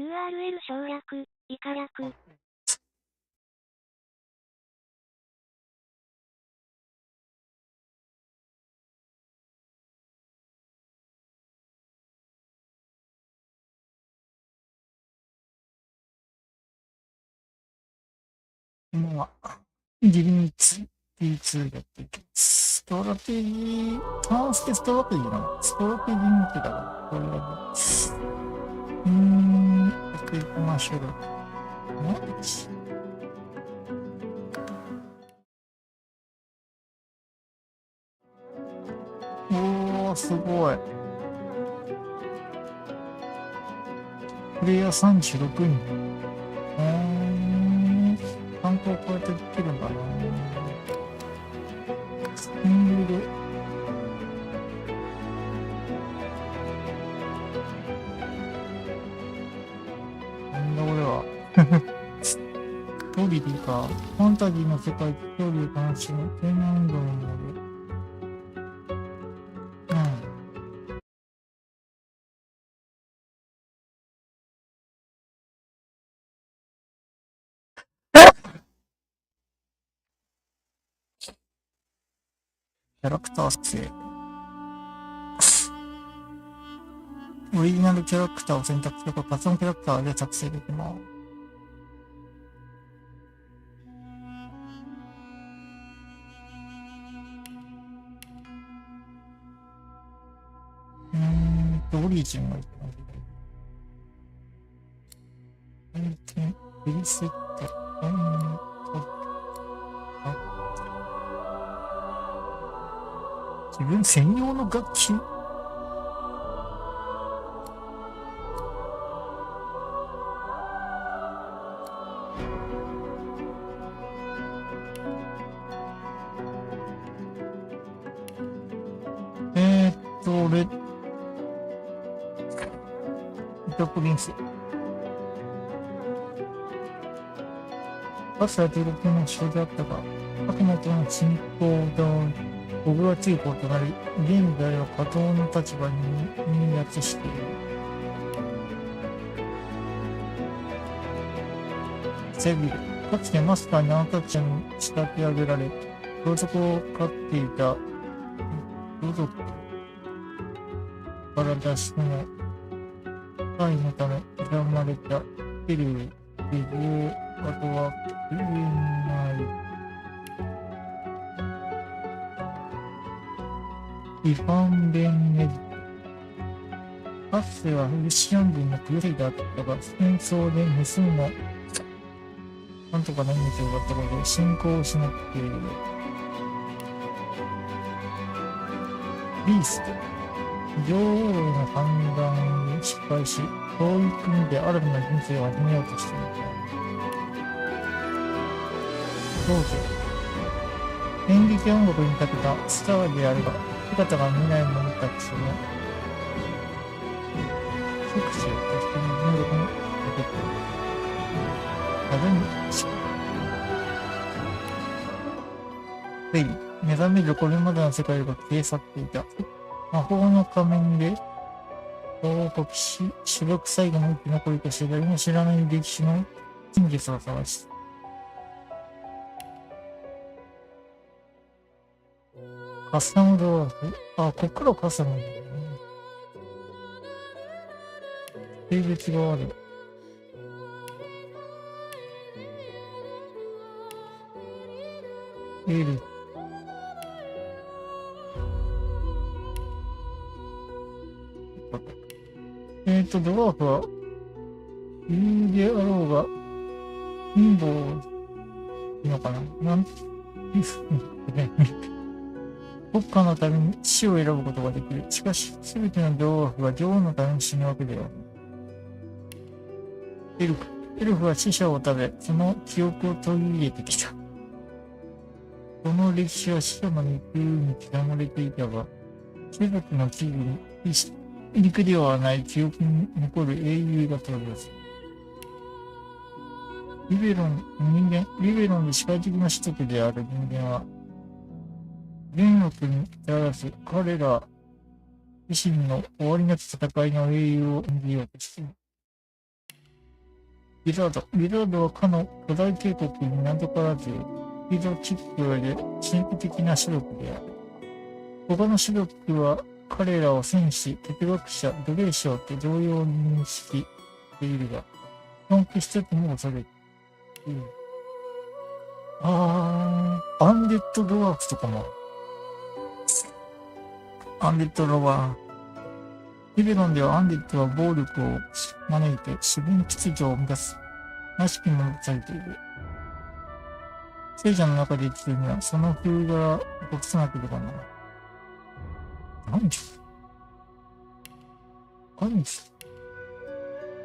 URL 省略、以下略。今は、ディビニティ2やっていきます。ストラテジー、ターンステストラテジーなのストラテジー向けだから、これはやっていきましょう。おー、すごい。プレイヤー36人。参考こうやってできるんだな。シングル。なんだこれは。ストーリーか。ファンタジーの世界、ストーリーを楽しむ。天然運動のモデル。キャラクター作成。オリジナルキャラクターを選択するとカスタムキャラクターで作成できます。オリジンがいいかな。プリセット。自分専用の楽器俺、トプリンス。かつては帝国の城であったが、悪魔との侵攻が僕が追放となり、現在は下等の立場に入圧している。セビル。かつてマスターにあなたたちに仕立て上げられ、同族を飼っていた同族から脱出の会のため刻まれたペルー、あとはプレナイ、イファンベンネズ。かつてはルシアン人のクルセイダーだったが、戦争で無数のなんとか何日があったことで信仰を失っている。ビースト。女王の判断に失敗し、遠い国で新たな人生を始めようとしていた。どうぞ。演劇音楽に長けたスターであるが、姿が見ない者たちのセクシーとしての能力に出てくる。風にし目覚めるこれまでの世界が消え去っていた。魔法の仮面で王国主力最後の生き残りとして誰も知らない歴史の真実を探す。カスタムドラフ。こっからカスタムだよね。性別がある。エル。ドワーフは、理由であろうが、貧乏いいのかな国家のために死を選ぶことができる。しかし、すべてのドワーフが女王のために死ぬわけではない。エルフは死者を食べ、その記憶を取り入れてきた。この歴史は死者の肉に刻まれていたが、世俗の地位に肉ではない記憶に残る英雄が登場する。リベロンで社会的な種族である人間は、善悪に至らず、彼ら自身の終わりなき戦いの英雄を演じようとしている。ビラードはかの巨大渓谷になんとからず、スピードチックで神秘的な種族である。他の種族は彼らを戦士、哲学者、奴隷商って同様に認識しているが、尊敬してとも恐れている。アンデッドドワーフとかも。アンデッドロワー。リベロンではアンデッドは暴力を招いて自分秩序を乱す。らしきものとされている。聖者の中で生きているには、その風柄を隠さなければならない。何でしょ何でし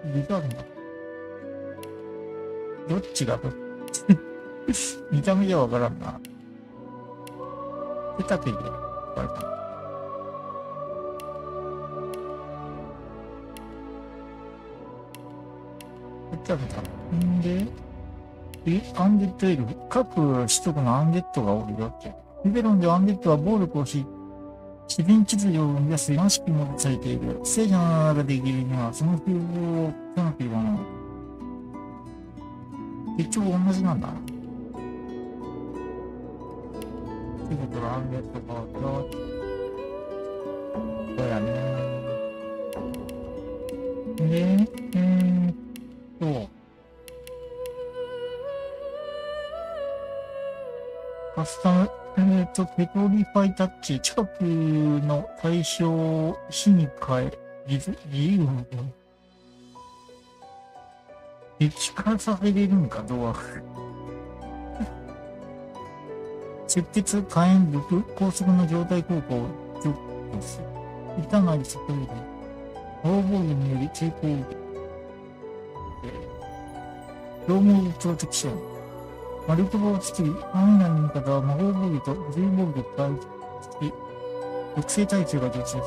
ょリガードだ。どっちがどっち見た目じゃわからんな。手立てでわかるかな。手立てだ。んで、アンデッドエルフ。各種族のアンデッドがおるよって。リベロンではアンデッドは暴力をし、自然秩序を生み出すらしきものとされている。聖者の中で生きるには、その風貌を書かなければならない。結局同じなんだな。ということはアンデッドがそうやね。で、カスタム、ペトリファイタッチ、近くの対象を火に変え、自由に激化させれるんか、ドアフ。出血、火炎、毒、高速の状態効果を除去する。痛がりそこに、大防御により抵抗を受け、ローモープロテクション。魔力場を作り、範囲内の味方は魔法防御と重防御を回復し、属性耐久が上昇する。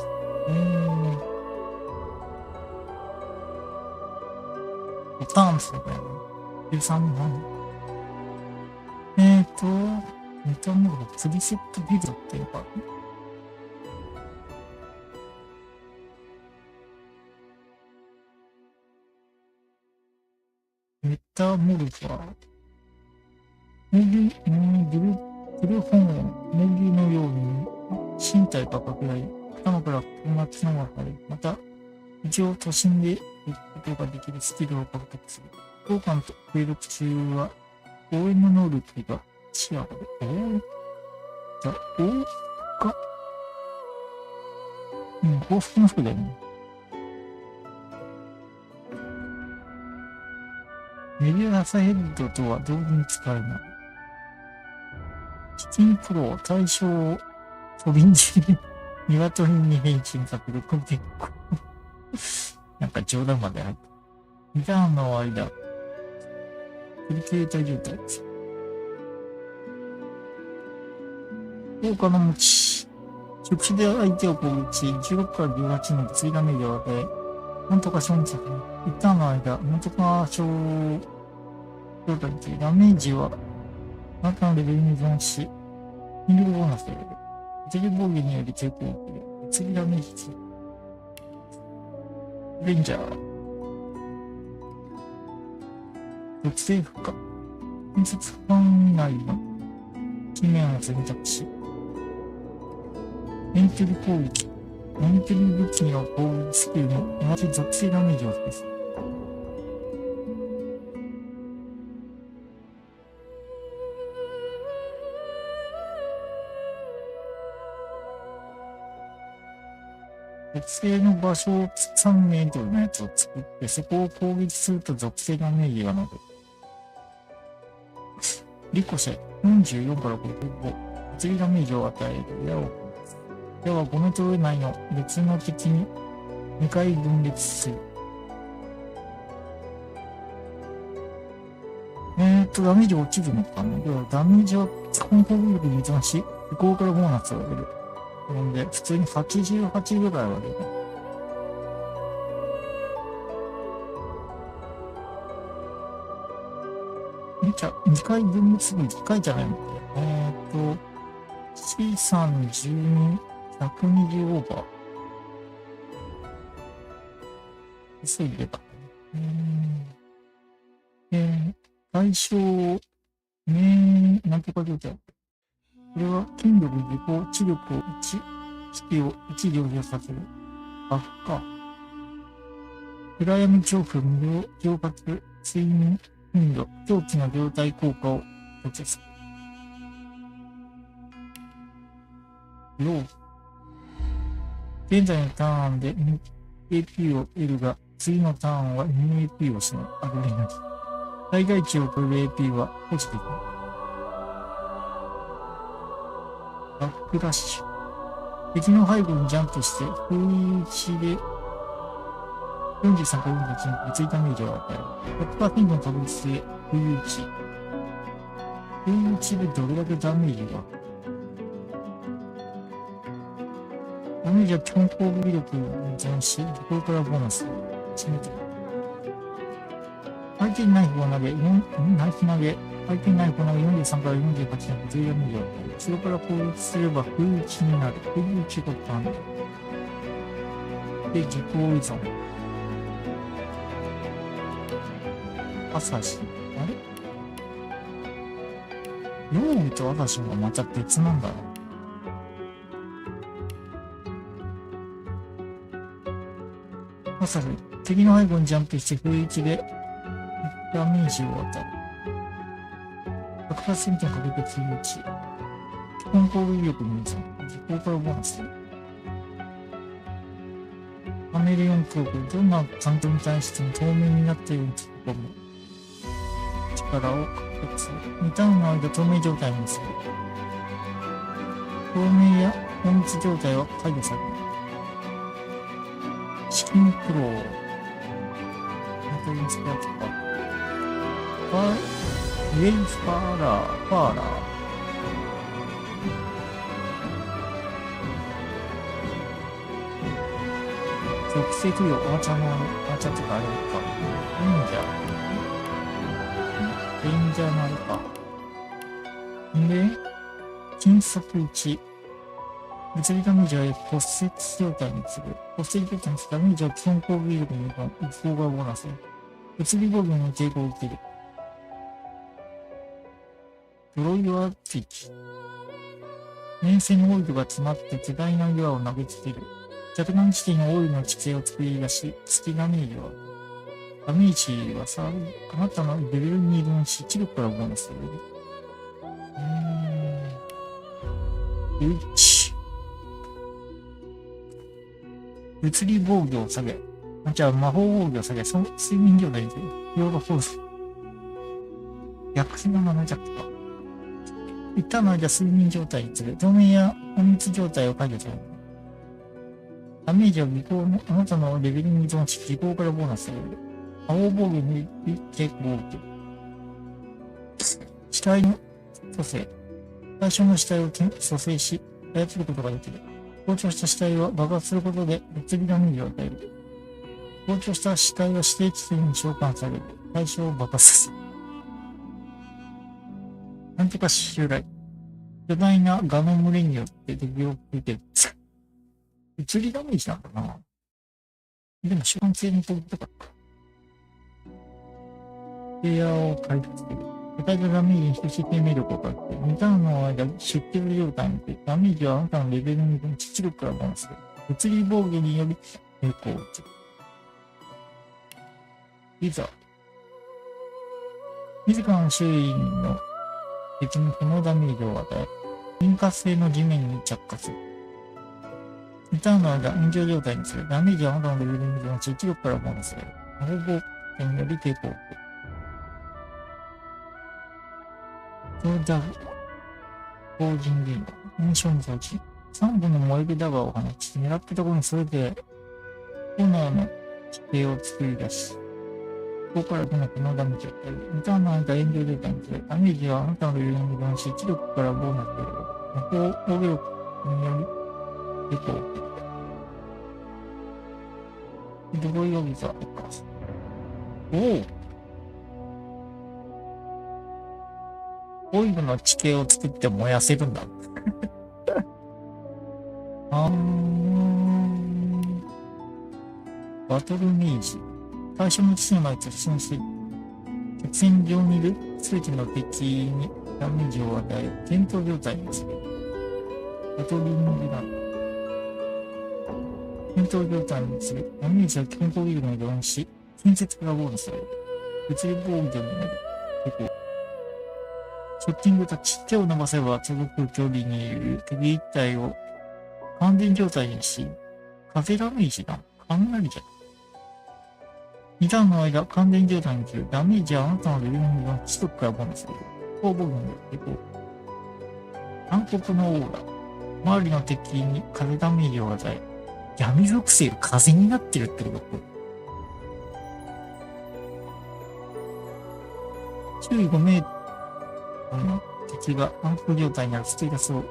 ボターンですね、これ。13万。見た目がプリセットビルドっていうか、メタモルファー。ブルホンをネギのように身体が拡大、頭から粉末のが入る。また、一応都心で行くことができるスキルを獲得する。効果の継続中は、応援の能力が視野で、報復の服だよね。メディアサヘッドとは同時に使えない。チキンプロ対象を飛びんじり、鶏に変身させる。これ結構なんか冗談まで入った。リターンの間、クリケーター状態です。効果の持ち。直視で相手を攻撃し、16から18の追加メージを与え、なんとか勝利させる。リターンの間、なんとか小状態についダメージは、あなたのレベルに依存し、ヒールボーナスで得る。一時防御により抵抗を受ける。次ダメージする。レンジャー。属性負荷。建設範囲内の地面を選択し、遠距離攻撃。遠距離武器の攻撃スキルの同じ属性ダメージを付けする。属性の場所を3メートルのやつを作って、そこを攻撃すると属性ダメージが伸びる。リコシェ、44から55。物理ダメージを与える。矢は5メートル内の別の敵に2回分裂する。ダメージ落ちるのかな。ダメージは基本攻撃力に依存し、移行からボーナスを得る。なんで、普通に88ぐらいは出る。2回分裂する1回じゃないので。C3、12、120オーバー。急いでた。対象、なんとか状態。これは筋力、自己、知力を1上昇させる。バフか。暗闇恐怖、無料、蒸発、睡眠、頻度、狂気の状態効果を調整する。現在のターンで 2AP を得るが、次のターンは 2AP をしない。アドレナリン。最大値を超える AP はポジティブ。バックダッシュ。敵の背後にジャンプして、不意打ちで43から41に物理ダメージを与える。100% の確率で不意打ち。不意打ちでどれだけダメージがダメージは基本攻撃力に依存し、これからボーナスを決めてる。相手にナイフを投げ、相手にナイフを投げ43から48の物理ダメージを与える。後ろから攻撃すれば不意打ちになる。不意打ちが可能。で、自己依存。朝日。あれ容疑と朝日がまた別なんだな。朝日。敵の背後にジャンプして不意打ちでダメージを与える。100% の確率不意打ち。基本攻撃力に依存。時効からボーナス。パネル4トーク。どんな環境に対しても透明になったように突っ込む。力を獲得する。2ターンの間透明状態にする。透明や温密状態は解除される。資金プロー。マトリンスパーとか。ウェイファーラー。属性不要、アーチャーとかあれか。レンジャーのあれか。で、金属1。物理ダメージは骨折状態にする。骨折状態にするダメージは基本攻撃力に一方がボーナス。物理防御の抵抗を受ける。ドロイドアーティキ。粘性のオイルが詰まって巨大な岩を投げつける。着弾地点にオイルの地形を作り出し、月ダメージは、ダメージはさ、あなたのレベルに依存し、知力からボーナスされる。1。物理防御を下げ。じゃあ魔法防御を下げ、その睡眠状態にする。ヨーロフォース。逆の7弱か。一旦の間睡眠状態にする。透明や温密状態を解除する。ダメージはあなたのレベルに依存し、時効からボーナスされる。魔法防御に抵抗を受ける。死体の蘇生。最初の死体を蘇生し、操ることができる。膨張した死体は爆発することで物理ダメージを与える。膨張した死体は指定地点に召喚される。対象を爆発させる。なんとか襲来。巨大なガの群れによって敵を受ける。物理ダメージなんだな。でも召喚性の攻撃とか。プレイヤーを回復する。巨大なダメージに等しい生命力をかけて、2ターンの間、出血状態にて、ダメージはあなたのレベルに知力からボーナスする。物理防御により抵抗を受ける。いざ、自らの周囲の敵にこのダメージを与え、引火性の地面に着火する。2ターンの間、炎上状態にする。ダメージはあなたのレベルに依存し、知力からボーナスされる。魔法防御により抵抗を受ける。ソーダ法人リーダー。燃焼の装置。3本の燃えるダガーを放ち、狙ったところにそれで炎の地形を作り出し、ここからこのダメージを与える。2ターンの間、炎上状態にする。ダメージはあなたのレベルに依存し、知力からボーナスされる。魔法防御力により抵抗を受ける。ドロイドビザーとか。オイルの地形を作って燃やせるんだ。バトルメージ。最初の地点まで突進し、直線上にいる全ての敵にダメージを与え、戦闘状態にする。バトリングだ。戦闘状態にする。ダメージは基本攻撃力に依存し、近接からボーナスされる。物理防御になる。結構。ショッティングタッチ。手を伸ばせば届く距離にいる敵一体を完全状態にし、風ダメージだ。雷じゃん。2ターンの間、完全状態にする。ダメージはあなたのレベルに依存し、ストックからボーナスされる。攻防軍で結構。暗黒のオーラ。周りの敵に風ダメージを与え、闇属性が風になってるってこと。周囲5メートルの敵が暗黒状態になるステータスを。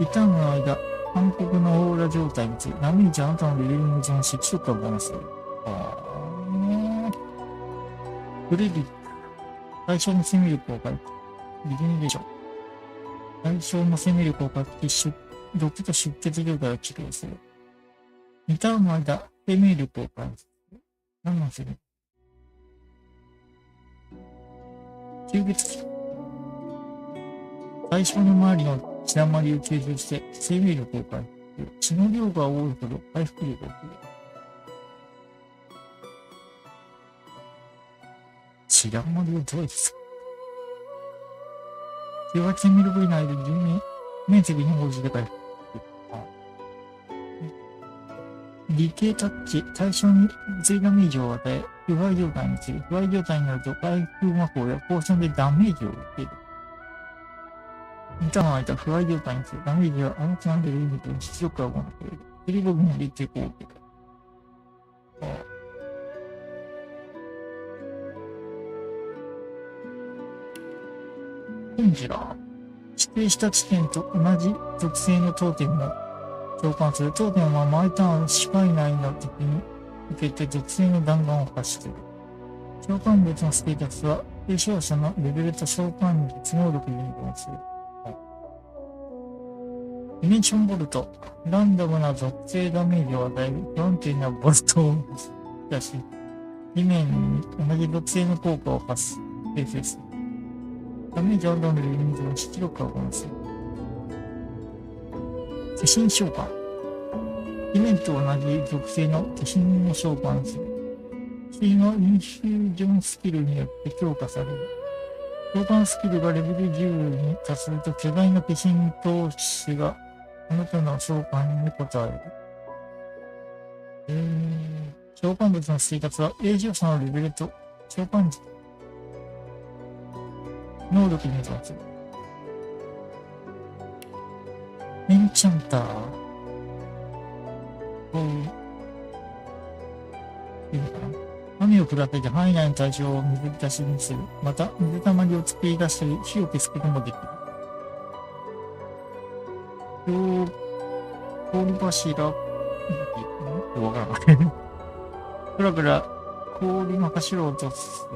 リターンの間、暗黒のオーラ状態について、ダメージはあなたのレベルに依存し、基礎からボーナスする。フレリック。対象の生命力を回復。リゲネレーション。対象の生命力を回復し、毒と出血状態を治療する。2ターンの間、生命力を回復する。何なんする？吸血鬼。対象の周りの血だまりを吸収して生命力を回復する。血の量が多いほど回復力を増える。血だまりをどうですか？18ミリ部以内で面積に応じて回復。理系タッチ、対象に物理ダメージを与え、腐敗状態にする。腐敗状態になると回復魔法やポーションでダメージを受ける。2ターンの間、腐敗状態にする。ダメージはあなたのレベルに出力が行われる。フリボグのリテコを受ける。コンジュラー。指定した地点と同じ属性のトーテムを召喚する。トーテムは毎ターン視界内の敵に受けて属性の弾丸を発している。召喚物のステータスは継承者のレベルと召喚術能力に依存する。ディメンションボルト。ランダムな属性ダメージを与える不安定なボルトを出し、地面に同じ属性の効果を発す。生成する。ダメージはあなたのレベルに依存し、出力が行われる。化身召喚。地面と同じ属性の化身を召喚する。化身のインフュージョンスキルによって強化される。召喚スキルがレベル10に達すると巨大な化身投資があなたの召喚に応える。召喚物のステータスは永住者のレベルと召喚時能力に依存する。エンチャンター。いいのかな。雨を下っていて範囲内の対象を水浸しにする。また、水たまりを作り出したり、火を消すこともできる。氷柱、わからない。ぐらぐら氷の柱を落とす。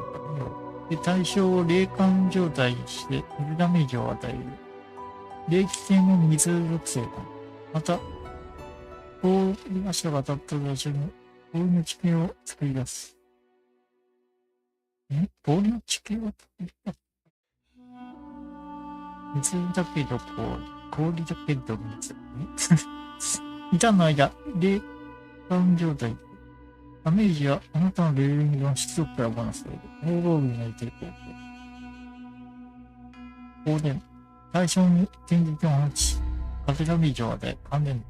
で、対象を冷感状態にして、水ダメージを与える。冷気性の水属性だ。また、氷柱が当たった場所に氷の地形を作り出す。氷の地形を作り出す。水だけど氷だけど水。2ターンの間、冷感状態。ダメージはあなたのレベルに依存し、出力からボーナスされる。放浪になりている。放電。対象に電撃を放ち、風ダメージを与え、感電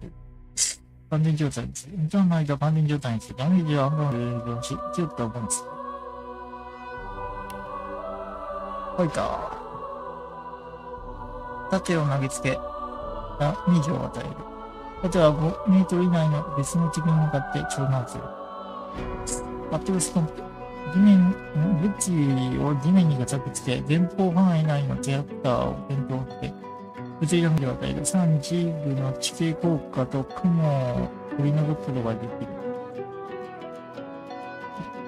状態にする。2ターンの間、感電状態にする。ダメージはあなたのレベルに依存し、出力からボーナスされる。ファイター。盾を投げつけ、ダメージを与える。盾は5メートル以内の別の敵に向かって長弾する。バトルストンプ。武器を地面にガチャくつけ、前方範囲内のキャラクターを転倒して、物理ダメージを与える。さらにチームの地形効果と雲を取り除くことができる。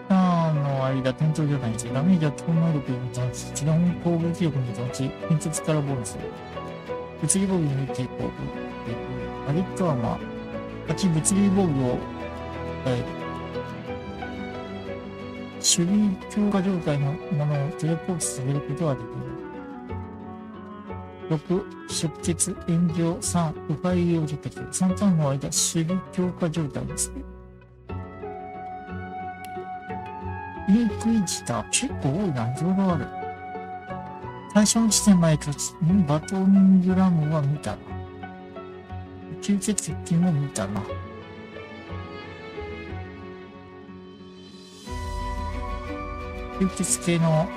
ターンの間、転倒状態にする。ダメージは基本能力に依存し、基本攻撃力に依存し、建設からボーナスする。物理防御に抵抗。アリットアーマー。8物理防御を与える。守備強化状態のものをテレポートさせることができる。6、出血、炎上、3、腐敗を除去する。3ターンの間、守備強化状態ですね。インクイジター、結構多いな、いろいろある。最初の地点までにバトングラムは見たな。吸血鬼も見たな。吸血系の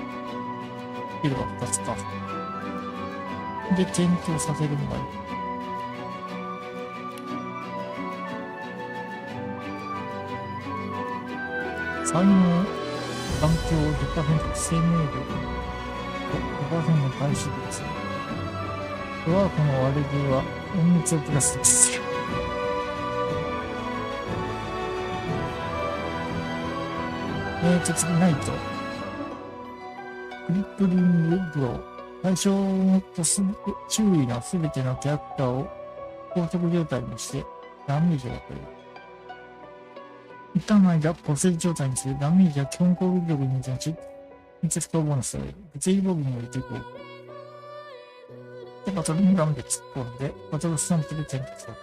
ビルが2つか。で、点灯させるのがいい。才能、環境、10%、生命力、5% 回収率。ドワーフの割れ毛は、隠密をプラスする。次、ナイト。クリップリングブロー。対象と周囲のすべてのキャラクターを高速状態にして、ダメージを与える。一旦の間、補正状態にする。ダメージは基本攻撃力に対し、密接化ボーナスを得る。物理防御に置いていこう。で、バトルグラムで突っ込んで、バトルスタンプで点灯させる。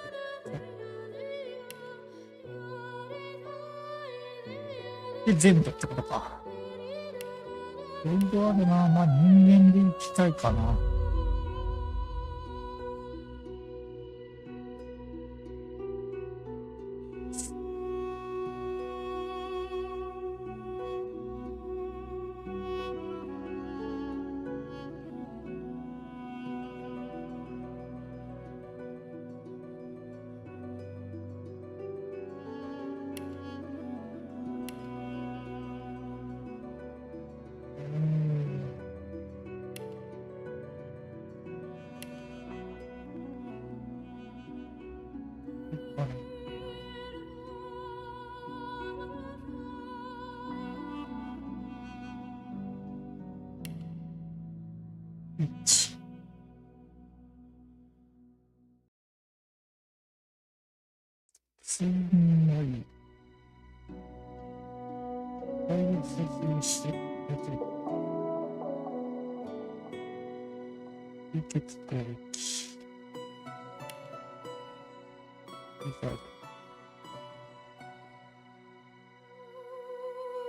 で、全部ってことか。いろいろあるな。まあ人間で行きたいかな。1。すんごい。大切にして、やってる。吸血攻撃。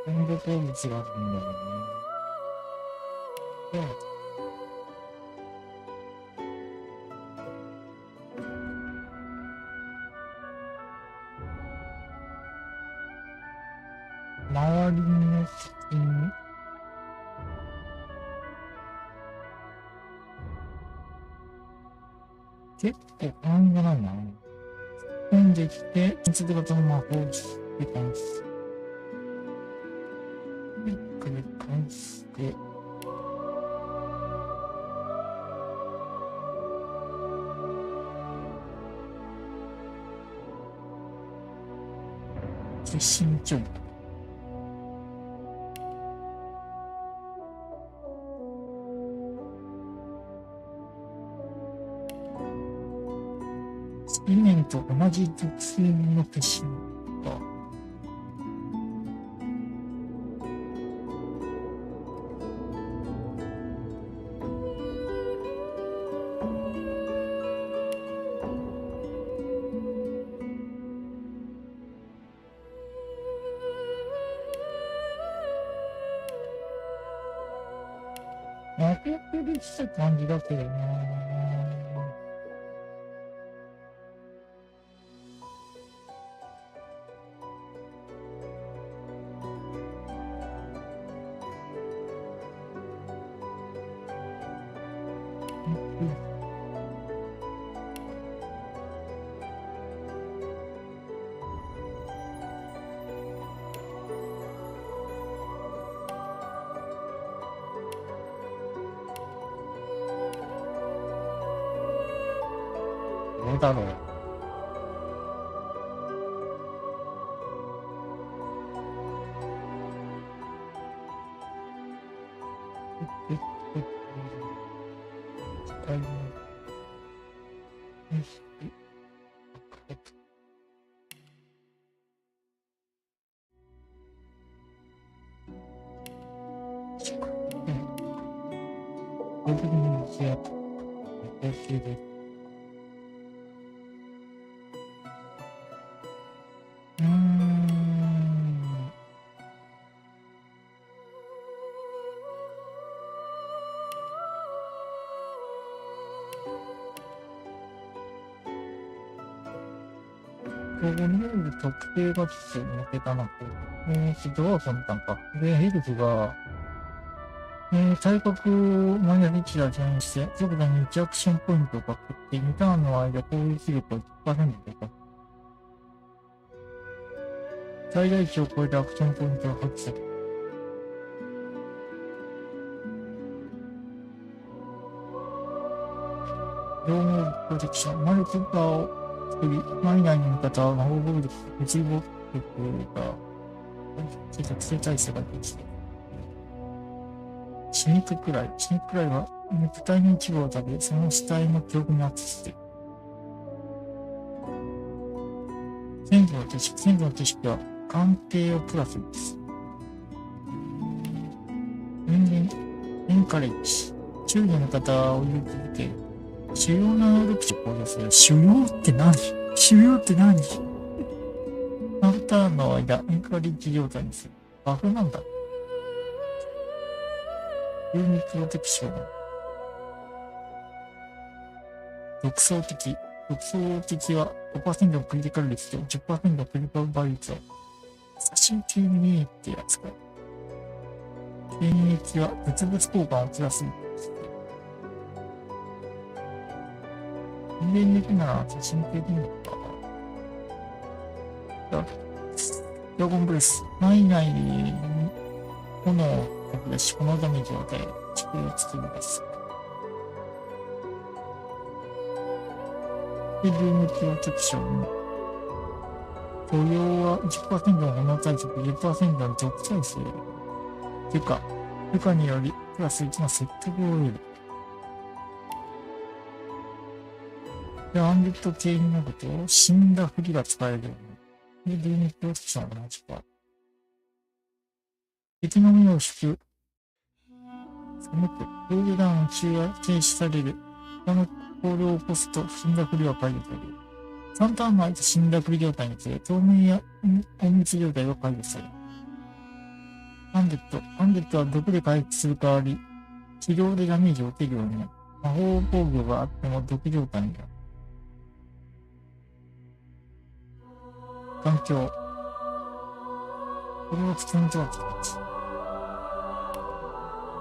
温度動物があるんだよね。周りの敵に結構不安がないな。飛んできて、密度型の魔法をして返す。繰り返して、決心強化。以前と同じ属性の決心か。なくなってできた感じだけどな。どうだろう。僕に一応、OK です。ここに特定がちょっと抜けたなと。ドワーフを見たんか。で、ヘルフが、体格をマイナス1打減して、即座に1アクションポイントを獲得して、2ターンの間攻撃力を 10% 低下。最大値を超えたアクションポイントを発揮する。両毛プロテクション。マルチバーを作り、マイナーの味方は魔法暴力、物理暴力が、特性耐性ができて、死肉くらいは、肉体の一部を食べ、その死体の記憶に圧して、先祖の知識は、鑑定をプラスです。エンカレッジ。周囲の味方を勇気づける。主要な能力値を向上する。主要って何ハンターの間、エンカレッジ状態にする。バフなんだ。ユーニプロテクション。独創的は 5% のクリティカル率と 10% のクリティカルバリ率を差し受けにえってやつか。現役は物々交換をプラス。人間的なら差し受けでいいのか。ドラゴンブレス。内内に炎を飛び出し、このダメージを与える。地球を作り出す。で、ルームプロテクション。許容は 1% の炎対策、10% の属耐性。ルカにより、プラス1の説得を得る。で、アンデッド系になると、死んだふりが使えるように。で、ルームプロテクションが同じか。敵の目を引く。そのく、ロールダウン中は停止される。他のコールを起こすと死んだふりは解除される。3ターンの間死んだふり状態につれ、透明や隠密状態は解除される。アンデッドは毒で回復する代わり、治療でダメージを受けるようになる。魔法防御があっても毒状態になる。環境。これは普通のドアって感じ。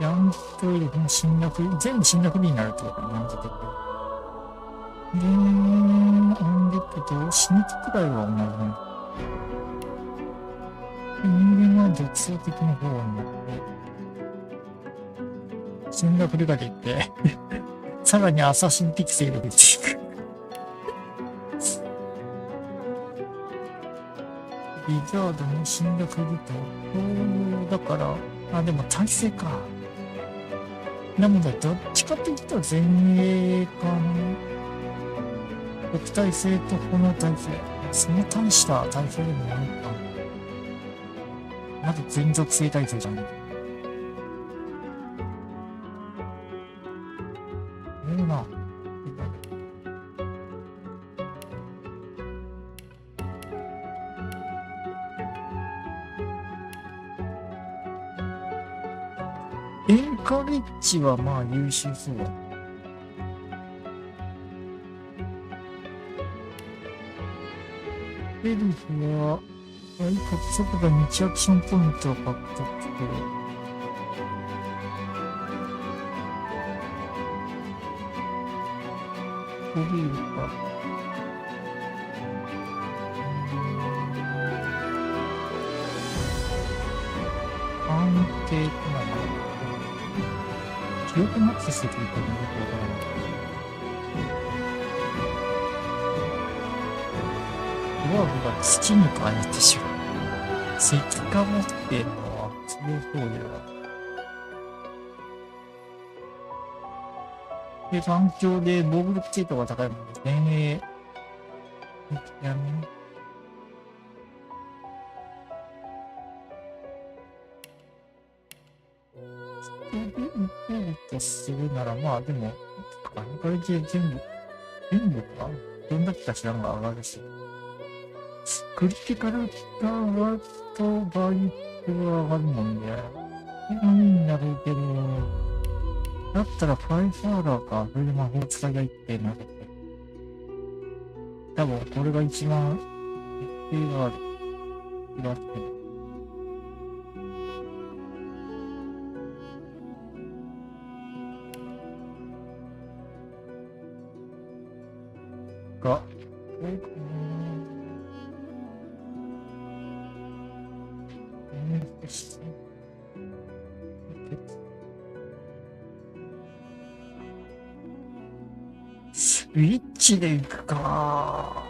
ヤントイルの死んだふり、全部死んだふりになるってことだね、ヤントイル。で、アンデッドと死ぬくらいは同じね。人間は独創的な方になって、死んだふりが出て、さらにアサシン適性が出ていく。リザードの死んだふりと、だから、でも耐性か。なので、どっちかって言ったら前衛かな。極耐性とこの耐性。その大した耐性でもないか。まず全属性耐性じゃん。な。エンカレッジはまあ優秀そうだ。エルフは、そこが1アクションポイントを獲得する。コビールか。安定となる。記憶なくするというかよくわからない。ドワーフが土に変えてしまう。石化持ってるのは強そうだよ。で、環境で防御力系統が高いもので、前衛。やめ。で打とうとするなら、まあでも、これで全部かどんだけか知らんが上がるし。クリティカルパワーとバイトは上がるもんね。これがいいんだろうけど、だったらファイファーラーか。それで魔法使いがいってなるけど。多分これが一番決定がある気がする。が、どうかな。スイッチで行くか。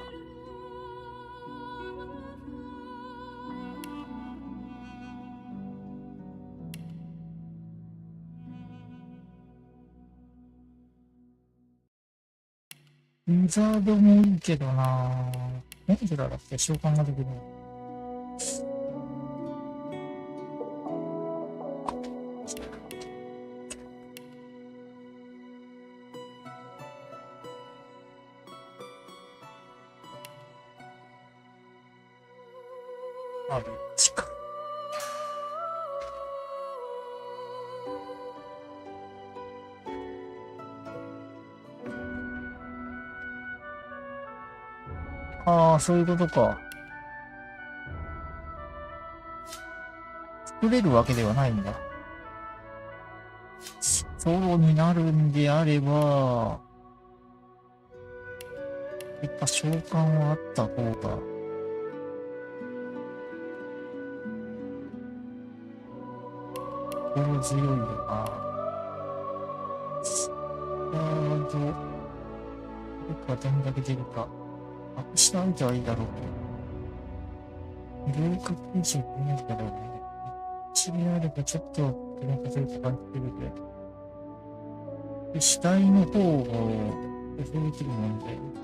ウィザードもいいけどな。モンジュラだって召喚ができる。あるちか。ああ、そういうことか。作れるわけではないんだ。ソロになるんであれば、やっぱ召喚はあった方が、心強いよな。どれかどんだけ出るか。隠した相手はいいだろうけど。合格以上見えるだろうね。一であればちょっと手が数えて感じてるけど。で、死体の方を予想できるもんで、こっ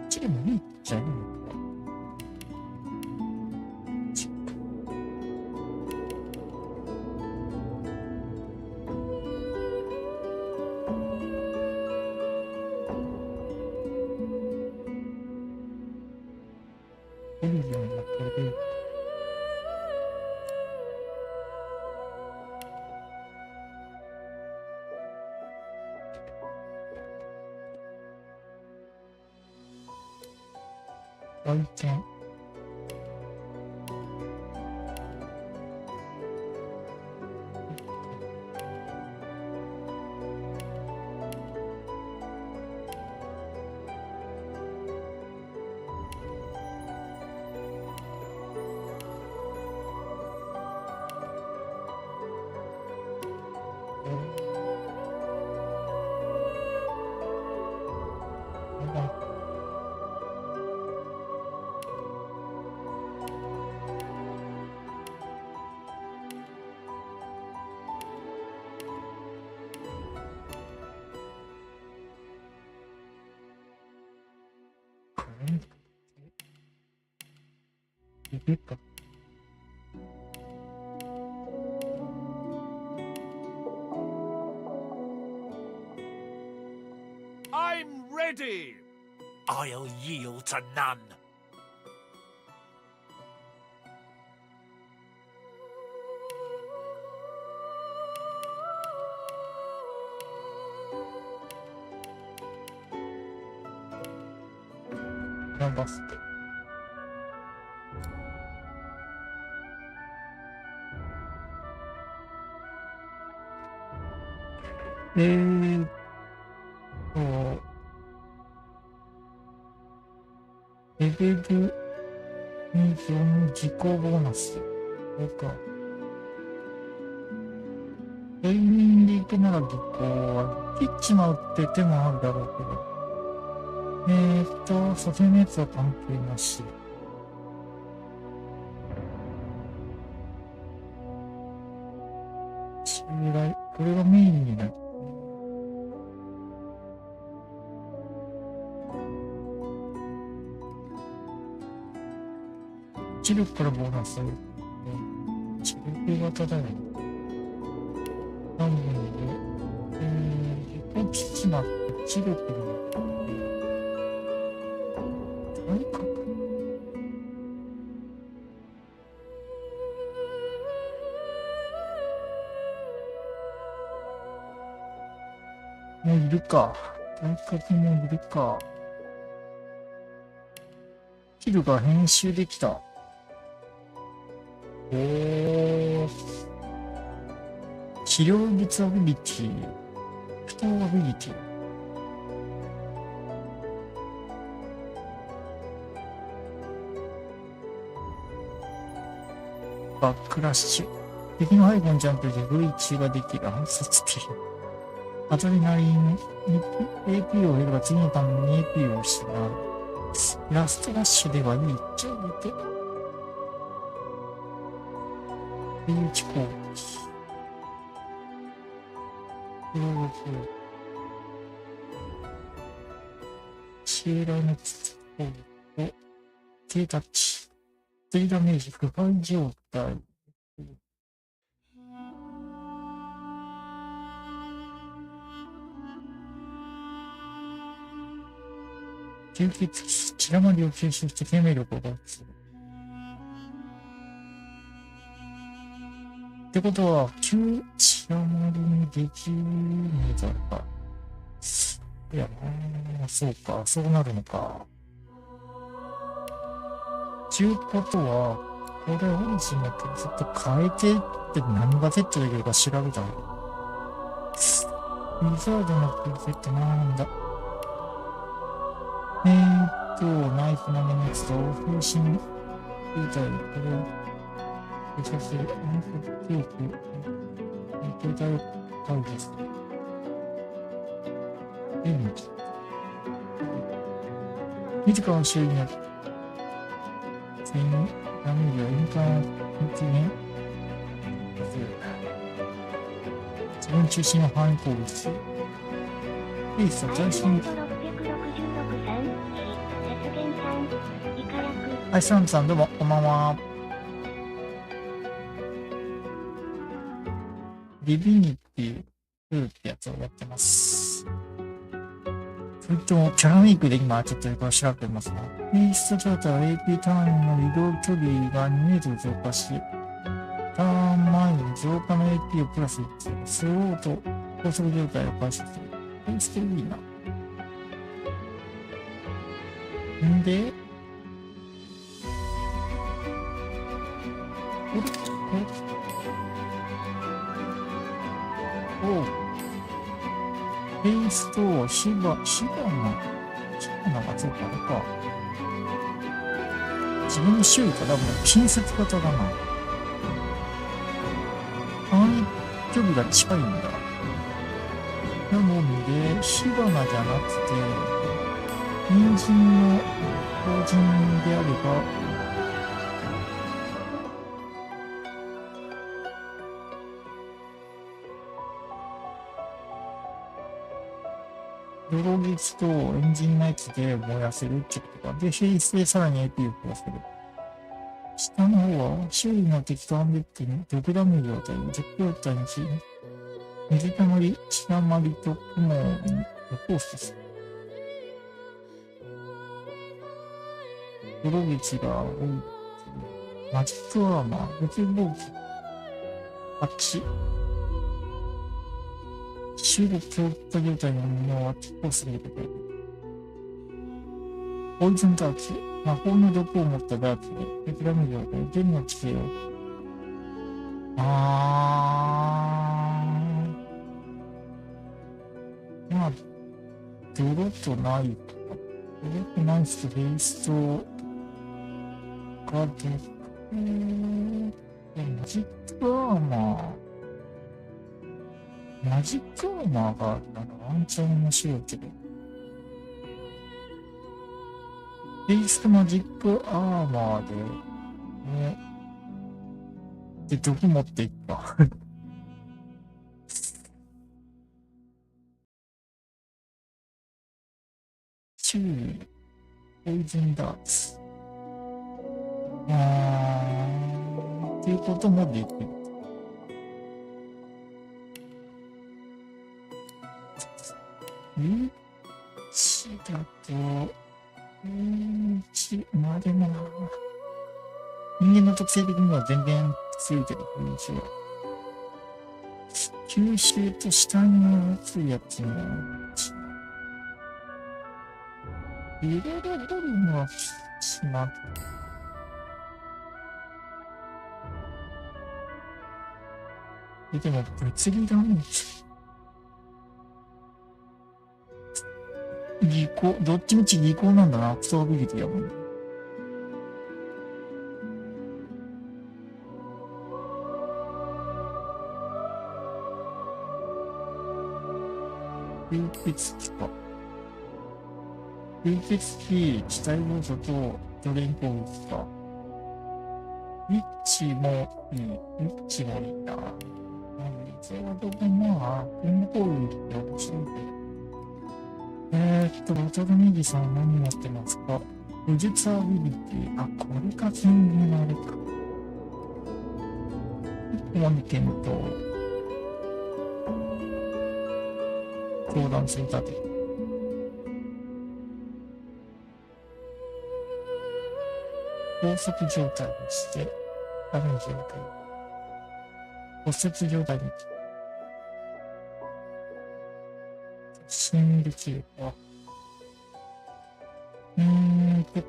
ちでもいいっちゃいいのか。エリジョンはこれで、外見。ビビッと。I'm ready. I'll yield to none. ナバス。と、レベル24自己ボーナス。これか。平民で行くなら技巧は、切っちまうって手もあるだろうけど。それのやつは関係なし。これがメインになる。知力からボーナス。知力型だよね。何分で基地が一力に大角もういるか。大角もいるか。キルが編集できた。おー。治療術アビリティ。不当アビリティ。バックラッシュ。敵の背後にジャンプで V ができる暗殺キル。アドレナリン AP を減れば次のターンに AP を失う。ラストラッシュではいいっちゃいて。リーチ攻撃。シエラの筒攻撃と低タッチ。低ダメージ不敗状態。吸血鬼、血だまりを吸収して生命力を爆発する。ってことは、血だまりにできるのだか。いやなぁ、そうか、そうなるのか。ちゅうことは、これオリジンのとずっと変えてって何がセットできるか調べたの。ウィザードのプリセットなんだ。ナイフのメネツと風神球体、これを放射する。ナイフ記憶、球体を解除する。自らの周囲にある。全員、ダメージを円環一年。自分中心の範囲攻撃する。フェイスは最新。はい、サンさんどうも、こんばんは。ディビニティ2ってやつをやってます。それとも、キャラメイクで今ちょっとこれ調べてますが、フェイスト状態は AP ターンの移動距離が2メートル増加し、ターン前に増加の AP をプラス1、スローと高速状態を開始する。フェイストいいな。んで、フェイスとシバナがそうかあれか。自分の周囲からも近接型だな。範囲距離が近いんだ。なので、シバナじゃなくて、人参の法人であれば、泥撃とエンジンナイツで燃やせるってことか。で、フェイスでさらに AP をプラスする。下の方は、周囲の敵とアンデッドに毒ダメージを与える。絶叫体にし、水たまり、血だまりと雲にコースする。泥撃が多い。マジックアーマー、宇宙防器、ハッチ。中国強化状態のものは結構すること。ポイズンダーツ。魔法の毒を持ったダーツで、敵ダメージを与え、弦の規制を。まあ、泥とナイフ。泥とナイフとフェイスと、がで、マジックアーマー。マジックアーマーがあるならワンチャン面白いけど。フェイスとマジックアーマーで、ね。で、毒持っていくか。注意。ポイズンダーツ。っていうこともできる。1だと、1、まあでもな。人間の特性的には全然強いけど、この1は。吸収と下についやつの入れられるのはしまう。でも物理ダメージ。技巧、どっちみち技巧なんだな、アクソービリティやもん。吸血鬼か。吸血鬼、地帯要素とドレイン攻撃か。ウィッチもいい。ウィッチもいいな。それはどこもまあ、運攻撃って面白いけど。バトルネギさん何持ってますか？武術アビリティ。あ、これか、全部のあれか。1本剣と、教団ついたで。高速状態にして、ダメージを与える。骨折状態に。突進できるか。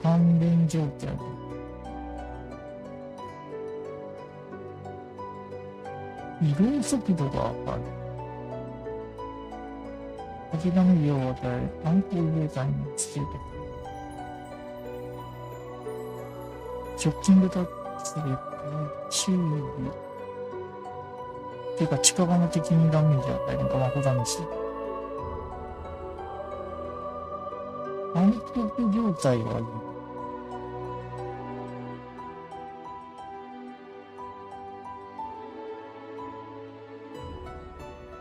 関連状態に。移動速度が上がる。風ダメージを与える。暗号状態につける。ショッキングタッチで注意。ていうか、近場の敵にダメージを与えるのか、まこ試し。暗黒状態はいい。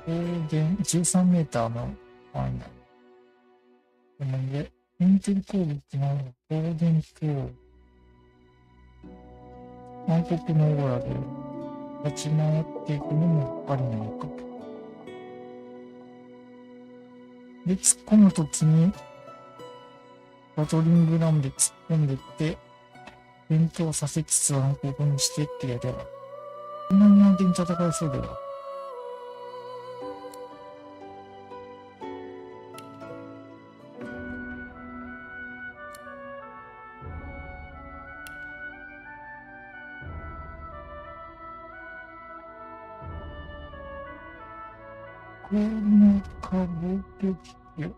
光源13メーターの範囲内。でもね、インテリ攻撃の光源強。暗黒のオーラで立ち回っていくのもありなのか。で、突っ込むときに、バトリングラムで突っ込んでって、戦闘させつつ暗黒にしてってやれば、こんなに安定に戦いそうだよ。このカボテキよ。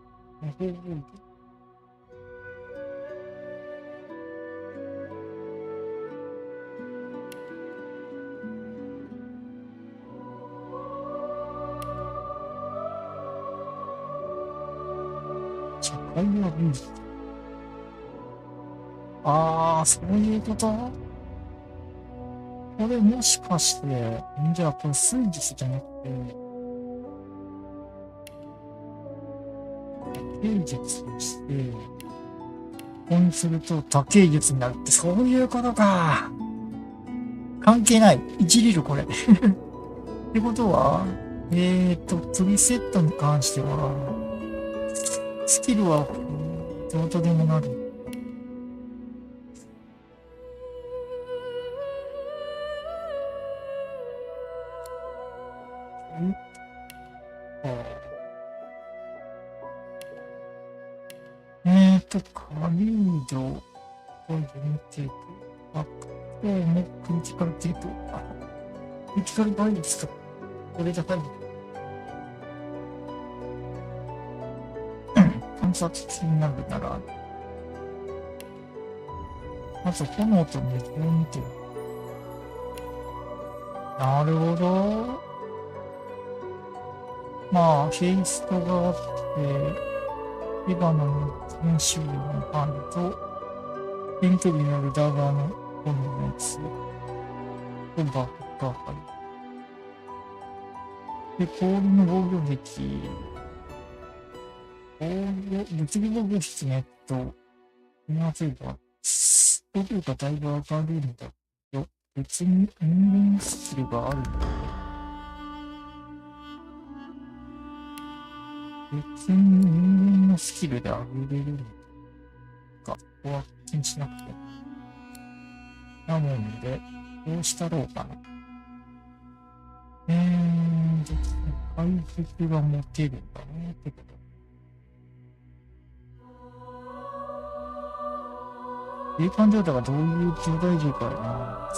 社会はビーズ。そういうこと？これもしかして、じゃあこれ水術じゃなくて、芸術にして、ここにすると多芸術になるってそういうことか。関係ない。いじれるこれ。ってことは、プリセットに関しては、スキルはどうとでもなる。カリードを限定と、もうクリティカルテープ。クリティカルバイオスと、これじゃない。観察中になるなら、まず炎と水を見てる。なるほど。まあ、ヘイストがあって、レバノンの練習量の範囲と、遠距離によるダガーの炎のやつと、バッカーハイ。で、氷の防御撃。物理防御室ネット。組み合わせれば、防御がだいぶ上がるんだよ。別に人間スキルがあるんだね。別に人間のスキルで上げれるのか。ここは気にしなくて。なもんで、どうしたろうかな。回復が持てるんだね。ってこと。霊感状態がどういう状態状かな。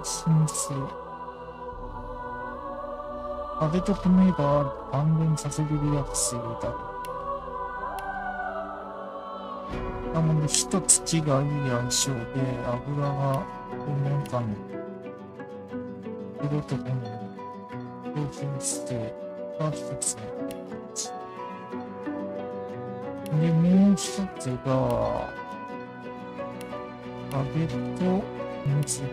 申請。風と米が安全させるリアクスだと。なので、火と土がいい相性で、油が5年間の色とともに表現してが一つの。で、もう一つが、風と水で、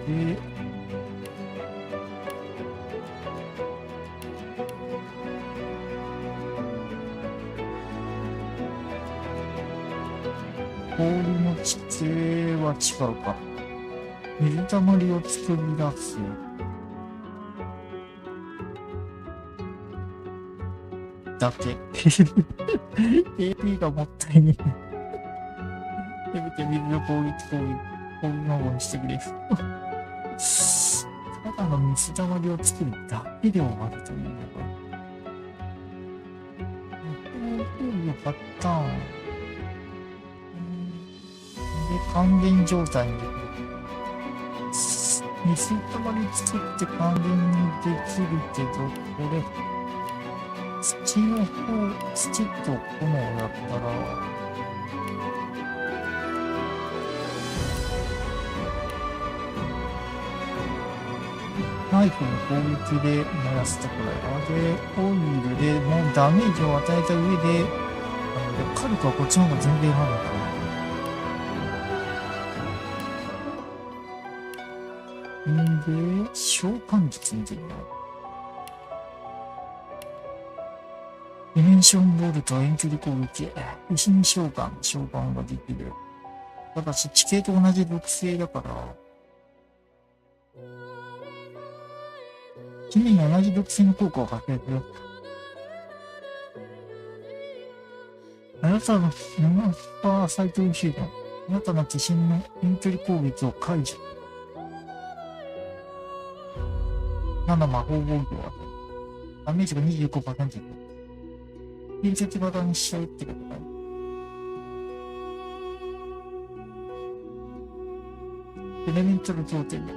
氷の地形は違うか。水たまりを作り出す。だけ。AP がもったいねえ。せめて水の攻撃の方にしてくれ。ただの水たまりを作るだけで終わるというのが。こういうパターン。で、還元状態にできる。水たまり作って還元にできるけど、これ、土の方、土と炎だったら、ナイフの攻撃で燃やすところや。で、オイルでもうダメージを与えた上で、火力はこっちの方が全然あるのかな。んで、召喚術見てみよう。ディメンションボルト、遠距離攻撃。石に召喚ができる。ただし、地形と同じ属性だから、君に同じ属性の効果をかけるよ。あなたの7%サイト集団。あなたの自身の遠距離攻撃を解除。7魔法防御はダメージが 25% 隣接型にしちゃうってことか。エレメンタル協定で。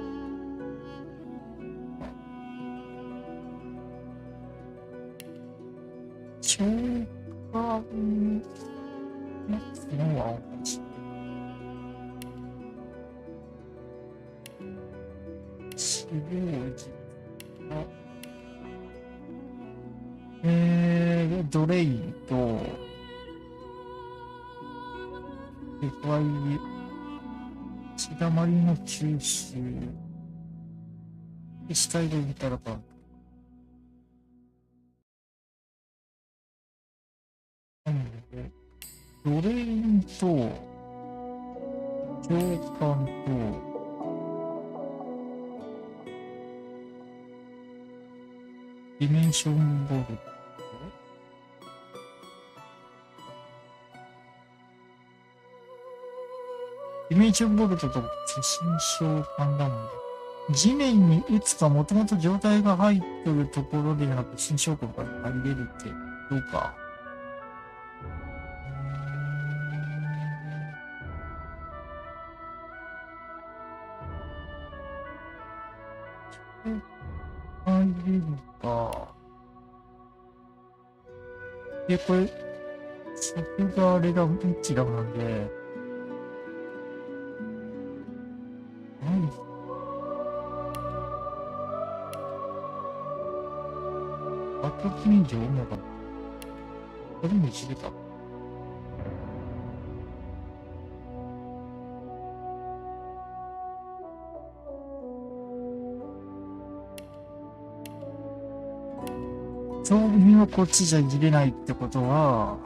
召喚ののは同じ。死亡時。ドレイと、デファイ、血だまりの吸収、で、死体で見たらば、なので、ドレインと、教官と、ディメンションボルト。ディメンションボルトと化身召喚だもんね。地面に打つか、もともと状態が入ってるところでなく、化身召喚が入れるって、どうか。入れるか。で、これ、尺があれだ、一だもんで、バック近所を思うかな。これも一でか。装備品はこっちじゃ入れないってことは、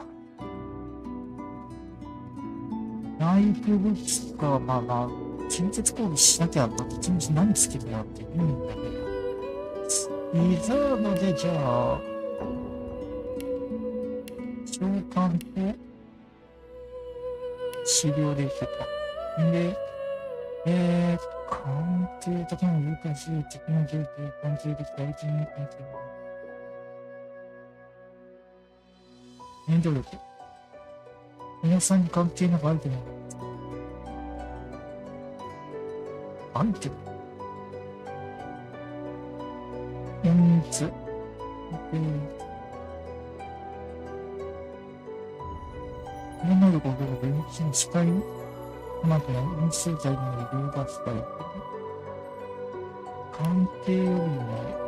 内部武器か、まあ、近接攻撃しなきゃ、どっちみち何つけるのって言うんだけど。リザードでじゃあ、感と資料でいけた。で、鑑定とかも難しい。敵の状況を鑑定できた。うちに鑑定も。念動力。皆さんに関係なくアイテムがアイテム隠密。この能力を受けると、隠密に視界なんかね、陰性剤に理由が控える。鑑定よりも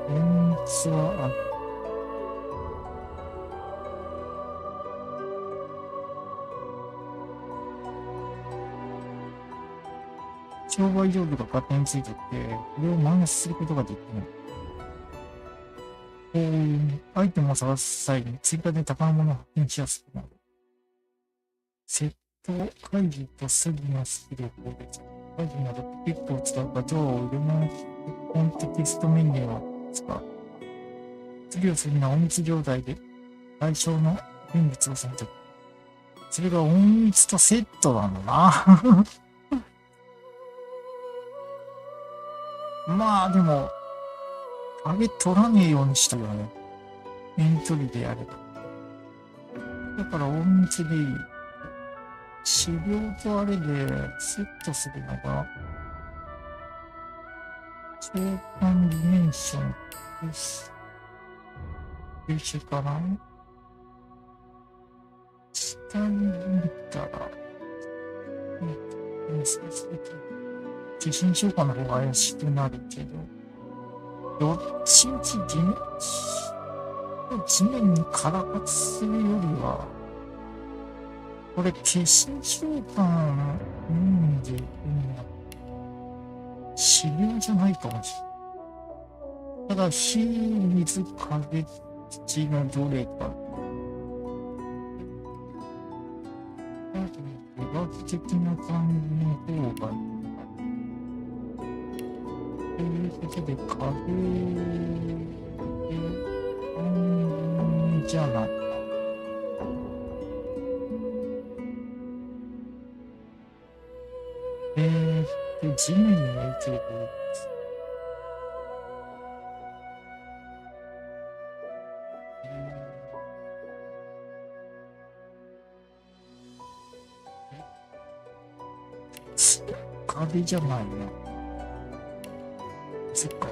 隠密はある。商売上部が勝手についていて、これをマイナスすることができない。アイテムを探す際に追加で宝物を発見しやすくなる。セット会議とスギのスキルを攻撃。会議などピックを使うか、ドアを入れないコンテキストメニューを使う。次をするのは隠密状態で対象の現物を選択。それが隠密とセットなんだな。まあでも、あれ取らねえようにしたよね。遠距離でやれば。だから隠密でいい。治療とあれでセットするのが、長官ディメンションです。優秀かな。下に見たら、受信召喚の方が怪しくなるけど、どっちみち地面に空かつするよりは、これ、化身召喚でいくんだ。治療じゃないかもしれない。ただ、火、水、風、土のどれか。医学的な感じの方がいい。ということで、風じゃない。地面に影響があります。壁じゃないな。そっか。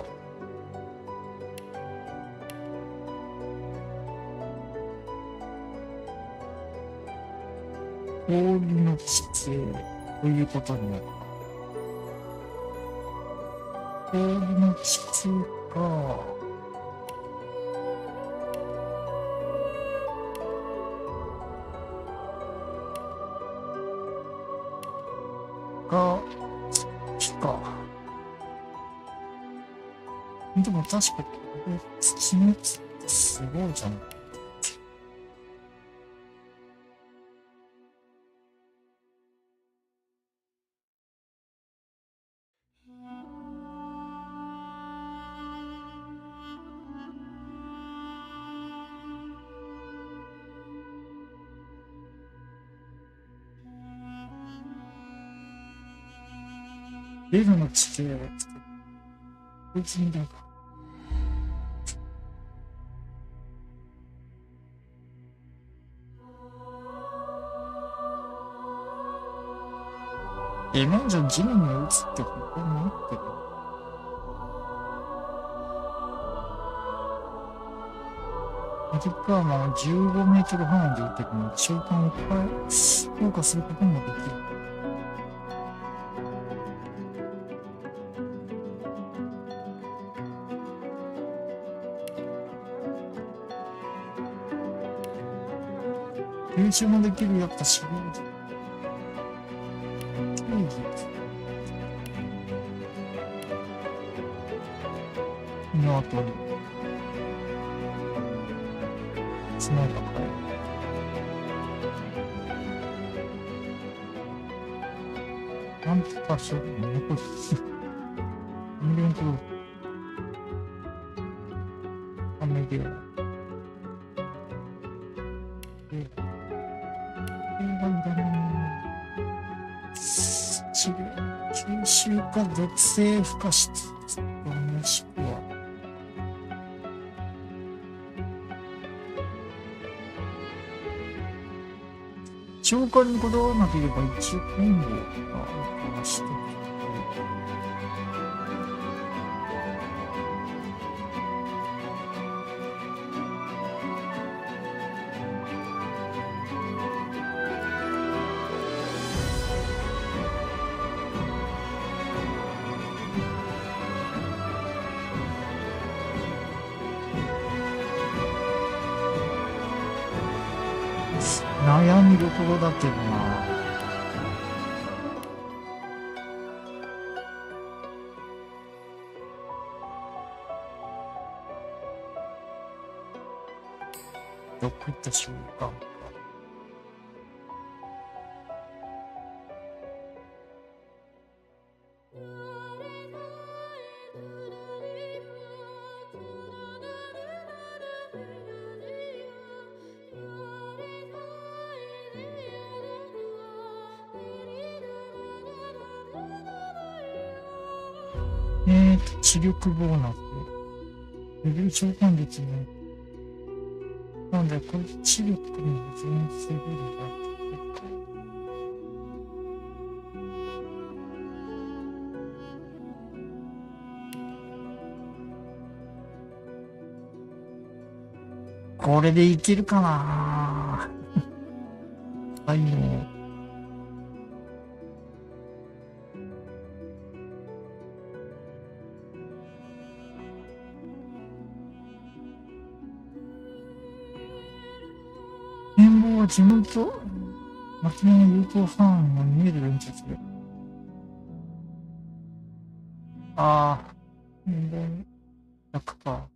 氷の地形ということになる。氷の地形が木か。でも確かこれ土の木ってすごいじゃん。レルの地形を作る。こいつになんか。なんじゃ地面に映ってここになってる。アディカーマは15メートル範囲で撃てるので、召喚を強化することもできる。練習もできるやったし、の後につながる。なんとかしよう。残り。人間と、アメリカ。から属性付加しつつ、もしくは、消化にこだわらなければ一応コンボがあるからしておく。悩みどころだけどな。どこ行った瞬間か。知力ボーナス。レベル召喚率ね。なんだよ、これ知力に全セブルが結構。これでいけるかなはい、もう。地元、町の有効範囲が見える連結で。ああ、100%。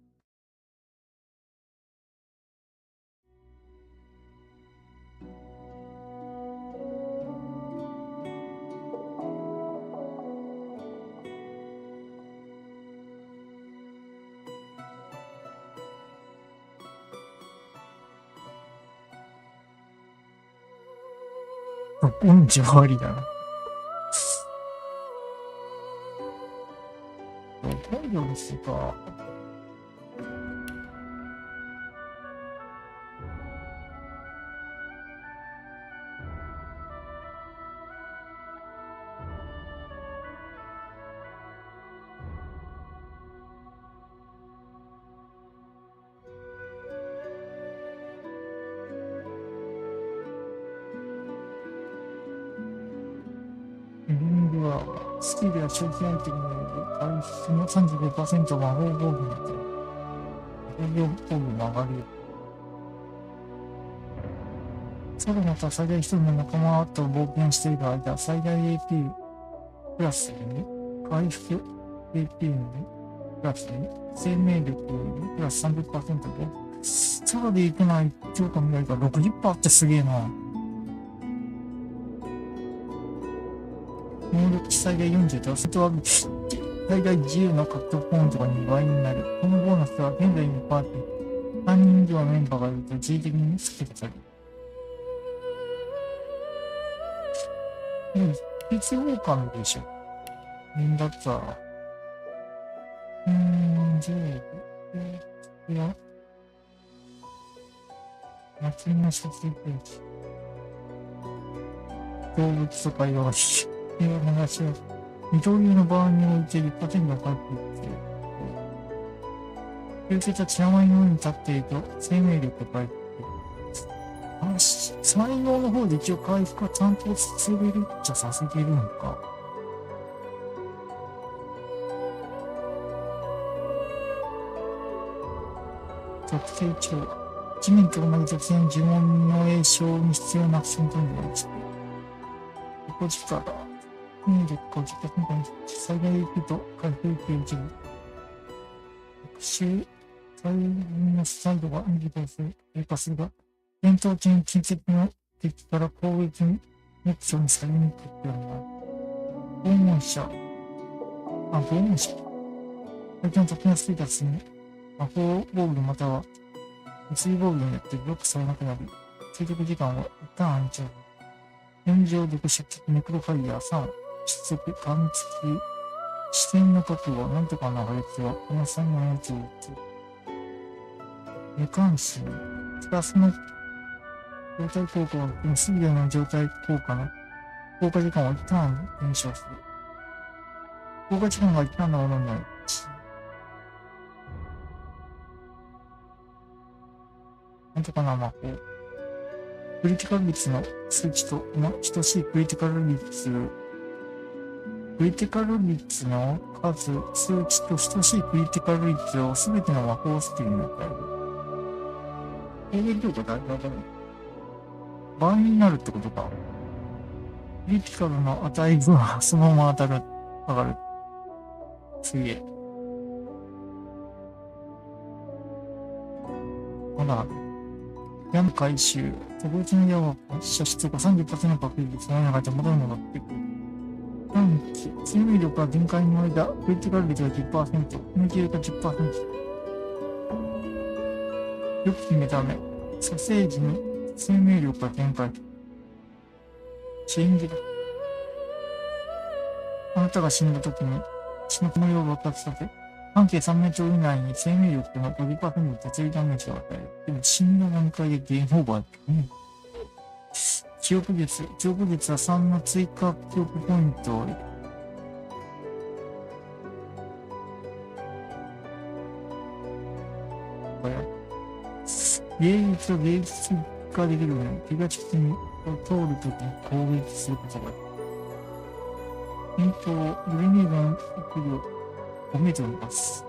根性ありだな。根性ですか。スキルや長期アイテムによる回復の 35% 魔法防御になっている。防御防御も上がるよ。それまた最大一人の仲間と冒険している間、最大 AP プラス2、回復 AP にプラス2、生命力にプラス 30% で、さらでいけない強化未来が 60% ってすげえな。能力値最大 40% は最大自由の獲得ポイントが2倍になる。このボーナスは現在のパーティー3人以上のメンバーがいると一時的にスキルされる。必要感でしょ。だったら。じゃあ、いや、夏の設定ページ。動物とかよし。話は二刀流の場合において一発に分かっていって、吸血は血山の上に立っていると生命力が回復する。才能の方で一応回復はちゃんとさせれるっちゃさせてるのか。特性値地面と同じ特性の呪文の栄唱に必要なアクションというのが1。横力。生命力が自宅に最大 AP と回復 AP を受ける。特殊、最近のサイドが2度する、低下するが、戦闘中に近接の敵から攻撃にオプションにされにくくなる。拷問者。拷問者。相手の得意なステータスに魔法防具または物理防具によってブロックされなくなり、追跡時間は一旦空いちゃう。炎上毒射撃ネクロファイヤー3、出力、感知、視点の角度、なんとかの配置は、この3のやつを打つ。無関心。プラスの状態効果を含むすべての状態効果の効果時間を一旦減少する。効果時間が一旦のものになる。なんとかな魔法。クリティカル率の数値と等しいクリティカル率の数、数値と等しいクリティカル率をすべての魔法スキルに与える。攻撃力がだいぶ上がる。倍になるってことか。クリティカルの値がそのまま上がる。すげえ。ほら、矢の回収。特別な矢を発射出後 30% の確率でそのような感じで戻ってくる。短期、生命力が限界の間、クリティカル率が 10%、抜き力が 10%。良き目覚め。蘇生時に生命力が限界。チェンジだ。あなたが死んだ時に死の模様を爆発させ、半径3メートル以内に生命力の 50% の物理ダメージを与える。でも死んだ段階でゲームオーバーってね。記憶術は3の追加記憶ポイントを芸術と芸術ができるので、気が地地に通るときに攻撃することがある。グレネードの距離を5メートル伸ばす。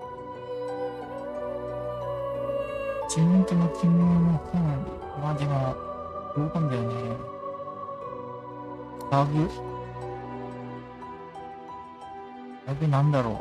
自分との金融の範囲までがどうかんだよね。ラグなんだろう。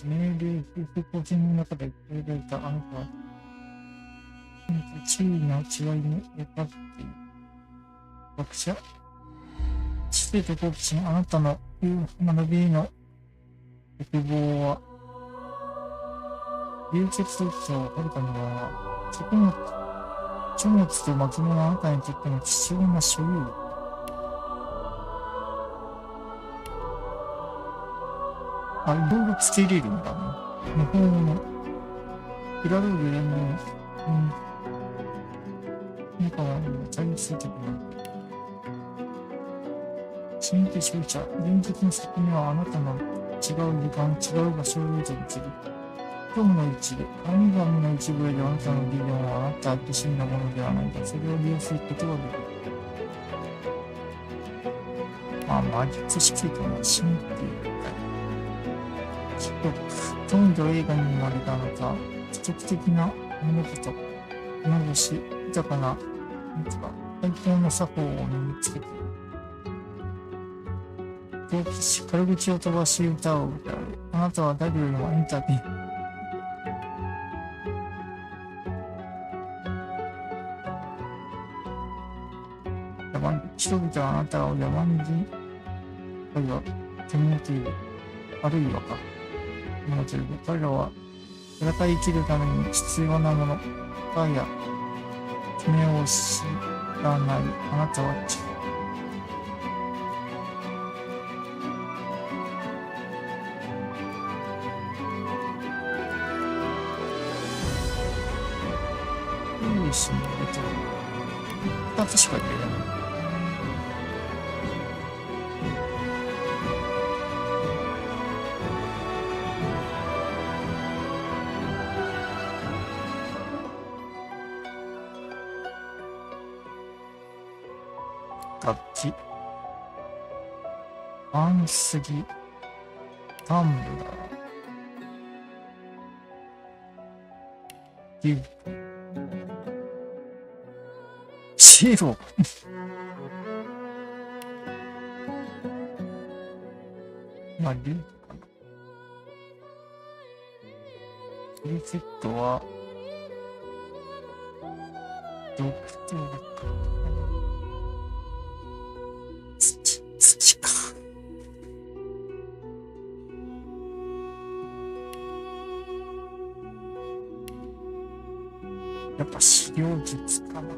命令夫婦個人の中で受け入れられたあなたは、地位の違いに分かっている。学者、知性と好奇心、あなたの学びへの欲望は、流血特徴をはるかには、書物と巻物のあなたにとっての貴重な所有。いろいろつけれるんだね。無法の。プラローグでも、なんか、対応するときに。新規消費者、現実の先にはあなたの違う時間、違う場所を見てみせる。今日の一部、神々の一部へであなたの理論はあなた自身のものではないが、それを利用することができる。魔術式との神っていう。とんど映画に生まれたあなたは、奇跡的な物事、物腰、豊かな、最高の作法を身につけている。好奇心、軽口を飛ばし歌を歌う。あなたは誰よりもエンターテイン。人々はあなたを野蛮人、あるいは手元ている。あるいはか。彼らは戦い生きるために必要なもの、や決めを知らないあなたはいいしね、2つしか言えない。楽器。アンスギ。タンブラー。リュウ。チェロ。リュウかな。フルセットは、ドクトールか。ちか。やっぱ資料術かな。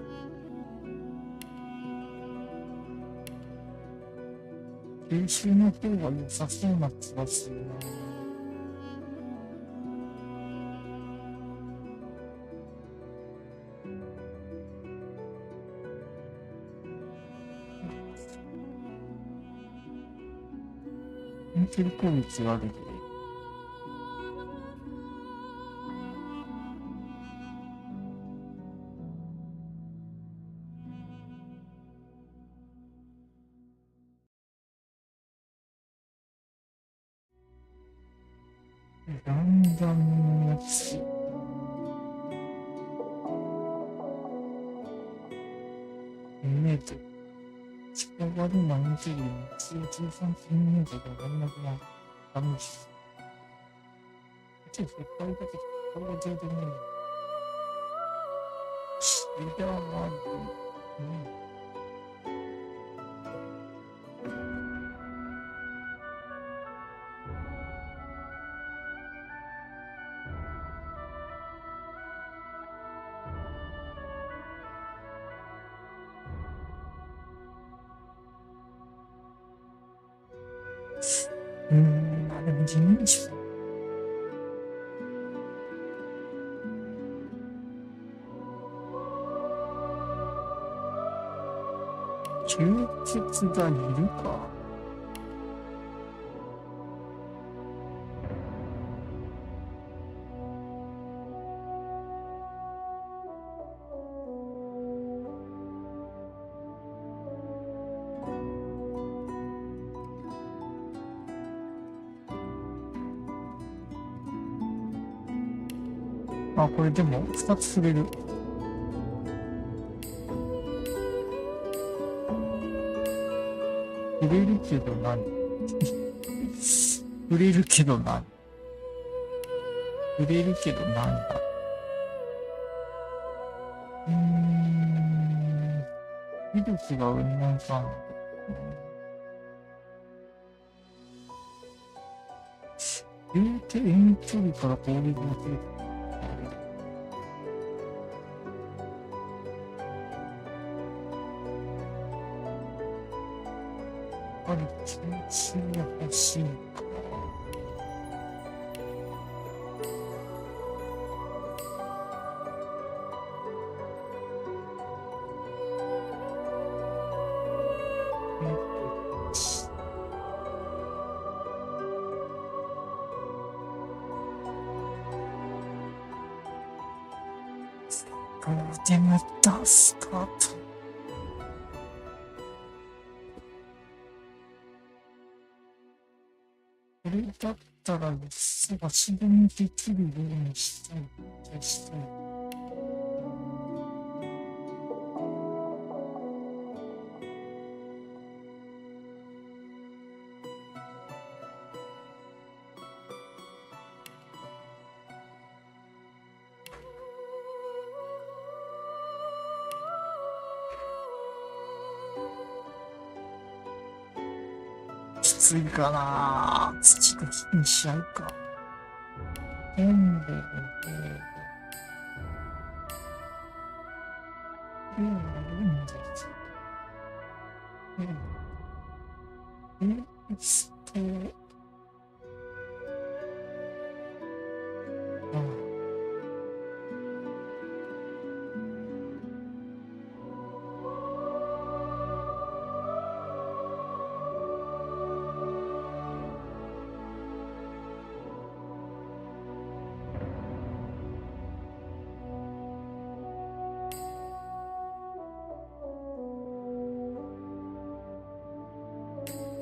練習の方が良さそうな気がするな。インテリ攻撃があるけど。ランダムのやつ。2メートル。近場でマインテリーの13分メートルが連絡がダメです。ちょっと絶対だけど、これが上手にね。知らないね。でも地味にしょ。吸血がいるか。あ、これでも2つ触れる。触れるけど何触れるけど何触れるけど何だ。威力がうんぬんかん。言うて遠距離から攻撃がする。やっぱり気持ちが欲しいか。ゴールデンダスカート。これだったら足踏みできるようにしたい気がしたい。きついかな。土と火にしちゃうか。塩分で、いいんですよ。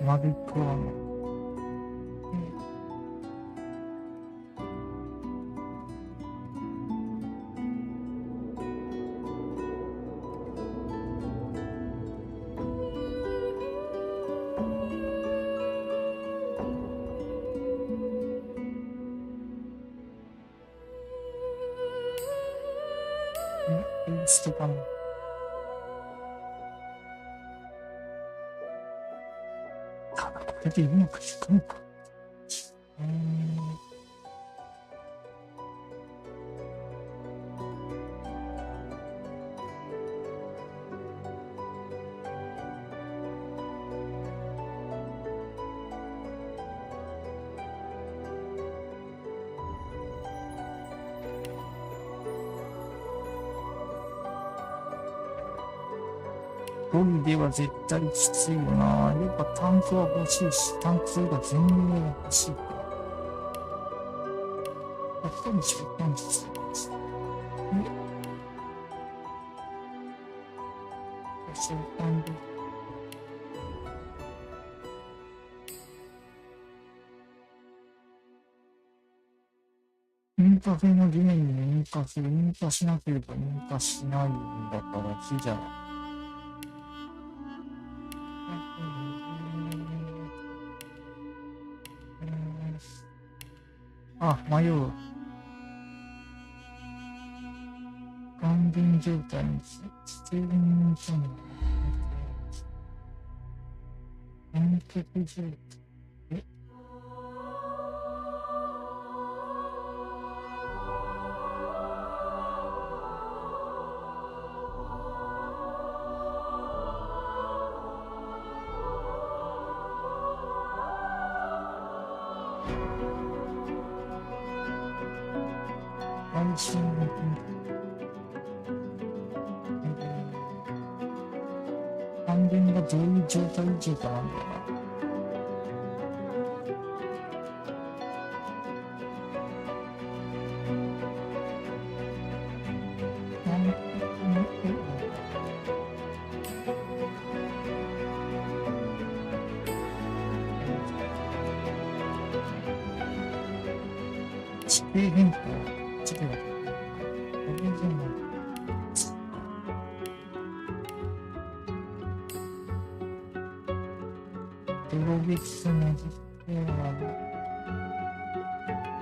丸くはね。ストかな。出ているのか聞くのか。一人では絶対きついよな。やっぱタンクは欲しいし、タンクが全員欲しいから。やっぱり召喚術です。召喚で。インカフェの理念にインカフェ、インカしなければインカしないんだから火じゃない。あ、迷う。完全状態にステーリングとの連結状態。安心還元がどういう状態以上かなんだよな。地形変更地形が泥撃の実況は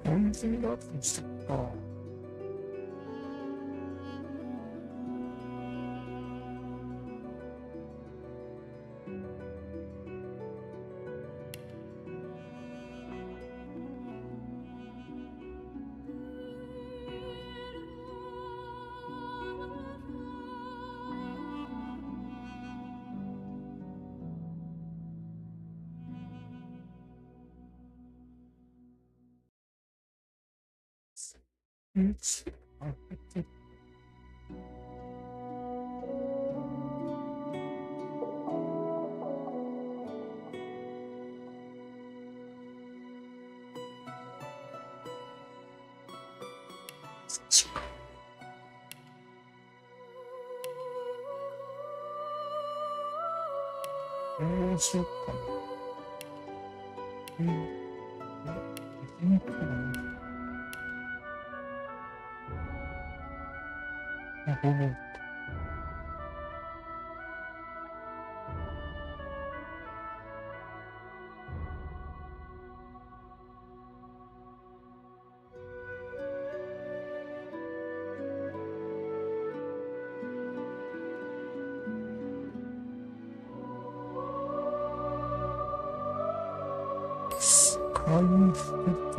温泉があったりしたか。開けてそっちか。どうしよっかな。別にこうだね。ほぼ。回復と、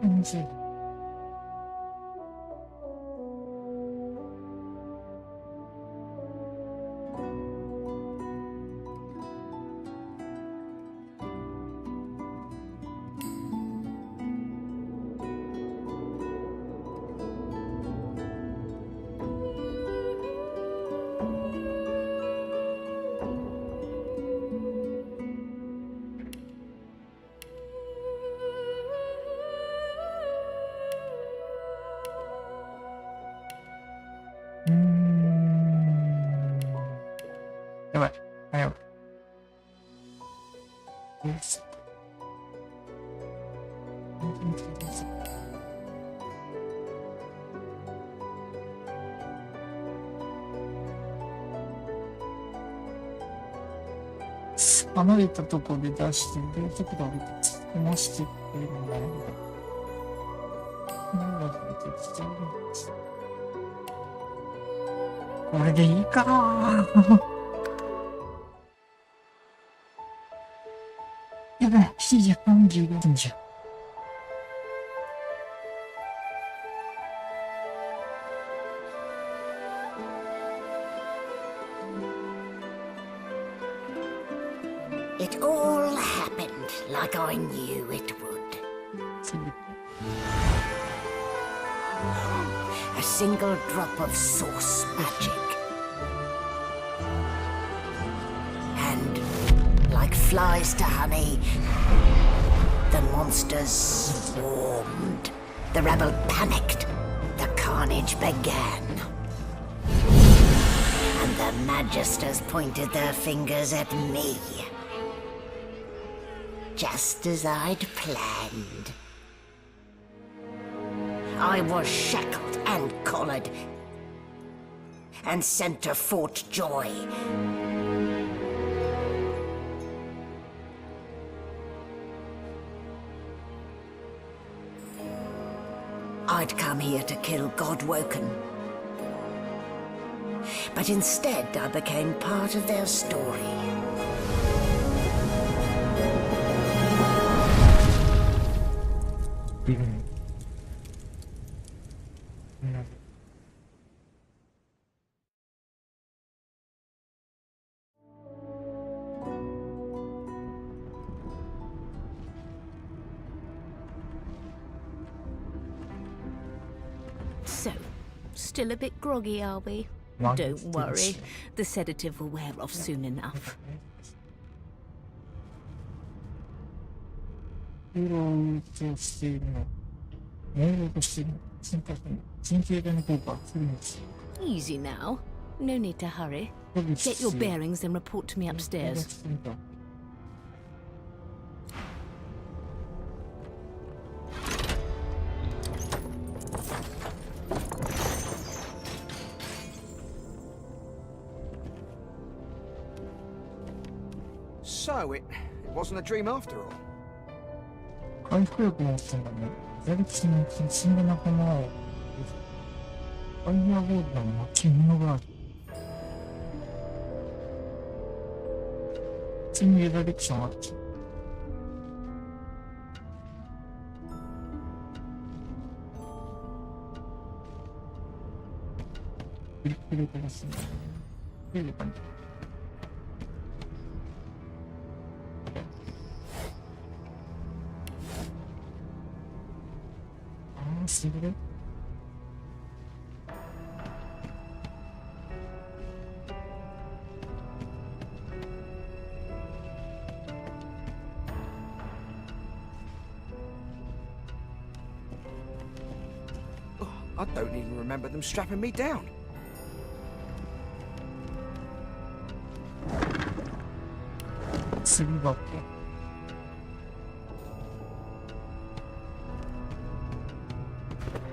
感じ。やばい。早く。よし。離れたとこで出して、で、ちょっと突っましてっていうのがあるんだ。これでいいかー。やばい、7時35分じゃ。It all happened like I knew it would. A single drop of source magic. And, like flies to honey, the monsters swarmed. The rebel panicked. The carnage began. And the magisters pointed their fingers at me. Just as I'd planned. I was shackled and collared, and sent to Fort Joy. I'd come here to kill Godwoken. But instead I became part of their story. So, still a bit groggy, are we? Don't worry, the sedative will wear off soon enough. 朦朧としているの。朦朧としているの。神経系の効果するんです。Easy now. No need to hurry. Get your bearings and report to me upstairs. So it wasn't a dream after all. 回復力もしたんだね。やる気の死んだ仲間を。ファイヤーボールの巻物がある。普通にエラレクションあっち。クリックで飛ばすんだね。出るかね。すぐれI don't even remember them strapping me down.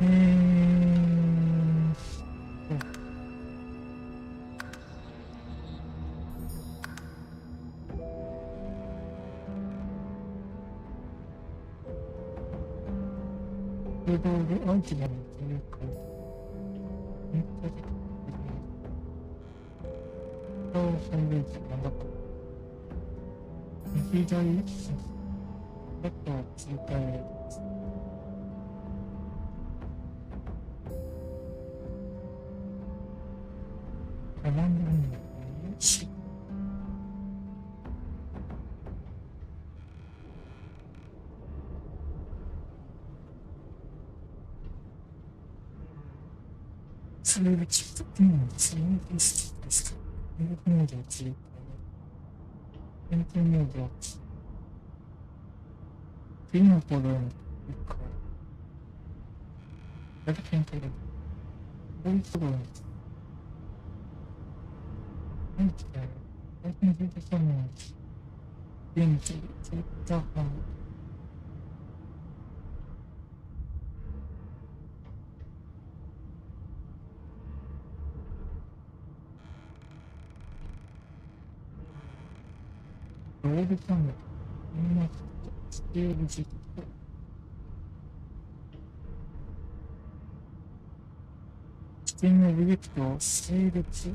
空洞でアイテムの入力。ネットでハイウェイズなんだか。右左、あとは追加へ。コマンドにし。ツールチップツールスですか。ツールモードを追加。エントリーモードを次のコードに行くか。だけ検討で。こういうところに。何て言うの？最近データサムの電気、ツイッターファン。ロールチャンネル、みんなスケール実行。指定のオブジェクトを整列。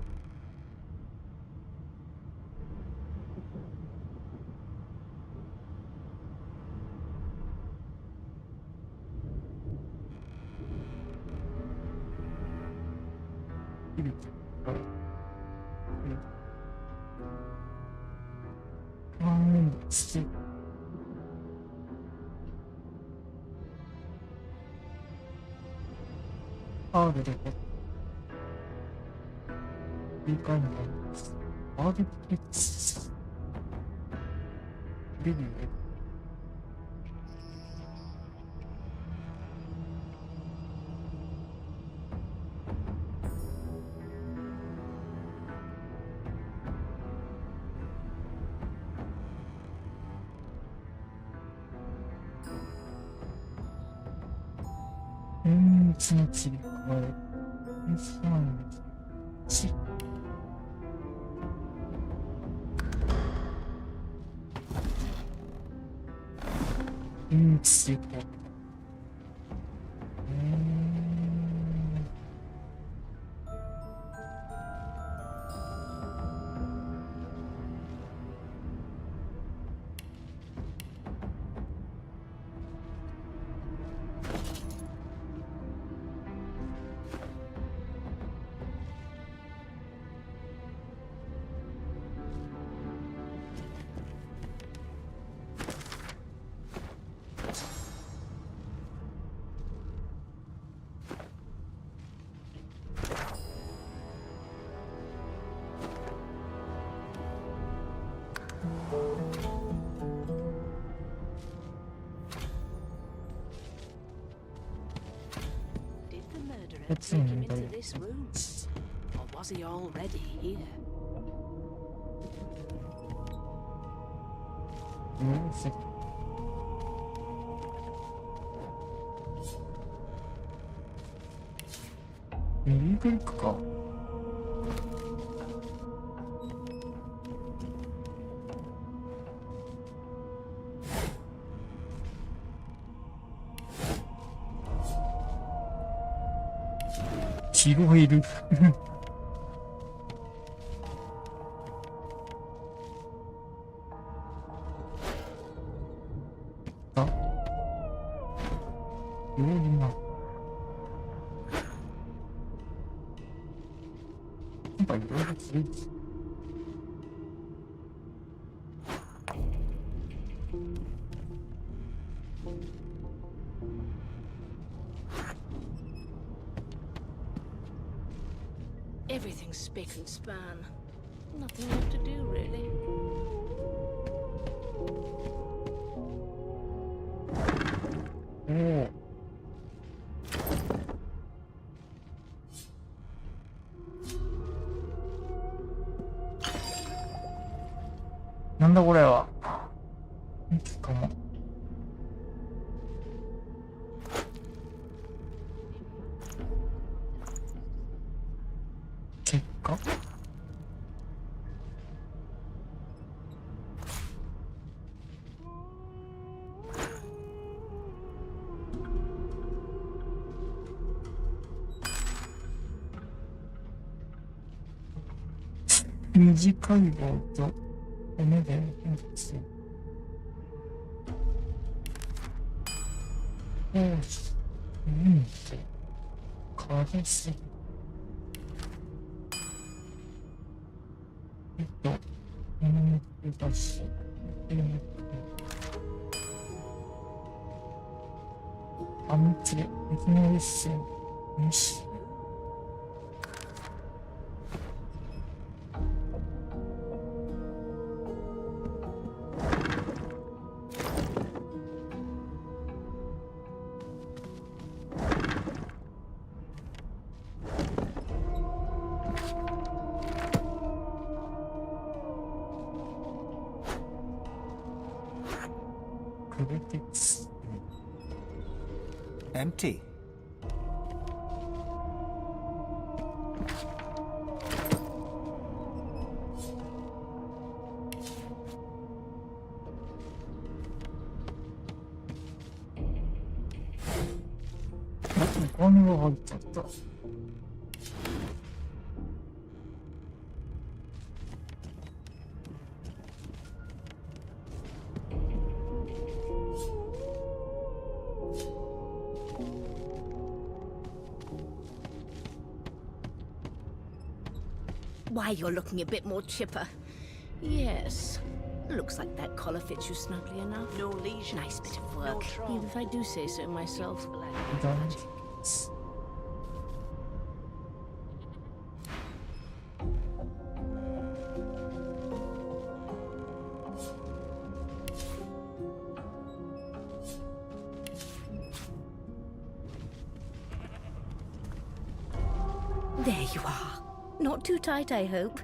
ハードでこう、いい感じなんです。ハードテキスト。レビュー。その切り替え。3、1。追加。Did the murderer take him into this room? Or was he already here? 右クリックか。拾える。あ、料理な。なんかいろいろついて。Everything's spick and span. Nothing left to do, really. おお。なんだこれは。いつかも。短い棒と骨で変化する。よし。軽すぎ。難しい。あんつれ、別の一線、よし。Empty. Why, you're looking a bit more chipper. Yes. Looks like that collar fits you snugly enough. No lesion. Nice bit of work, even if I do say so myself. There you are. Not too tight, I hope.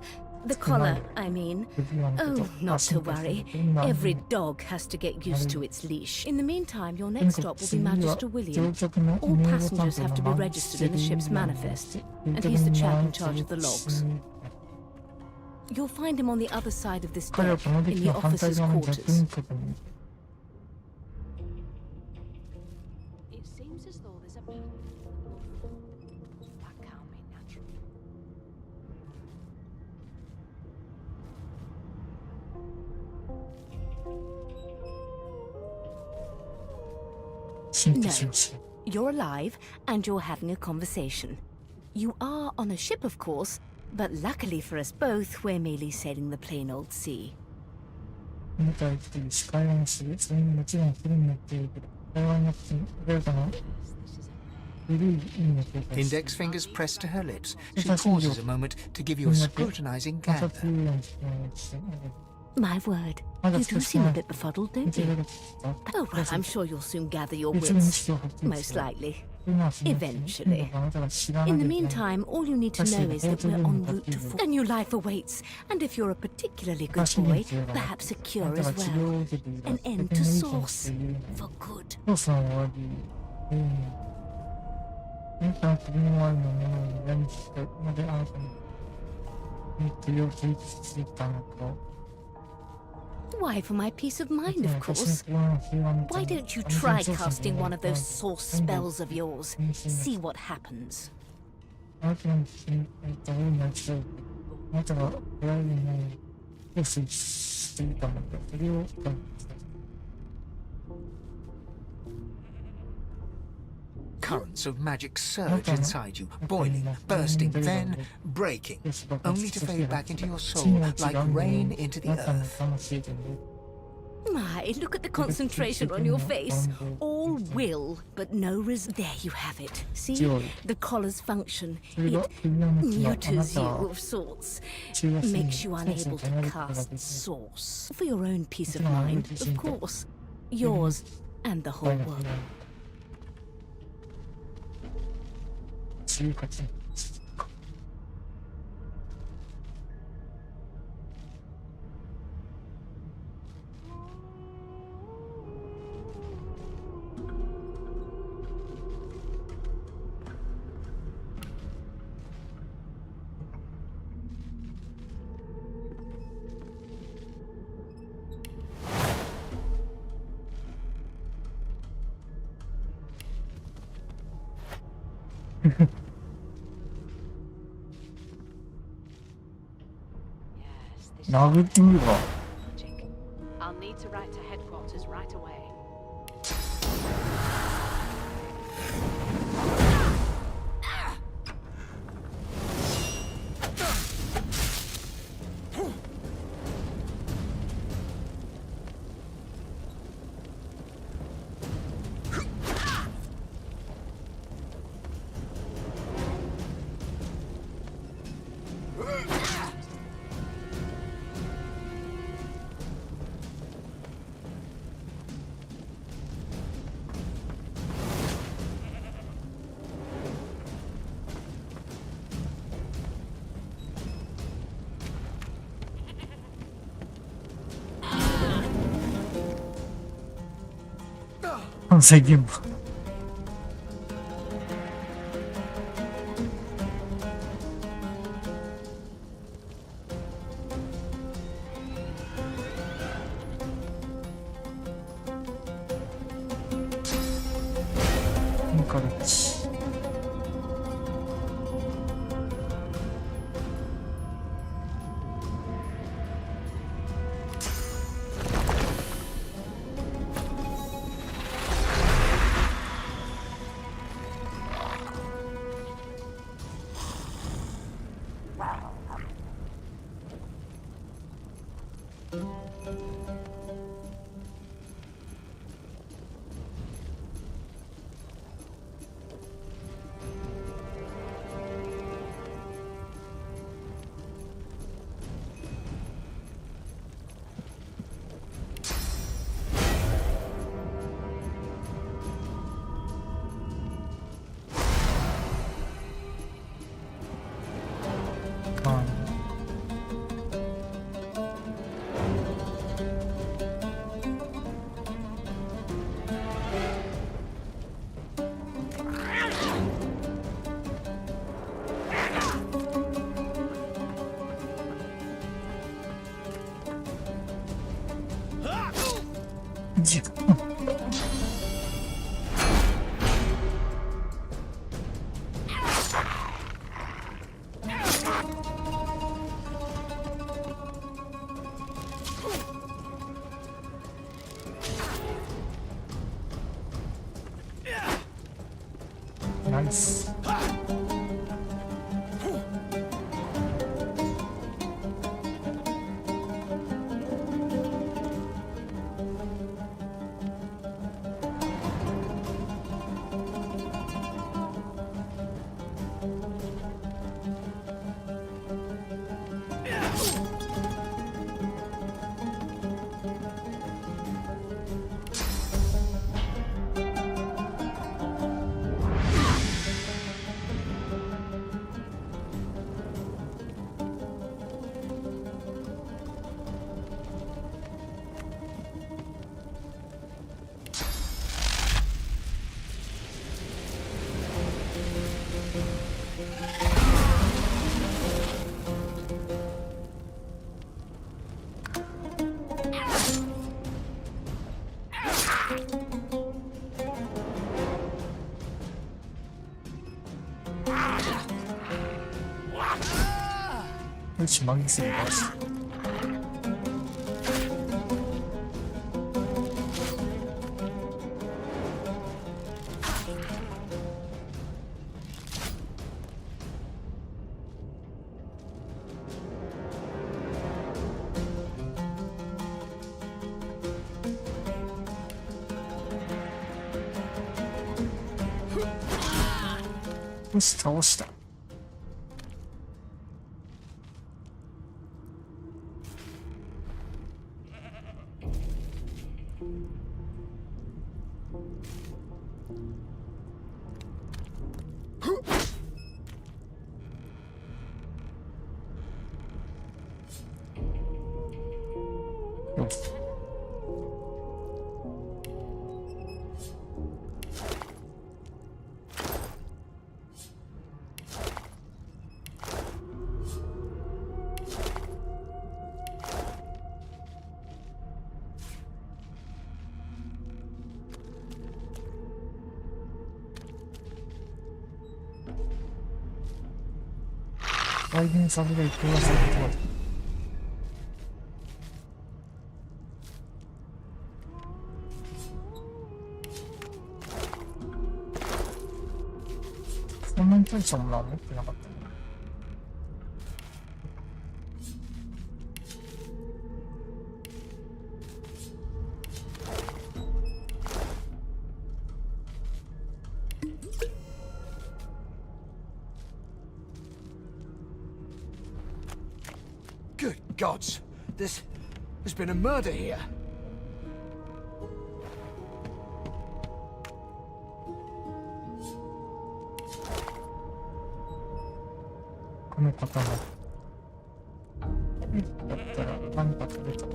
The collar, I mean. Oh, not to worry. Every dog has to get used to its leash. In the meantime, your next stop will be Magister William. All passengers have to be registered in the ship's manifest, and he's the chap in charge of the logs. You'll find him on the other side of this deck, in the officers' quarters. It seems as though there's a that can't be natural. No, you're alive and you're having a conversation. You are on a ship, of course, but luckily for us both, we're merely sailing the plain old sea. Index fingers pressed to her lips. She pauses a moment to give you a scrutinizing gander. My word, you do seem a bit befuddled, don't you? Oh, well, I'm sure you'll soon gather your wits. Most likely. Eventually. In the meantime, all you need to know is that we're en route to a new life awaits. And if you're a particularly good boy, perhaps a cure as well. An end to source. For good. Why, for my peace of mind, of course. Why don't you try casting one of those source spells of yours? See what happens. Currents of magic surge inside you, boiling, bursting, then breaking, only to fade back into your soul like rain into the earth. My, look at the concentration on your face. All will, but no There you have it. See? The collar's function. It neuters you of sorts. Makes you unable to cast source. For your own peace of mind, of course. Yours and the whole world. 殴ってみるか。 Magic. I'll need to write to headquarters right away.関西現場。この形。ナイス。よし、満喫に回した。よし、倒した。よし。来年サブが一等がされてます。なに大したものは持ってなかったね。Good gods! There's been a murder here. この刀。だったら何か食べた。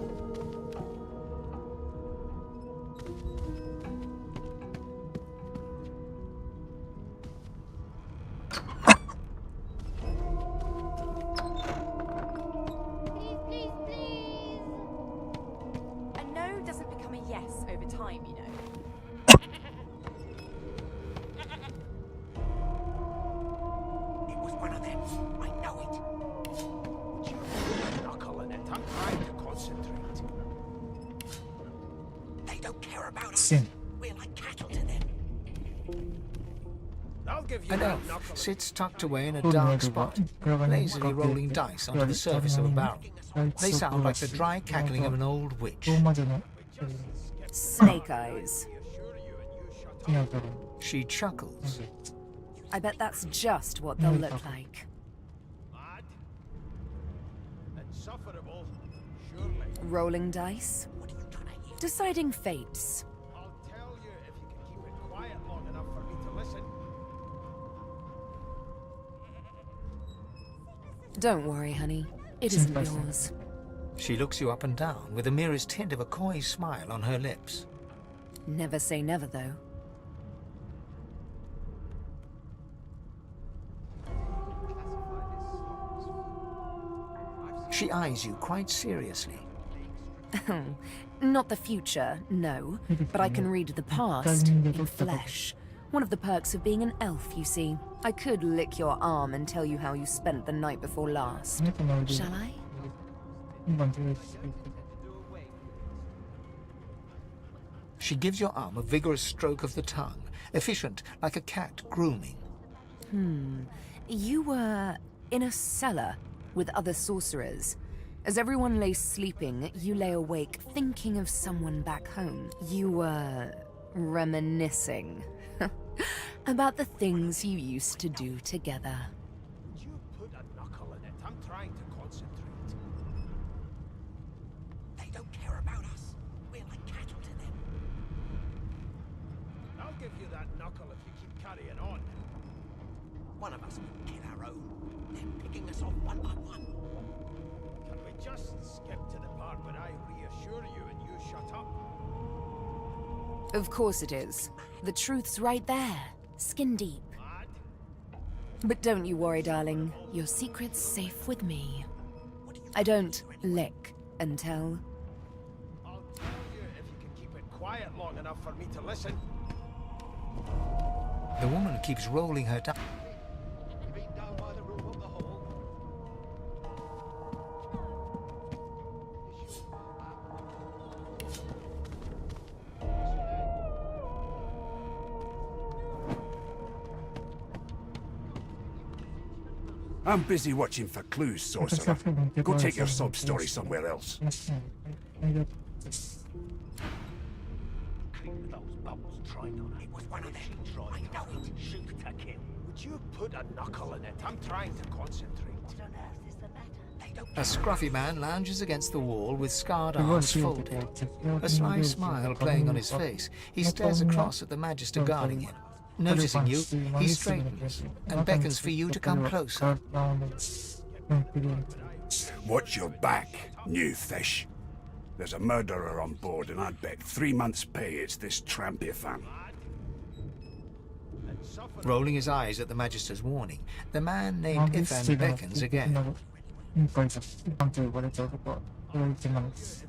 A no doesn't become a yes over time, you know. It was one of them. I know it. Would you put a knuckle in it? I'm trying to concentrate. They don't care about us. Sin. We're like cattle to them. I'll give you An that elf knuckle. sits tucked away in a dark spot, lazily rolling dice onto the surface of a barrel. They sound like the dry cackling of an old witch. ローマ字の Snake eyes. ティアドロ She chuckles. I bet that's just what they'll look like. Mad. Insufferable. Surely. Rolling dice. What are you trying to hear? Deciding fates. I'll tell you if you can keep it quiet long enough for me to listen. Don't worry, honey. It isn't yours. She looks you up and down with the merest hint of a coy smile on her lips. Never say never, though. She eyes you quite seriously. Not the future, no. But I can read the past in flesh. One of the perks of being an elf, you see. I could lick your arm and tell you how you spent the night before last. 猫の腕 Shall I? 今出てきて She gives your arm a vigorous stroke of the tongue, efficient like a cat grooming. You were in a cellar with other sorcerers. As everyone lay sleeping, you lay awake thinking of someone back home. You were reminiscing about the things you used to do together. Would you put a knuckle in it? I'm trying to concentrate. They don't care about us. We're like cattle to them. I'll give you that knuckle if you keep carrying on. One of us will kill our own. They're picking us off one by one. Can we just skip to the part where I reassure you and you shut up? Of course it is. The truth's right there, skin deep. Mad? But don't you worry, darling. Your secret's safe with me. I don't lick and tell. I'll tell you if you can keep it quiet long enough for me to listen. The woman keeps rolling her dice. Been down by the roof of the hole. I'm busy watching for clues, sorcerer. Go take your sob story somewhere else. ありがとうです Clean those bubbles trying on it. It was one of them. I know it. Shoot to kill. Would you put a knuckle in it? I'm trying to concentrate. What on earth is the matter? They don't A scruffy man lounges against the wall with scarred すごい arms シール folded. で絶妙 A sly smile playing on his face, he stares across at the Magister guarding him. Noticing you, he straightens and beckons for you to come closer. Watch your back, new fish. There's a murderer on board, and I'd bet 3 months' pay it's this trampy fan. Rolling his eyes at the Magister's warning, the man named Ifan beckons again. 今回さ、なんて呼ばれた男は、これは一番です。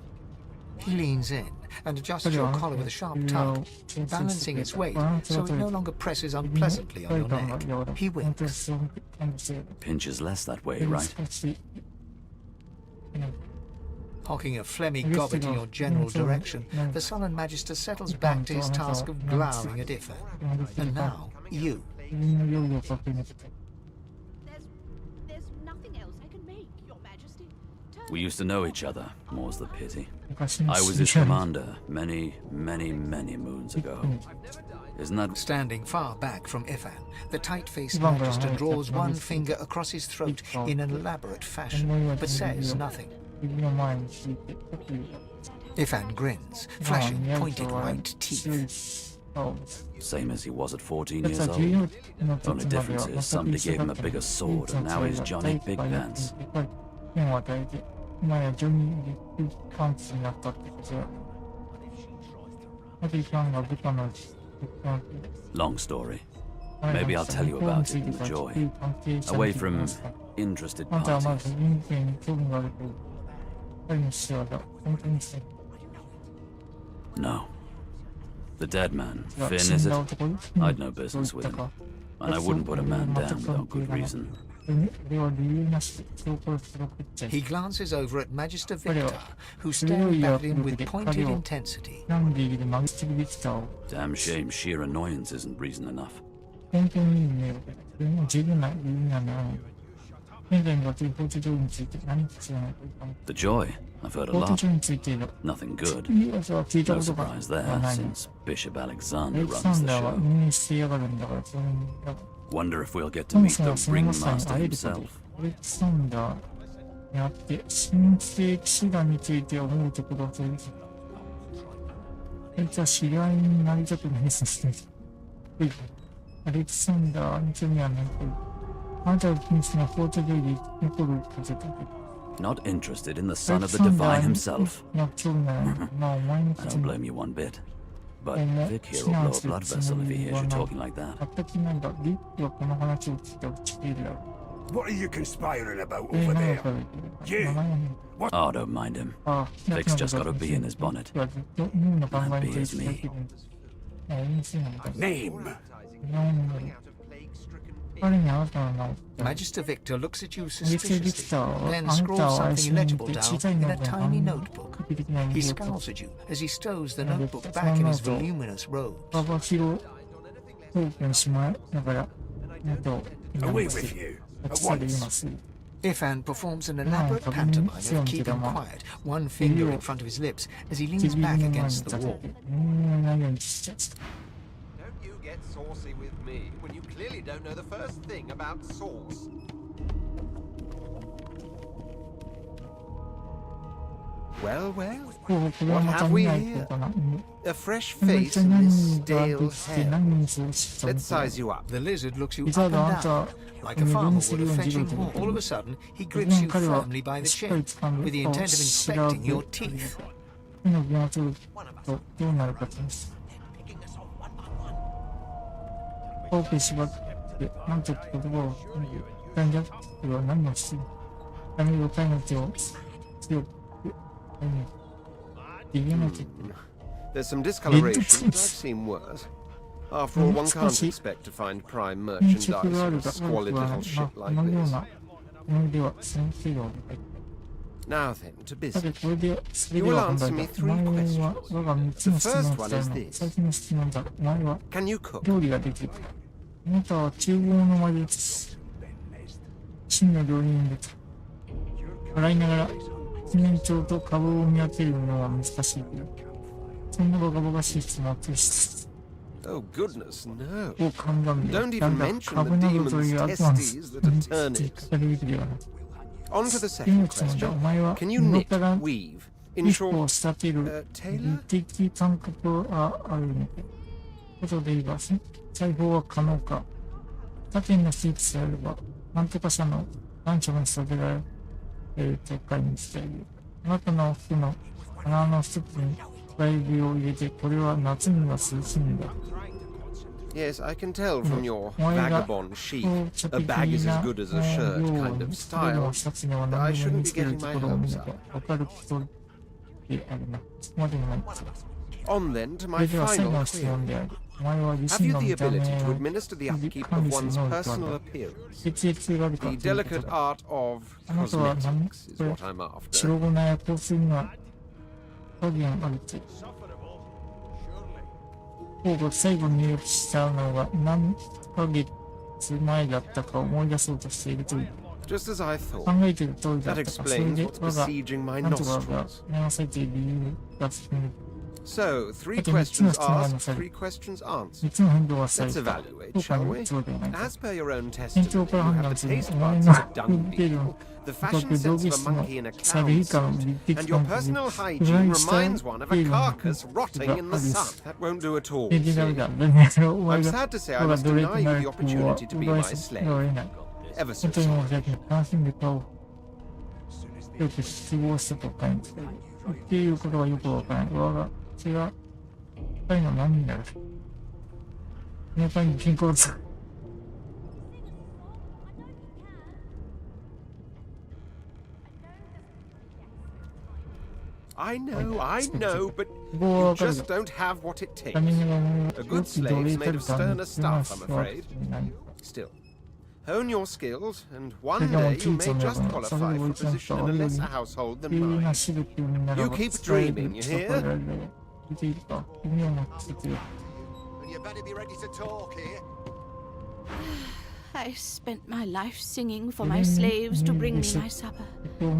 He leans in and adjusts your collar with a sharp tug, balancing its weight so it no longer presses unpleasantly on your neck. He winks. Pinches less that way, right? Hocking a phlegmy gobbet in your general direction, the sullen Magister settles back to his task of glowering at Ifan. And now, you. 分の料理をかけると。There's nothing else I can make, Your Majesty. We used to know each other, more's the pity. 昔の I was 知 his り合い commander many moons ago. Isn't that... Standing far back from Ifan, the tight-faced magister draws one finger across his throat in an elaborate fashion, but says nothing. 指の前に引いて、特に Ifan grins, flashing pointed white teeth. Same as he was at 14 years old. Only difference is somebody gave him a bigger sword and now he's Johnny Big Pants. 剣を与えて、今やジョニー・ビッグパンツになったってことだ。ハリーさんが部下の Long story. Maybe I'll tell you about it in the joy. Away from interested あんたはまず parties. 人間に興味があるという。彼の仕業、本当にして。 No. The dead man, Finn, is it? I'd no business with him. And I wouldn't put a man down without good reason. He glances over at Magister Victor, who stares back at him with pointed intensity. Damn shame sheer annoyance isn't reason enough. 本当にいいね。十分な理由にはならない。現在にわたりフォートジョーについて何も知らないというか。 The joy, I've heard a フォート lot. ジョーについての Nothing good. いい噂は聞いた No ことが surprise there, ないの。 since Bishop アレ Alexander クサ runs ン the ダーは show. 運営してやがるんだから、それに。 Wonder if we'll get そ to も meet そも the そのマスターに ringmaster 会えること。 himself. アレクサンダーにあって、神聖騎士団について思うところという。あいつは知り合いになりたくないですね。アレクサンダーに興味はないという。あなたの気にしなフォートジョーに残ることだけ。 Not interested in the son of the divine himself. な興味がない。まあ、お前の I 口 don't に。 blame you one bit. But Vic here will blow a blood vessel if he hears you talking like that. 全くないが、リックはこの話を聞いて落ちているだろう。 What are you conspiring about 何 over か there? 言ってる。名前はね。 Oh, don't mind him. ああ、 Vic's just got a bee in his bonnet. ずっとムーンの考えについてだけど。あ、MC なんだ。 Name? 彼にあなたの名を。 Magister Victor looks at you リック・ビク suspiciously, ターは、 then あなた scrawls を愛 something しに行 illegible って小 down さい in ノ a ートに tiny notebook. コピー的な意 He 味を。 scowls at you as he stows the notebook back in his voluminous robe. 幅広オープンしまいながら、ノートを Away with you. 落 At ち去り once. ます。 Ifan performs an elaborate pantomime of keeping quiet, one finger in front of his lips as he leans back against the wall. Don't you get saucy with me when you clearly don't know the first thing about sauce. Well, well, what have we here? A fresh face in this stale hell. Let's size you up. The lizard looks you up and down, like a farmer would a fetching horse. All of a sudden, he grips you firmly by the chin, with the intent of inspecting your teeth. 手の分を取るとどうなるかとです。オーケー縛って何と言葉を男女は何をしている。髪を彼の手を強くThere's some discoloration, but I've seen worse. After all, one can't expect to find prime merchandise on a squalid little ship like this. Now then, to business. You will answer me 3 questions. The first one is this. Can you cook? 料理ができる。あなたは厨房の魔術真の料理人です。笑いながら記念帳と株を見分けるのは難しいけど、そんなバカバカしい質問は拒否する。 Oh, goodness, no. を鑑み、 Don't なん even だ mention 株 the などという demon's 悪魔の testes that are 引っ turnips. かかるべきではない。 On to the で second もつまりお question. 前は Can you 布 knit, から weave? In 衣服を short, 仕立てる tailor? 美的感覚があるので、ことで言えば、裁縫は可能か。他県のスイーツであれば、なんとか社の男女が育てられると会にしている。あなたの服の穴の一つに親指を入れて、これは夏には涼しいんだ。 Yes, I can tell from your vagabond chic, a bag is as good as a shirt kind of style, that I shouldn't be getting my hopes up. On then to my final query. Have you the ability to administer the upkeep of one's personal appearance? The delicate art of cosmetics is what I'm after. 白粉や香水には影があると。方が最後に入力したのが何ヶ月前だったか思い出そうとしているという。Just as I 考 thought. えている通りだ That ったか、それ explains で what's 我が besieging my なんとかが nostrils. 流されている理由が進む。 So, 3 Okay, let's questions not asked, say. 3 questions answered. 3つの変動はされ Let's た。 evaluate, どうか shall に we? そうではないか。 As per your own 店 testimony, 長 you から判 have 断 the する taste お前 buds の of a 文 dung 系の beetle, the 味 fashion 覚、道 sense 具 of a 室の monkey in a 差別以 clown 下の suit, 立的 and your 感じで personal 不 hygiene 安した reminds one of a 経緯の carcass rotting が in あ the る。 sun. That won't do at all. で、ダ see? メだ。だね、お I'm 前が sad to say 我 I が must 奴隷と deny な you る the 希望は opportunity to be 奪 my わせ slave. ざるを得ない。 Ever 本 so 当に申 sorry. し訳ない。楽しんで顔をよく失望したと感じて言っていることがよくわからない。我が血が彼の何になる。やっぱり健康です。I know, but 希望は you わかる just が、 don't have what it takes. 他人が思う A 良 good き奴 slave's 隷た made る of ため sterner に stuff, す I'm るわ afraid. けになる。 Still, hone your skills, and そ one れがもう day 技 you 術 may を磨 just くの。それ qualify で for 追 a いつな position く in a 俺より lesser household 急 than な mine. しぶきを見なが You ら keep 伝え dreaming, る you 人 hear? がいる。聞いているか耳を持ちつつ And you better be ready to talk here. I spent my life singing for my slaves to bring me my supper.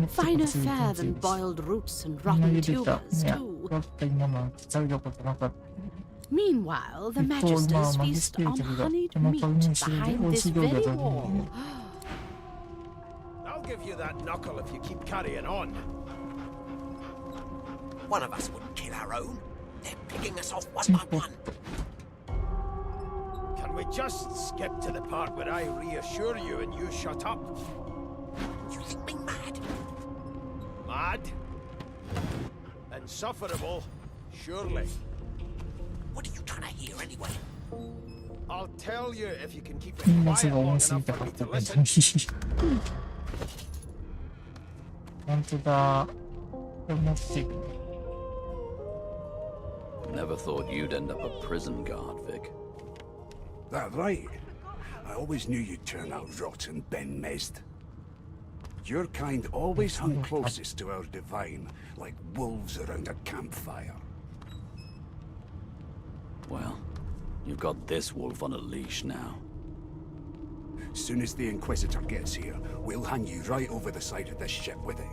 Finer fare than boiled roots and みんな rotten 茹でた tubers, ね too. だった今の食べたことなかった。 Meanwhile, the 一方今は magisters マジス feast ピリ on トが honeyed この meat 香りの汁で behind 美味 this しい料理だ very と wall. I'll give you that knuckle if you keep carrying on. One of us wouldn't kill our own. They're picking us off one 進 by 歩 one. Can we just skip to the part where I reassure you and you shut up? You think me mad? Mad? Insufferable? Surely. What are you trying to hear anyway? I'll tell you if you can keep it 荷物 quiet が long 多すぎ enough た for か me った to 感 listen. じ。本当だ。これ持っていく。 Never thought you'd end up a prison guard, Vic. That right? I always knew you'd turn out rotten, Ben Mezd. Your kind always hung closest to our divine, like wolves around a campfire. Well, you've got this wolf on a leash now. Soon as the Inquisitor gets here, we'll hang you right over the side of this ship with it.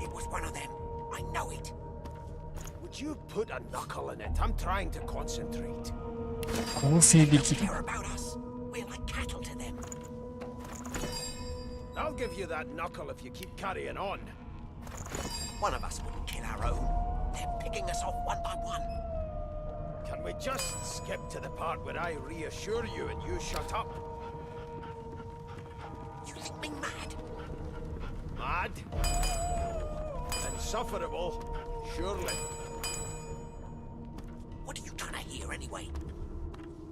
It was one of them. I know it. Would you put a knuckle in it? I'm trying to concentrate. 構成で They き don't る。 care about us. We're like cattle to them. I'll give you that knuckle if you keep carrying on. One of us wouldn't kill our own. They're picking us off one by one. Can we just skip to the part where I reassure you and you shut up? You think me mad? Mad? Insufferable? Surely. What are you trying to hear anyway?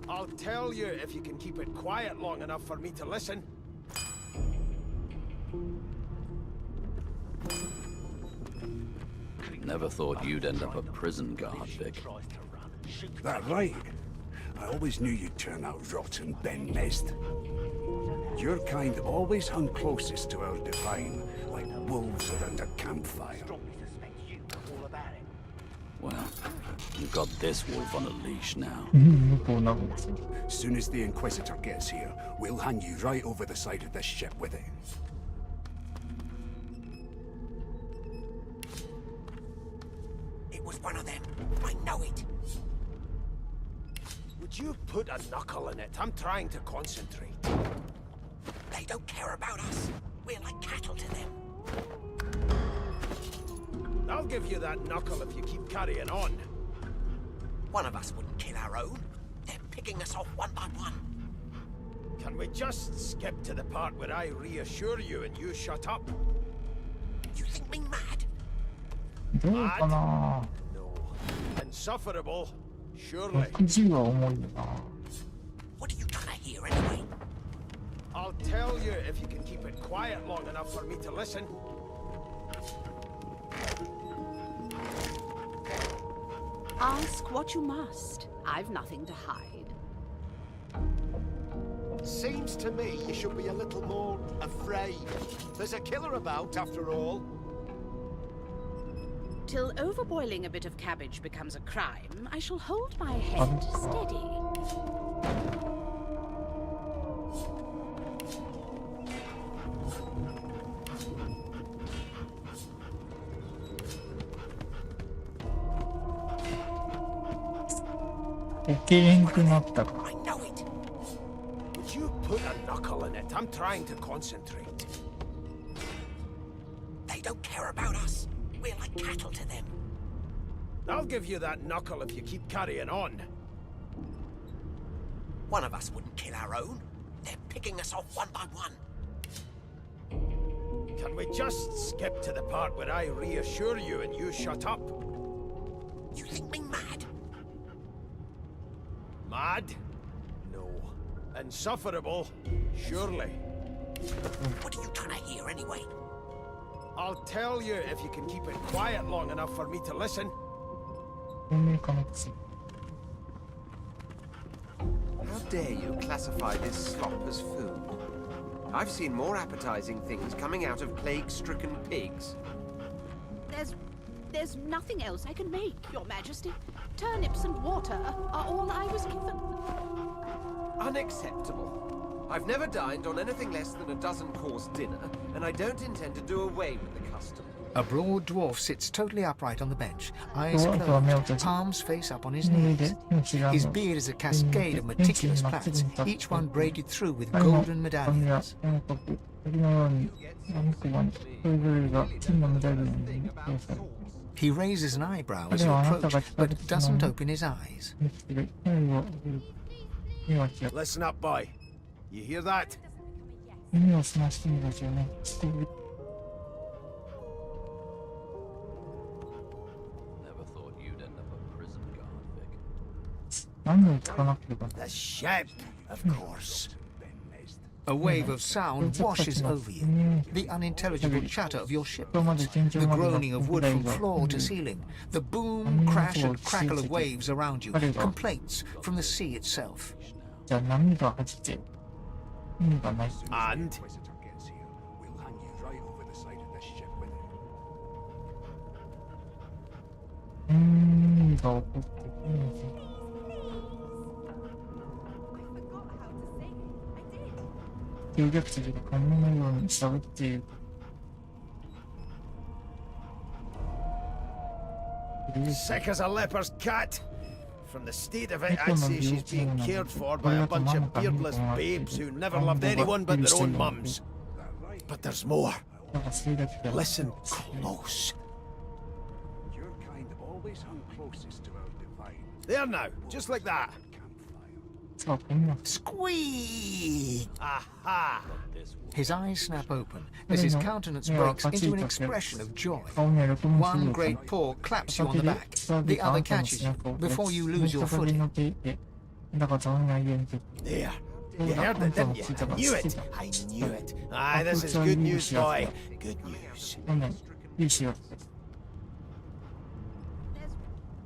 I'll tell you if you can keep it quiet long enough for me to listen. Never thought you'd end up a prison guard, Vic. That right? I always knew you'd turn out rotten, Ben Mezd. Your kind always hung closest to our divine, like wolves around a campfire. Well, you've got this wolf on a leash now. 向こうなるんですよ。 Soon as the Inquisitor gets here, we'll hang you right over the side of this ship with it. It was one of them. I know it. Would you put a knuckle in it? I'm trying to concentrate. They don't care about us. We're like cattle to them. I'll give you that knuckle if you keep carrying on. One of us wouldn't kill our own. They're picking us off one by one. Can we just skip to the part where I reassure you and you shut up? You think me mad? どうかな。 No. Insufferable? Surely. 60は重いよな。 What are you trying to hear anyway? I'll tell you if you can keep it quiet long enough for me to listen. Ask what you must. I've nothing to hide. Seems to me you should be a little more afraid. There's a killer about, after all. Till overboiling a bit of cabbage becomes a crime, I shall hold my head steady. I know it. Would you put a knuckle in it? I'm trying to concentrate. They don't care about us. We're like cattle to them. I'll give you that knuckle if you keep carrying on. One of us wouldn't kill our own. They're picking us off one by one. Can we just skip to the part where I reassure you and you shut up? You think me mad? Mad? No. Insufferable? Surely. What are you trying to hear anyway? I'll tell you if you can keep it quiet long enough for me to listen. How dare you classify this slop as food? I've seen more appetizing things coming out of plague-stricken pigs. There's nothing else I can make, Your Majesty. Turnips and water are all I was given. Unacceptable. I've never dined on anything less than a dozen-course dinner, and I don't intend to do away with the custom. A broad dwarf sits totally upright on the bench, eyes closed, palms face up on his knees. His beard is a cascade of meticulous plaits, each one braided through with golden medallions. He raises an eyebrow as you approach, but doesn't open his eyes. Listen up, boy. You hear that? Never thought you'd end up a prison guard, Vic. The ship, of course. A wave of sound washes over you. The unintelligible chatter of your shipmates, the groaning of wood from floor to ceiling, the boom, crash and crackle of waves around you, complaints from the sea itself. And? We'll hang you right over the side of this ship with it. 有略値が紙のように喋っている。Sick as a leper's cat. From the state of it, I'd say she's being cared for by a bunch of beardless babes who never loved anyone but their own mums. But there's more. Listen close. Your kind always hung closest to our divine. There now, just like that. Squeak! Aha! His eyes snap open as his countenance breaks into an expression of joy. One great paw claps you on the back, the other catches you before you lose your footing. There. You heard it, didn't you? I knew it. I knew it. Aye, this is good news, boy. Good news.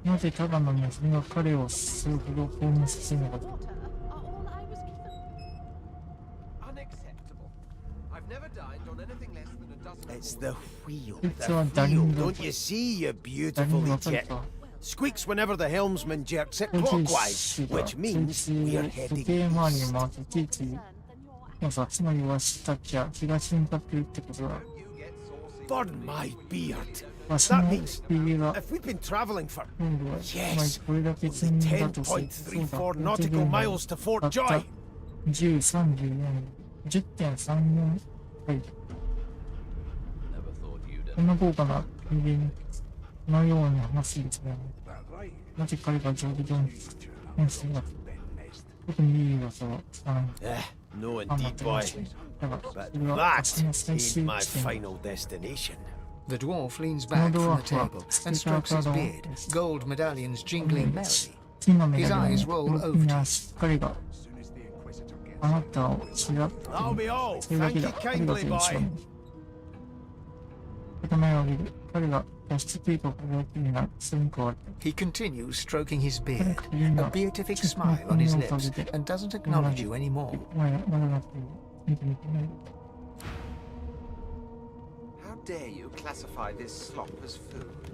なぜただのネズミが彼をそれほど興奮させるのか。 It's the wheel. The wheel. Don't you see, you beautiful chit? Squeaks whenever the helmsman jerks it clockwise, which means we're heading east. さつまりは下きゃ東に向かってるってことだ。 Burn my beard. That means if we've been travelling for, yes, only 10.34 nautical miles to Fort Joy. 10.34はい。こんな豪華な人間のように話ですね。なぜ彼が上下上に変身が特にいいがそう。No indeed, boy. But that ain't my final destination. The dwarf leans back from the table and strokes his beard, gold medallions jingling merrily. His eyes roll over to you. 彼があなたを違う。 That'll be all. Thank you kindly, boy. 頭を上げる。彼が脱出計画をやってみない。それに加わる。 He continues stroking his beard, a beatific smile on his lips, and doesn't acknowledge you anymore. How dare you classify this slop as food?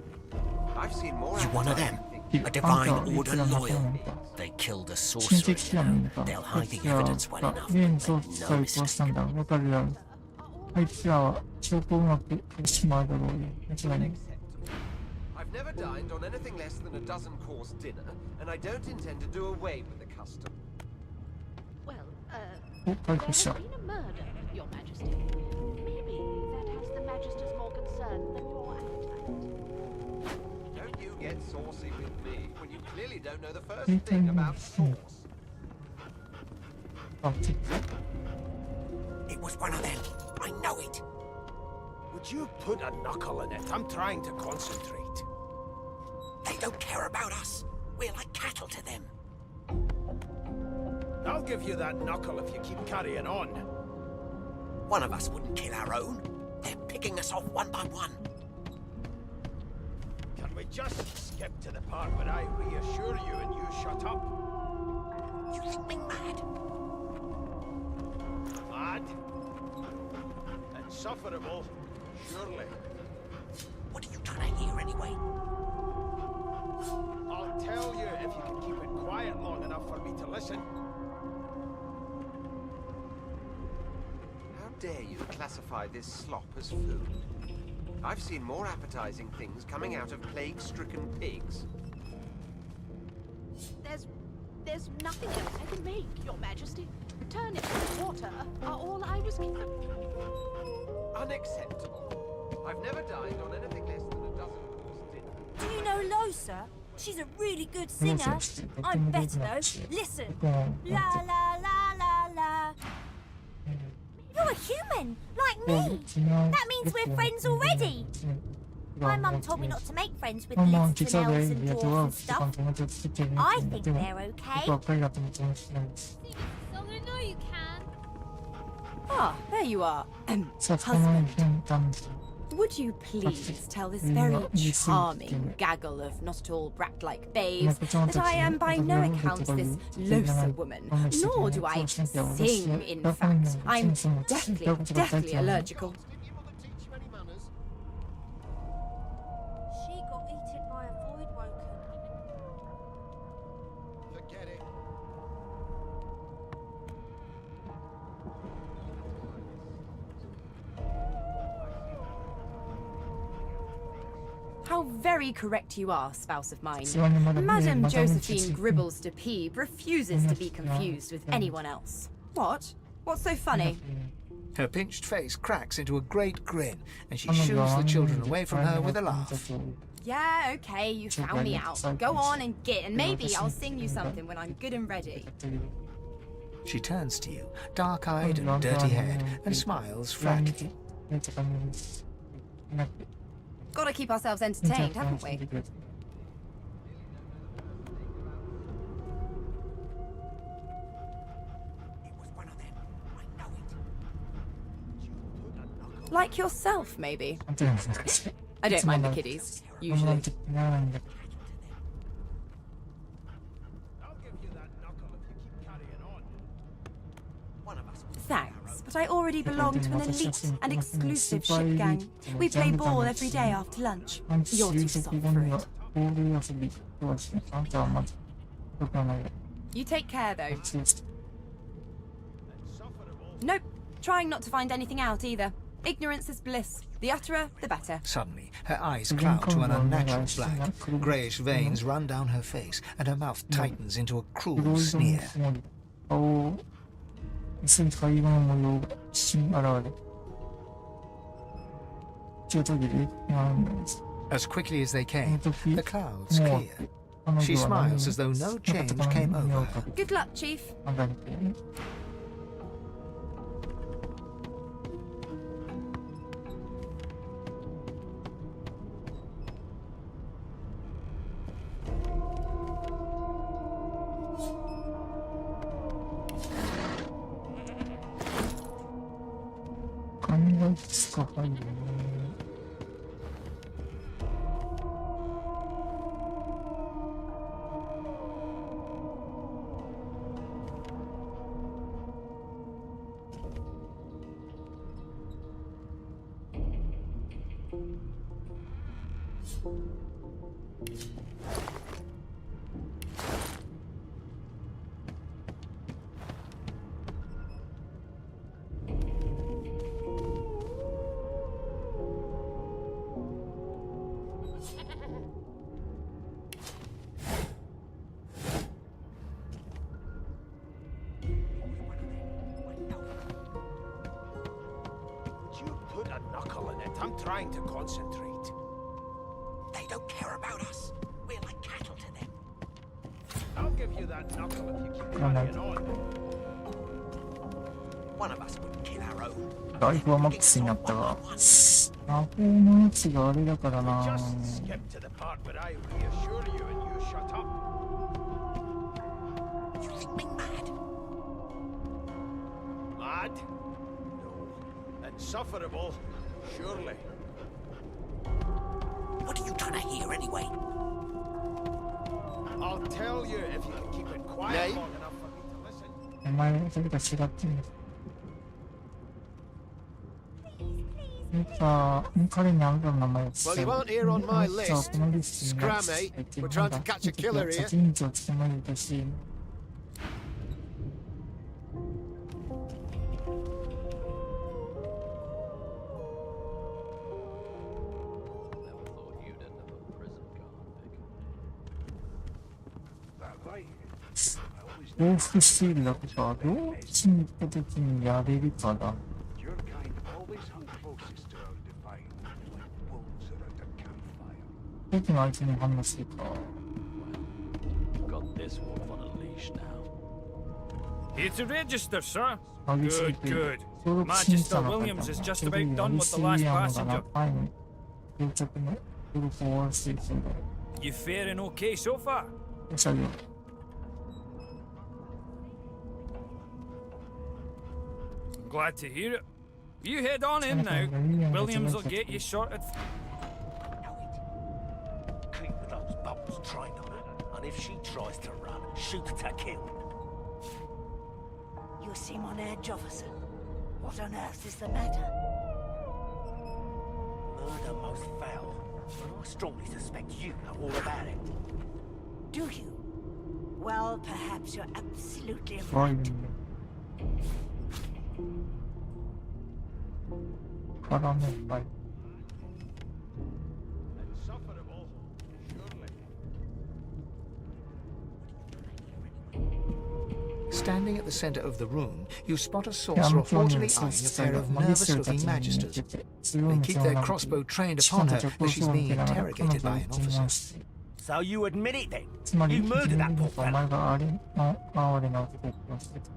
I've seen more You one of them? appetizing things. A divine order loyal. They killed a 親 sorcerer, 戚 you な know. のか。 They'll こ hide い the つら evidence well が enough ゲーム to 操 make 作した no り殺した mistake. んだ。わかるやろ。あいつらは証拠をうまく隠しまうだろうよ。間違いない。 I've never dined on anything less than a dozen-course dinner, and I don't intend to do away with the custom. Well, お、回 there 復し has た。 been a murder, Your Majesty. Maybe that has the Magisters more concerned than your appetite. Don't you get saucy with me when you clearly don't know the first thing about sauce. あ、チェッ It was one of them. I know it. Would you put a knuckle in it? I'm trying to concentrate. They don't care about us. We're like cattle to them. I'll give you that knuckle if you keep carrying on. One of us wouldn't kill our own. They're picking us off one by one. Can we just skip to the part where I reassure you and you shut up? You think me mad? Mad? Insufferable, surely. What are you trying to hear anyway? I'll tell you if you can keep it quiet long enough for me to listen. How dare you classify this slop as food? I've seen more appetizing things coming out of plague-stricken pigs. There's nothing else I can make, Your Majesty. Turnips and water are all I was keeping. Unacceptable. I've never dined on anything less than a dozen-course dinner. Do you know Losa? She's a really good singer. I'm better though. Listen. La la la la la. You're a human, like me. That means we're friends already. My mum told me not to make friends with まあ lizards 実は and ね、 elves and いや、ド dwarfs ワー and フとか stuff. の友達を作ってるんです I けど、 think でも、 they're 僕 okay. は彼らとも楽しめないです。 So I know you can. Ah, there you are. さあ、この Husband. 変換 Would you please tell this very charming gaggle of not at all brat-like babes that I am by no account this Losa woman, nor do I sing, in fact. I'm deathly allergical. She got eaten by a void woken. Forget it. How very correct you are, spouse of mine. それはね、まだね、 Madame マダム Josephine Gribbles de Peeb refuses to be confused with anyone else. What? What's so funny? Her pinched face cracks into a great grin, and she shoos the children away from her with a laugh. Yeah, okay, you found me out. Go on and get, and maybe I'll sing you something when I'm good and ready. She turns to you, dark-eyed and dirty-haired, and smiles frankly. Gotta keep ourselves entertained, haven't we? It was one of them. I know it. Like yourself, maybe. I don't mind the kiddies, usually. I'll give you that knuckle if you keep carrying on. One of us. Thanks, but I already belong to an elite and exclusive ship gang. We play ball every day after lunch. You're too soft for it. You take care, though. Nope, trying not to find anything out either. Ignorance is bliss. The utterer, the better. Suddenly, her eyes cloud to an unnatural black. Greyish veins run down her face, and her mouth tightens into a cruel sneer. 薄い灰色の模様が一瞬現れ、口を閉じるなんです。 As quickly as they came, the clouds clear. She smiles as though no change came over her. Good luck, Chief. なんだっけ。 考えつか入るね。I'm trying to concentrate. They don't care about us. We're like cattle to them. I'll give you that knuckle if you keep carrying on. One of us would kill our own. ライフはマックスになったが、魔法のやつがあれだからな。 Just skip to the part where I reassure you and you shut up. You think me mad? Mad? No. Insufferable? Surely. What are you trying to hear anyway? I'll tell you if you can keep it quiet long enough for me to listen. お前それが違ってる。彼にあんたの名前を伝える。 Well, you aren't here on my list. このリストに Scram, eh? We're trying to catch a killer here. 殺人鬼を捕まえるとしている。往復しているだとか、どっちに行った時にやれるかな。僕の相手に反応するか。Here to register, sir. 激しい Good, という good. 登録審査 Magister の方 Williams is just が、 about done with the last passenger. 前に到着の登録を終わらせているそうだ。 You faring okay so far? 車両。 Glad to hear it. You head on in now. Williams will get you sorted. Keep those bubbles trained on her, and if she tries to run, shoot her to kill. You seem on edge, officer. What on earth is the matter? Murder most foul. I strongly suspect you know all about it. Do you? Well, perhaps you're absolutely 怖い right. ね。からね、はい。 Insufferable? Surely. Standing at the center of the room, you spot a sorcerer haughtily eyeing a pair of nervous-looking magisters. They keep their crossbow trained upon her as she's being interrogated by an officer. So you admit it then? つまり、 You murdered that poor お前 fella. が哀れな男を殺してた。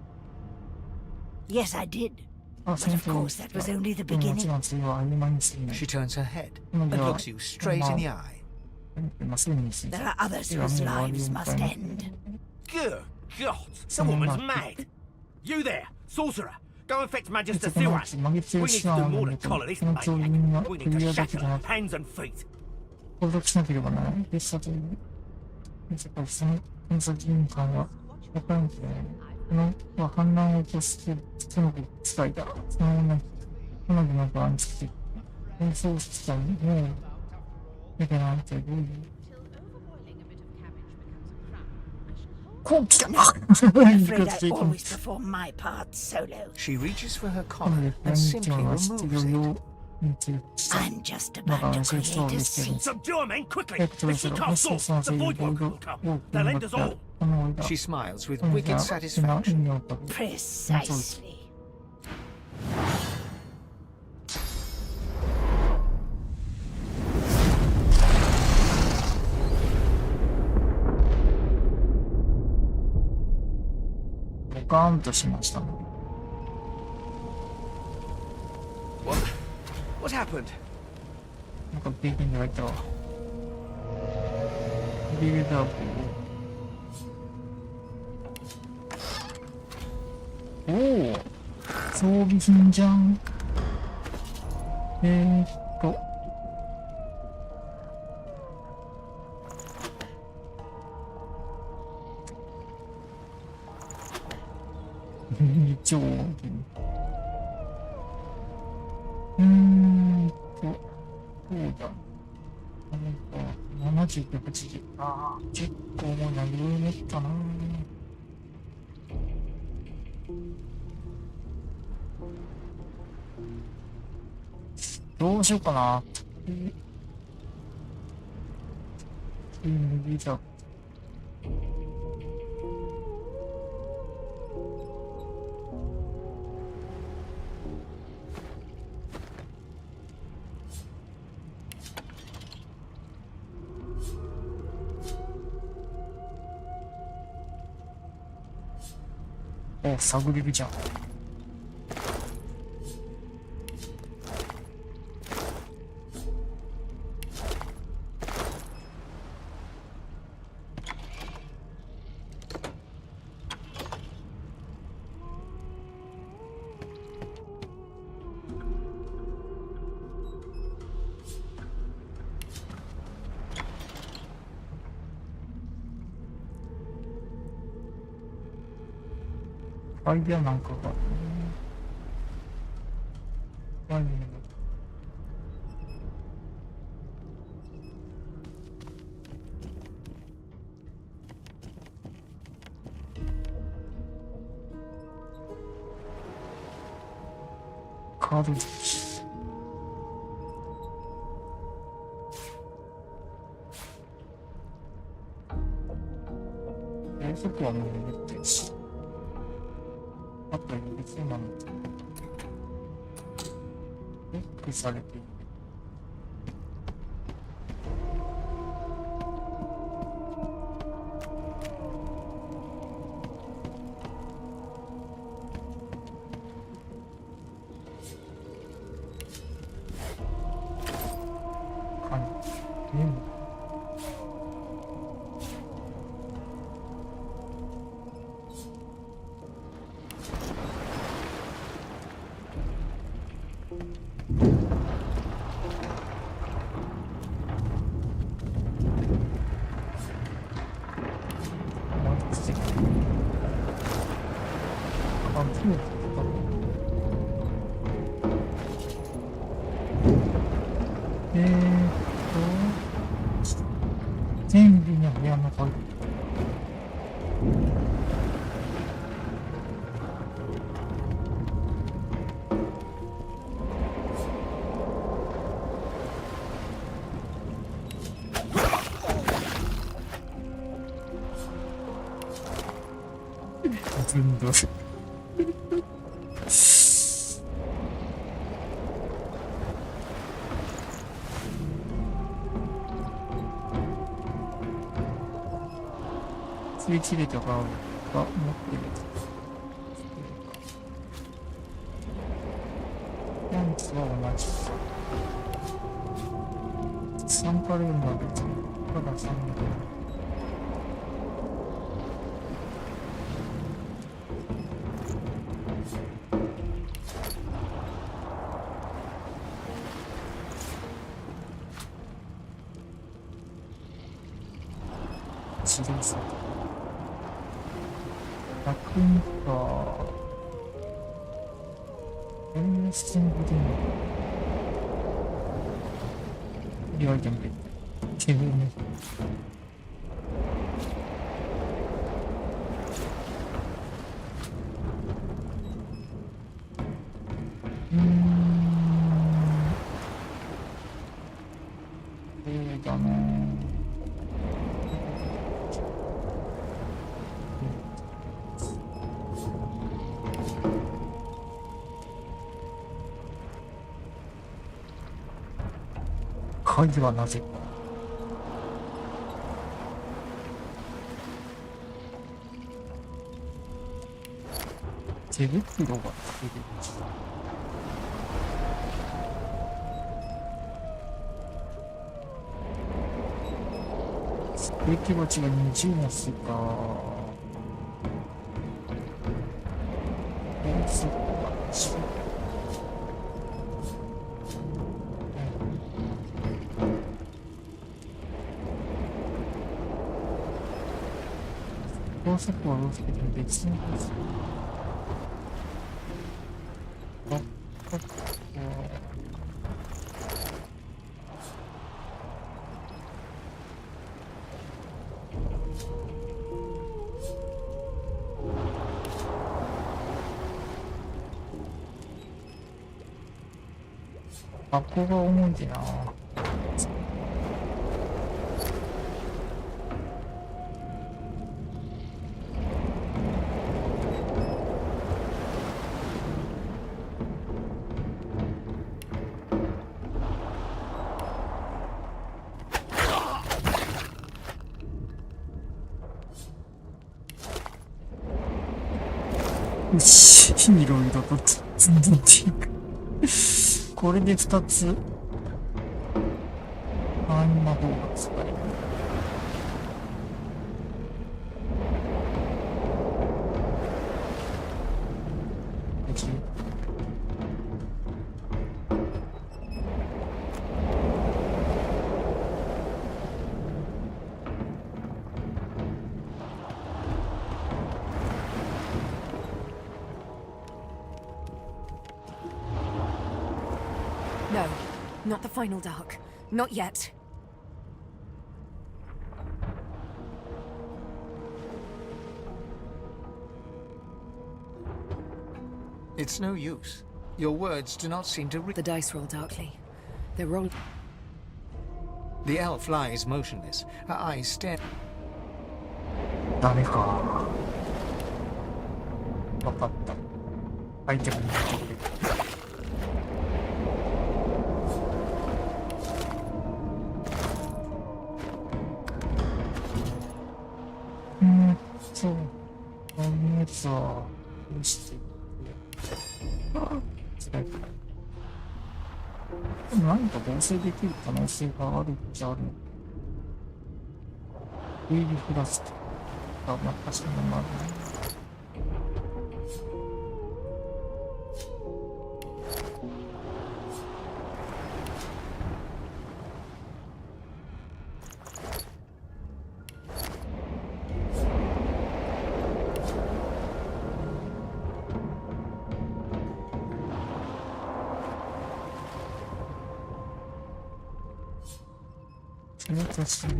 Yes, I did. あ、 But その of 通り course, that was only the でももち beginning. ろんそれは曖昧に過ぎない。 She turns her head 今 and では looks you straight in the eye. まあ、すぐに過ぎ There た。 are others whose lives must end. Good God, the woman's mad. You there, sorcerer. Go and fetch Magister Siwan. 曲げつ We を need 手 to 段 do を more 見 to て、 collar this その調 maniac. 人は We 首 need to 輪だけ shackle じゃな her く、 hands and feet. 拘束しなければならない。でしたという。その殺人犯は分からんけどね。この反乱を起こして、その使いだ。その女に、彼女の側につけて、戦争したり、もう、だからあんたどういう。こう来た I'm afraid I always perform my part solo. She reaches for her collar and simply removes it. I'm just about to create a scene. Subdue her, men, quickly. If she can't source, the void worker will come. They'll end us all. She smiles with wicked satisfaction. Precisely. ガーンとしましたね。 What happened? なんか経験がいたわ。ビルダーおお、装備品じゃん。超そうだ。7 79、80。ああ、結構重いな。余裕持ったな。どうしようかな。右だ。お、探り火じゃん。アイデアなんかが。カードです。そこはもう入れてるし。あと別なのでロックされている。全部の部屋の鍵。全部。吸い切れとかが持ってる。パンツは同じ。サンパルームは別に。ただサンパルーム。自動車。100円か。エンスティングでも。リアイテムで。手ぶね。そうだな。鍵はなぜか。手袋がつけてる。植木鉢が20マスか。そっか。高速はどうするけど別に箱が重いでな。よし、いろいろと積んでいく。これで2つ。あんな方が使える。No, not the final dark. Not yet. It's no use. Your words do not seem to reach. The dice roll darkly. They're rolled. The elf lies motionless, her eyes stare. ダメか。わかった。アイテムに入ってくれ。そう。このやつは、どうしていく。辛い。でも何か合成できる可能性があるっちゃあるの。ウィールフラスト。あ、またそんなのあるね。それとする。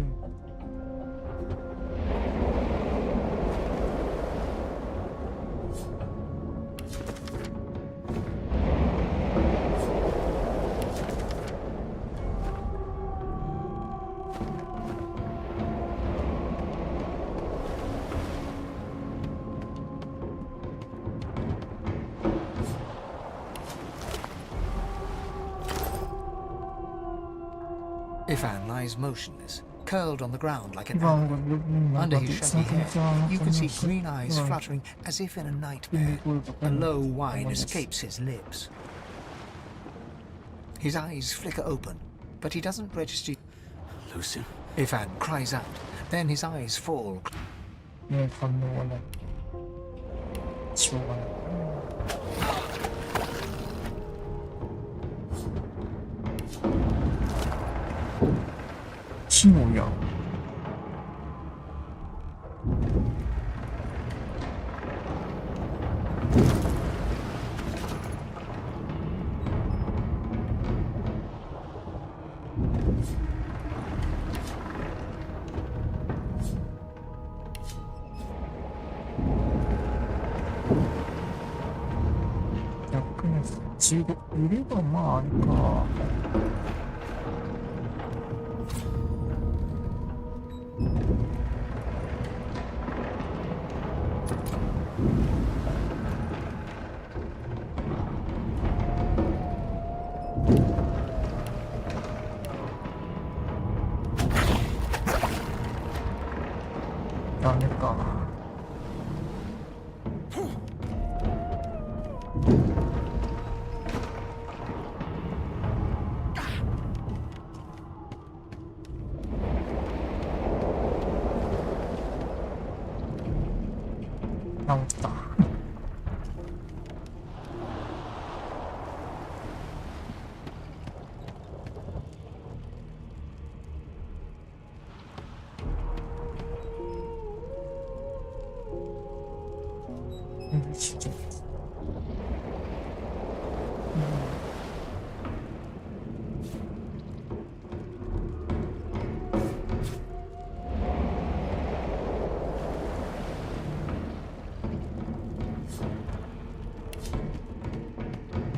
Ifan lies motionless, curled on the ground like an apple. Under his shaggy hair, you can see green eyes fluttering as if in a nightmare. A low whine escapes his lips. His eyes flicker open, but he doesn't register. Lucian? Ifan cries out, then his eyes fall. もう反応はない。しょうがない。木の矢。逆に15売ればまああれか。ダメか。治った。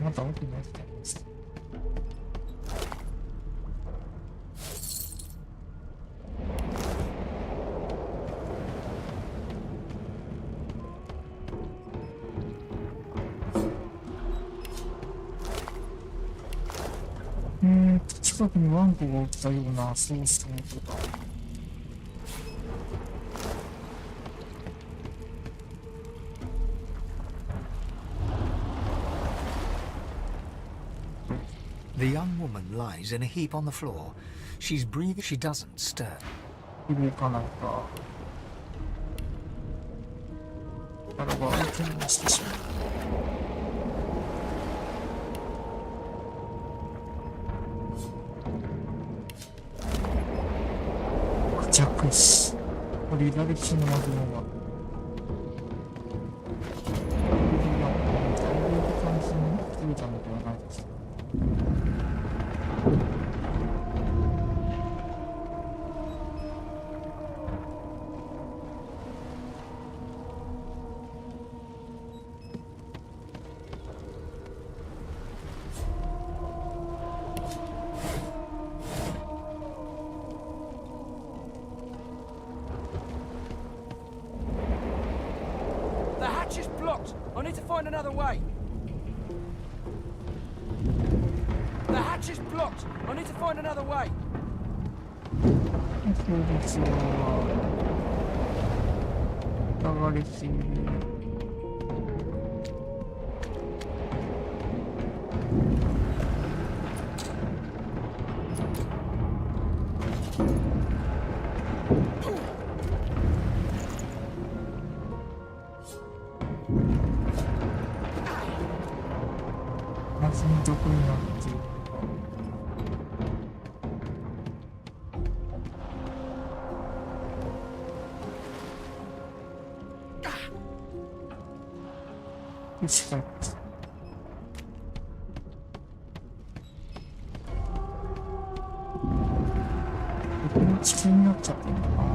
また奥になってます。近くにワンコが起きたような、そうそうとか。The young woman lies in a heap on the floor. She's breathing. She doesn't stir. 動かないか。体が相手にしてしまう。固着死。これ左利きのマグロが。大量的感じに来てたのではないですか。The hatch is blocked. I need to find another way. The hatch is blocked. I need to find another way. 流れている。夏にどこになっている。近い。ここも地球になっちゃってるのかな。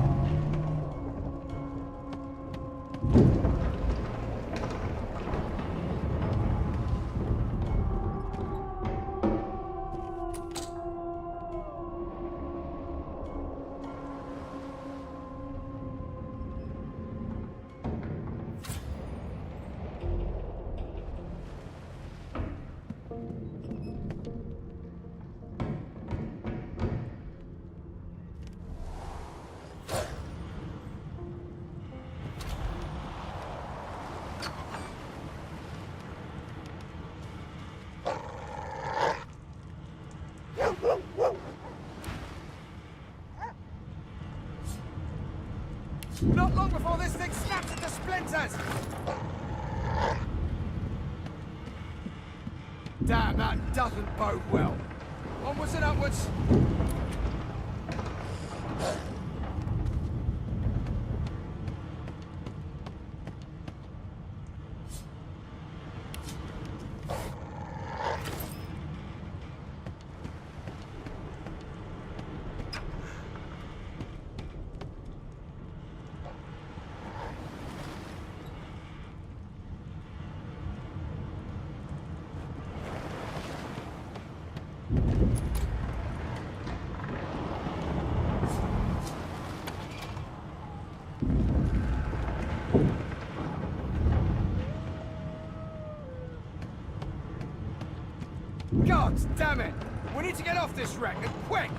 Not long before this thing snaps into splinters! Damn, that doesn't bode well. Onwards and upwards. God damn it! We need to get off this wreck, and quick!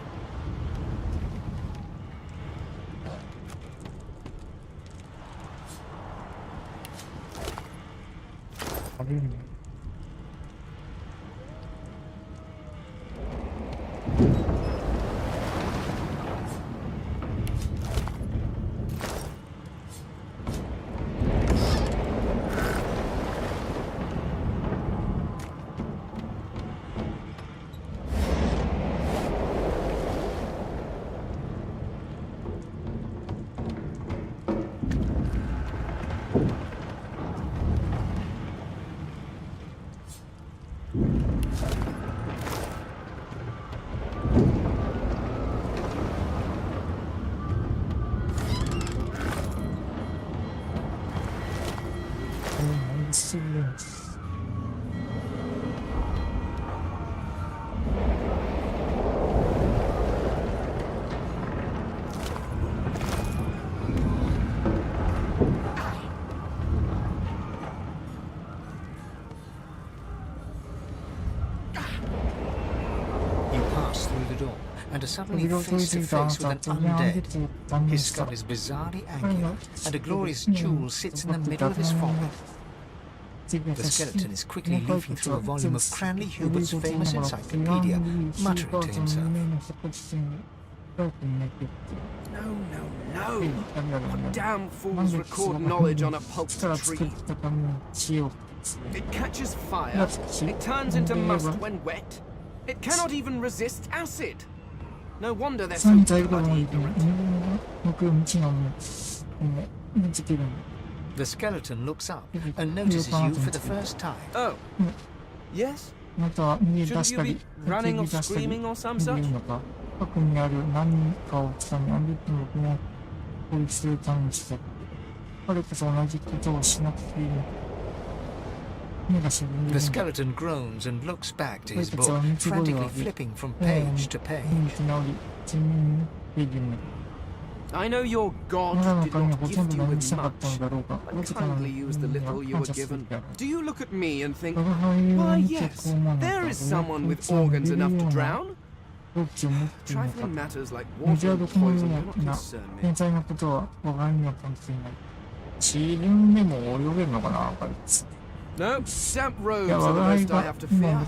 suddenly face to face with an undead. His skull is bizarrely angular, and a glorious jewel sits in the middle of his forehead. The skeleton is quickly leafing through a volume of Cranley Hubert's famous encyclopedia, muttering to himself. No. What damn fools record knowledge on a pulped tree? It catches fire, it turns into must when wet. It cannot even resist acid. No wonder they're so bloody ignorant. The skeleton looks up and notices you for the first time. Oh. Yes? Shouldn't you be running or screaming or some such? The skeleton groans and looks back to his book, frantically flipping from page to page. I know your god did not gift you with much, but kindly use the little you were given. Do you look at me and think, why yes, there is someone with organs enough to drown? Trifling matters like water and poison do not concern me. No, damp roads are the most I have to fear.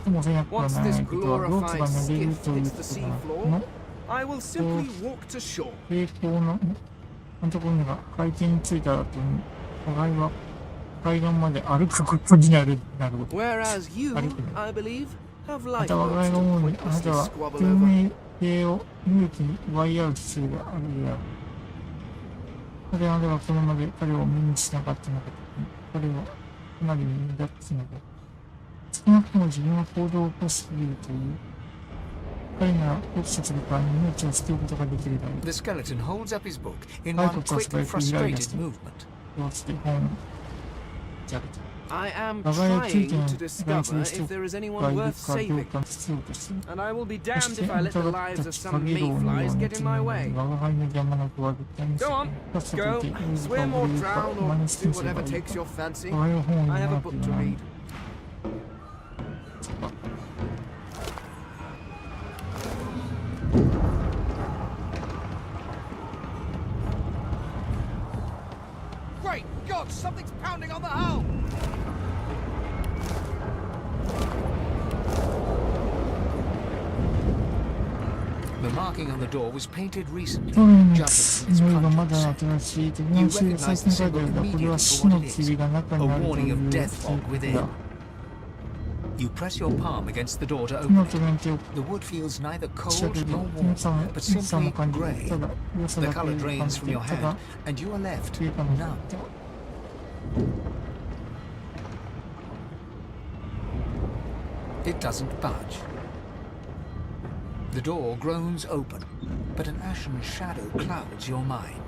Once this glorified skiff hits the sea floor, I will simply walk to shore. Whereas you, I believe, have lifeboats to pointlessly squabble over. The skeleton holds up his book in one quick, frustrated movement. I am trying to discover if there is anyone worth saving, and I will be damned if I let the lives of some mayflies get in my way. Go on, go, swim or drown or do whatever takes your fancy. I have a book to read. Great God, something's pounding on the hull! The marking on the door was painted recently, just as its contents. You recognize the symbol immediately for what it is, a warning of death fog within. You press your palm against the door to open it. The wood feels neither cold nor warm, but simply grey. The colour drains from your hand, and you are left numb. It doesn't budge. The door groans open, but an ashen shadow clouds your mind.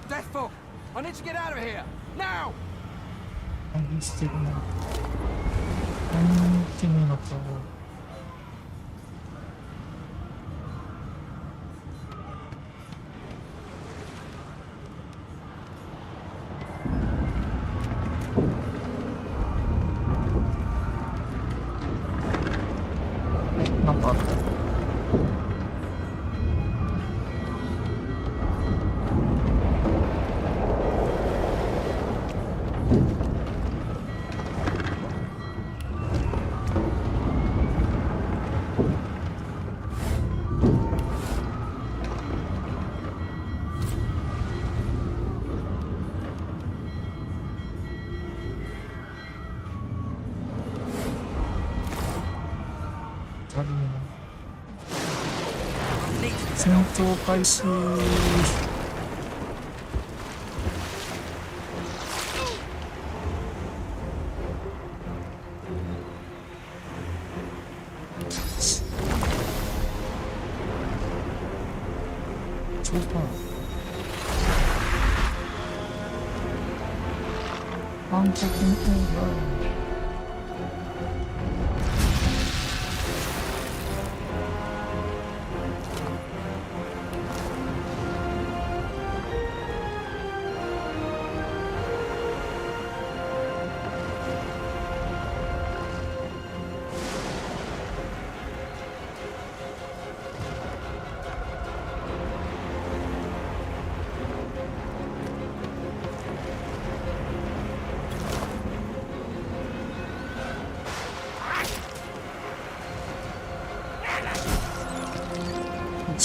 Death fog! I need to get out of here! Now!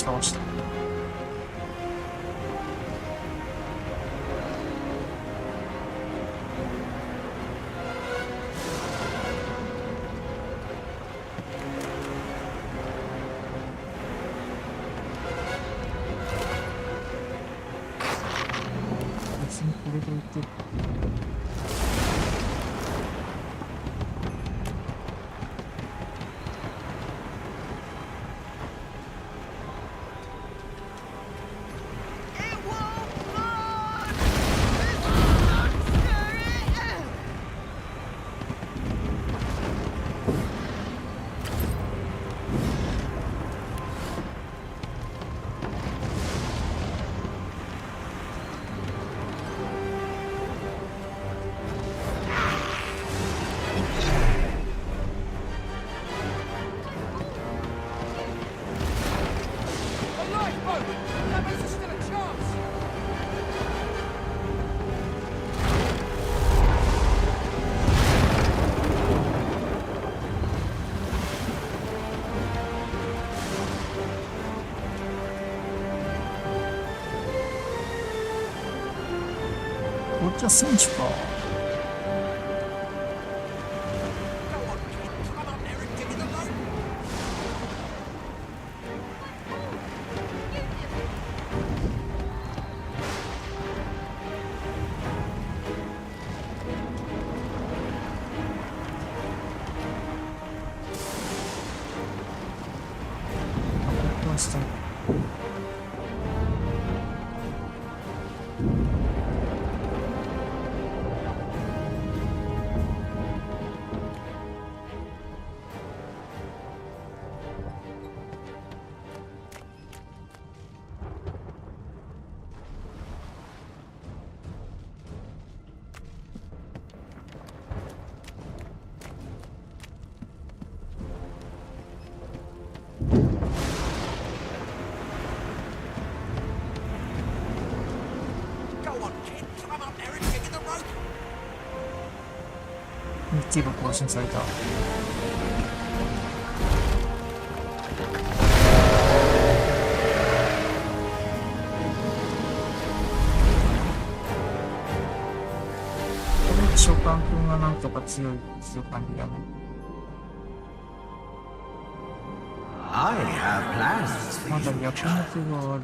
倒した。別にこれでいってる。こっちは選手か。ここは下。日記が更新された。召喚君がなんとか強い感じだね。まだ役の手がある。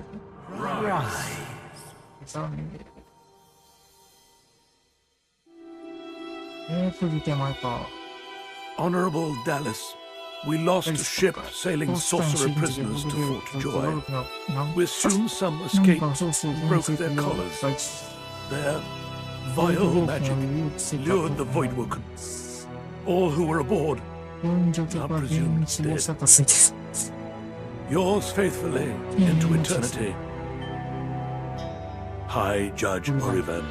Honorable Dallas, we lost a ship sailing sorcerer prisoners to Fort Joy. We assume some escaped and broke their collars. Their vile magic lured the Voidwoken. All who were aboard are presumed dead. Yours faithfully into eternity, High Judge Orivan.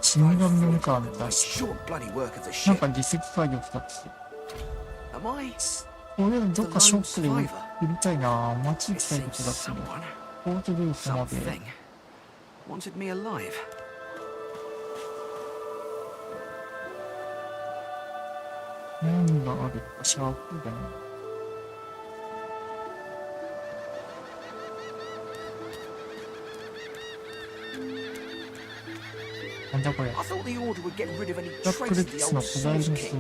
死神のメカー出してなんか実績解除2つこれどっかショックで売りたいな街行きたいことだけどポートルートまで何があるかシャープだねなんだこれブラックレックスの古代の数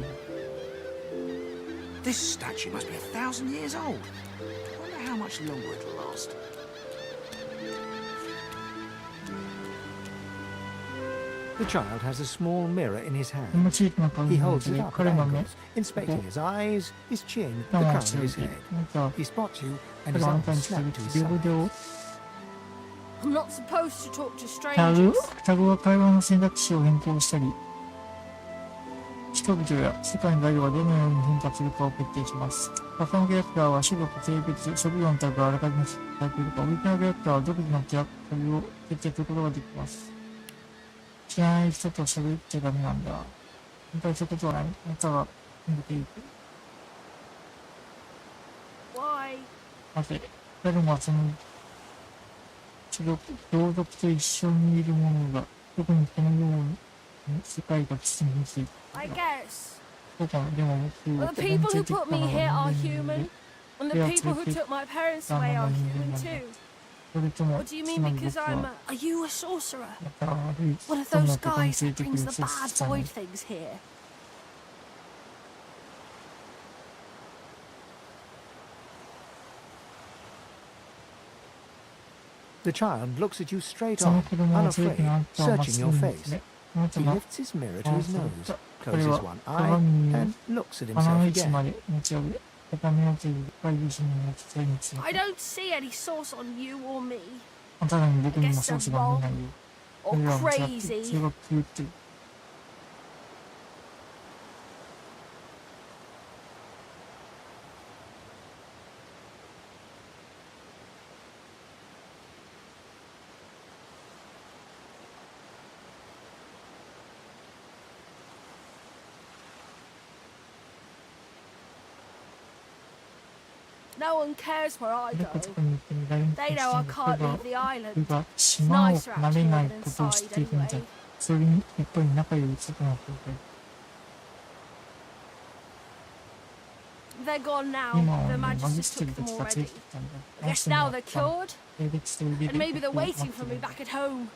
This statue must be 1,000 years old. I wonder how much longer it'll last. The child has a small mirror in his hand. He holds it up at angles, inspecting his eyes, his chin, the crown of his head. He spots you and his arms snap to his side. I'm not supposed to talk to strangers. 双子は会話の選択肢を変更したり人々や世界の概要がどのように変化するかを決定します。他のキャラクターは種族、性別、職業のタグがあらかじめ設定されているか、オリジナルキャラクターは独自のキャラクターを決定することができます。知らない人と喋っちゃダメなんだ。本当にそういうことはない。あなたは逃げていく。Why? なぜ、誰もはその、同族と一緒にいる者が、特にこのように世界が包みついている。I guess. そうか、でも僕 Well, は the people who 連れてき put た me の here は are 人間 human, で、 and で the は people 連 who れてき took my parents たの away は are 人 human 間なんだ。 too. それとも、 What do you つ mean まり because 僕 I'm は、 are you a sorcerer? また悪い One of 人に those なってここに guys 連れ that てく brings る the そう bad したの void things here. The child looks at you straight その on, 子供は連れて unafraid, あなたをまっ searching す your ぐに見 face. つめ、あなた He が lifts his mirror to his nose, これ closes は one 鏡 eye, に and looks at 鼻の himself 位置 again. まで持ち上げ、片目をついて深い石に持ち手につい I て、 don't see any source on you or me. あなたに僕にもソースが見えないよ。 Or それは間違って crazy. それが狂ってる。No one cares where I ど go. こどこに行っても誰も They 気 know I にし can't ない。 leave the island. 僕が It's 島を nicer 離 out れ here ない than ことを知っているみたい。 inside それにやっぱり仲良い外の方が They're gone now. 今は The マジ magisters スト took リーた them ちが連れ already. てきたんだ。 I guess now they're cured. 性別と腕 And で maybe they're 僕を待 waiting って for い me る。 back at home.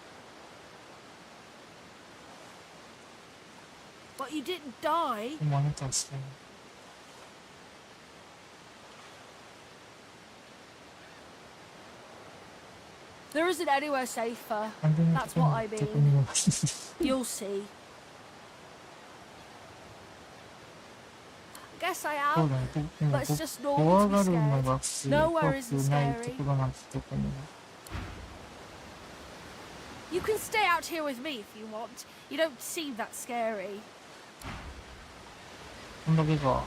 But you didn't die. でもあなたは死んだ。There isn't anywhere safer. 安全な That's とこ what I ろにどこに mean. も You'll see. Guess I そう am. だね。でも But it's just 怖 normal が to る be の scared. が普通で怖 Nowhere く isn't ないと scary. ころなんてどこにも。 You can stay out here with me if you want. You don't seem that scary. こんだけか。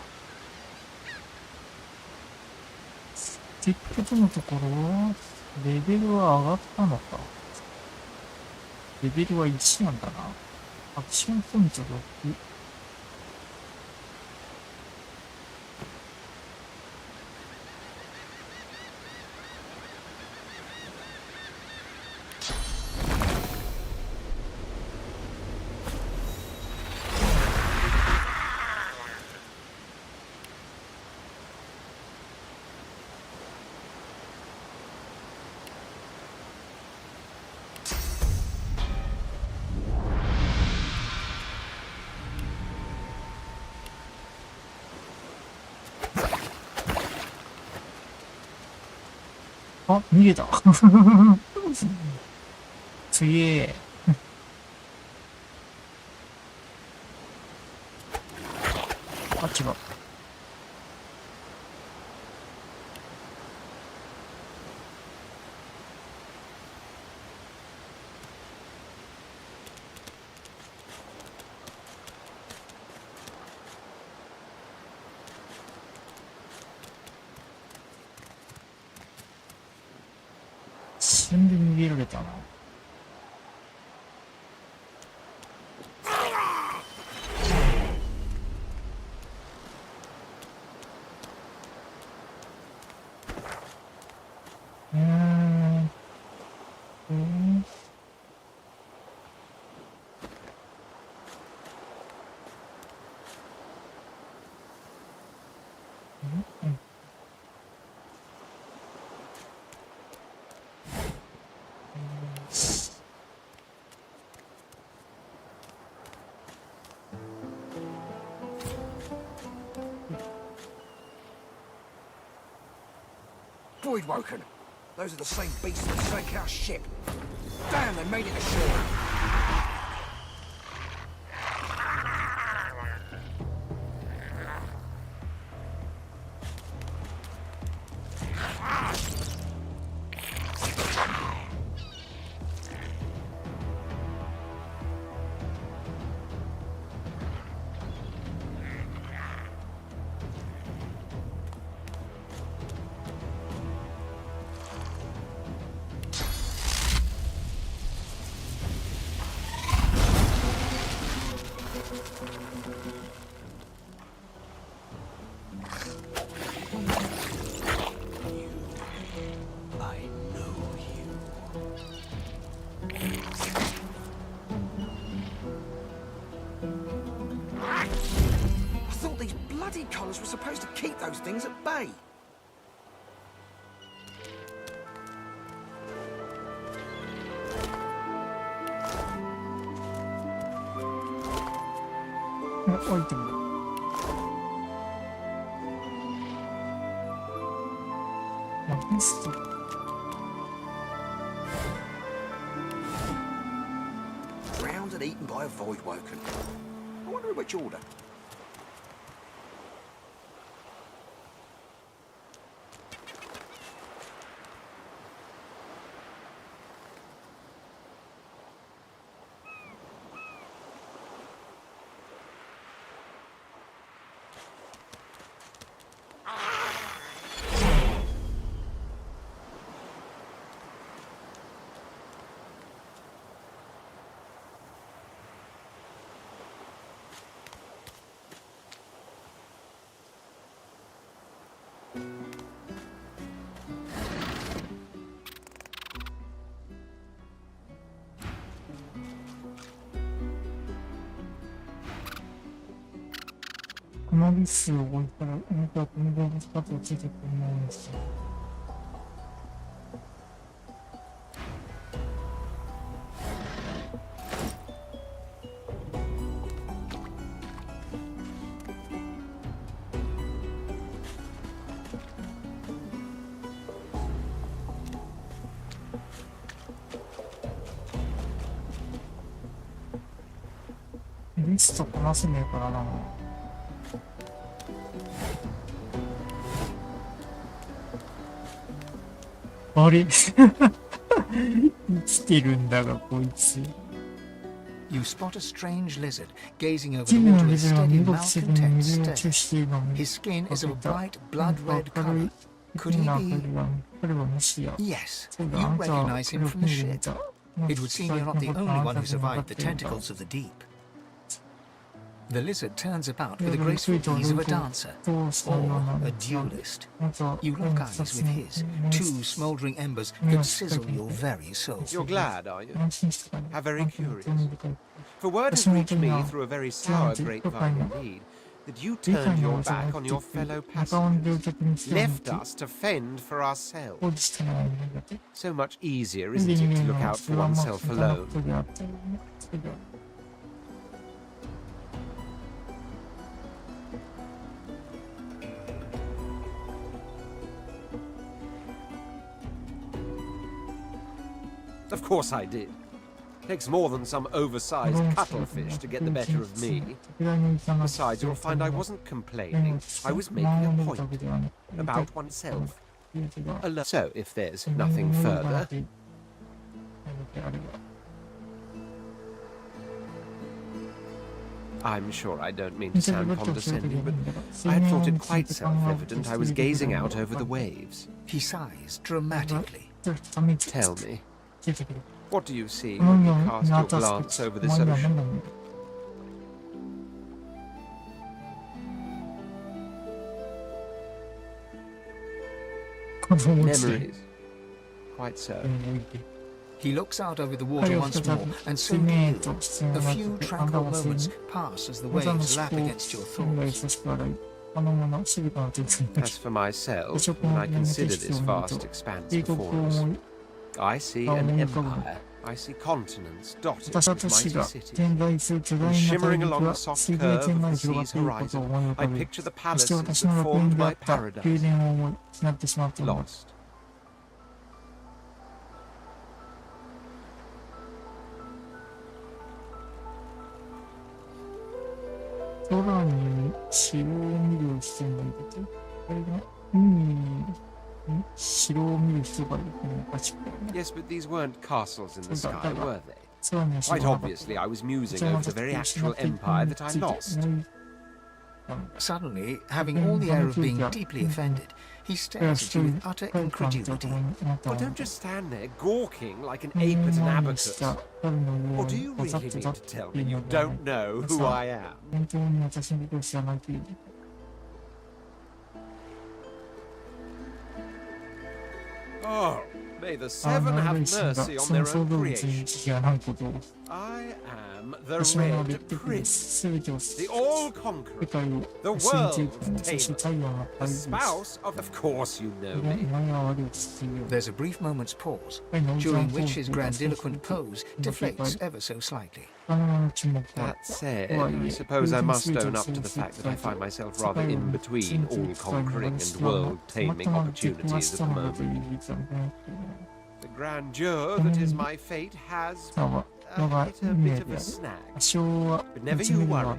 結局のところ、レベルは上がったのか。レベルは1なんだな。アクションポイント6。あ、逃げた。すげえ。あ、違う。瞬で逃げられたな。Voidwoken. Those are the same beasts that sank our ship. Damn, they made it ashore. I thought these bloody collars were supposed to keep those things at bay. Drowned and eaten by a void woken. I wonder in which order.このリスを置いたら、僕はこの動物たちをついてくるものです。リスと話せねえからな。あれ生きてるんだが、こいつ。You spot a strange lizard gazing over the water with steady, malcontent stare. His skin is of a bright, blood-red color. Could he be? Yes, you recognize him from the ship. It would seem you're not the only one who survived the tentacles of the deep. The lizard turns about with the graceful ease of a dancer, or a duelist. You lock eyes with his, two smouldering embers that sizzle your very soul. You're glad, are you? How very curious. For word has reached me through a very sour grapevine indeed, that you turned your back on your fellow passengers, left us to fend for ourselves. So much easier, isn't it, to look out for oneself alone? Of course I did. Takes more than some oversized cuttlefish to get the better of me. Besides, you'll find I wasn't complaining. I was making a point about oneself. So, if there's nothing further... I'm sure I don't mean to sound condescending, but I had thought it quite self-evident I was gazing out over the waves. He sighs dramatically. Tell me, what do you see when you cast your glance over this ocean? Memories. Quite so. He looks out over the water once more, and so do you. A few tranquil moments pass as the waves lap against your thoughts. As for myself, when I consider this vast expanse before us, I see an empire. I see continents dotted with mighty cities. And shimmering along the soft curve of the sea's horizon, I picture the palaces that formed my paradise. Lost. Yes, but these weren't castles in the sky, were they? Quite obviously, I was musing over the very actual empire that I lost. Suddenly, having all the air of being deeply offended, he stares at you with utter incredulity. Well, don't just stand there gawking like an ape at an abacus. Or do you really mean to tell me you don't know who I am? 本当に私のことを知らないという。Oh, may the seven have mercy on their own creation. I am the Red Prince, the all-conqueror, the world tamer, the spouse of course you know me. There's a brief moment's pause, during which his grandiloquent pose deflates ever so slightly. That said, I suppose I must own up to the fact that I find myself rather in between all-conquering and world-taming opportunities at the moment. The grandeur that is my fate has hit a bit of a snag. But never you worry.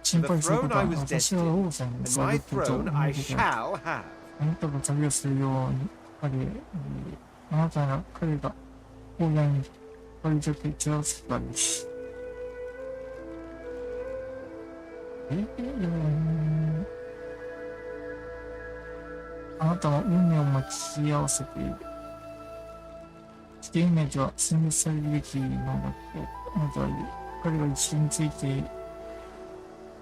The throne I was destined, and my throne I shall have. あなたが旅をするように、あなたが彼が荒野に借りて手伝すからです。あなたは運命を巻き合わせている。危険命は戦慄されるべきのだとあなたは言う。彼が一緒についてい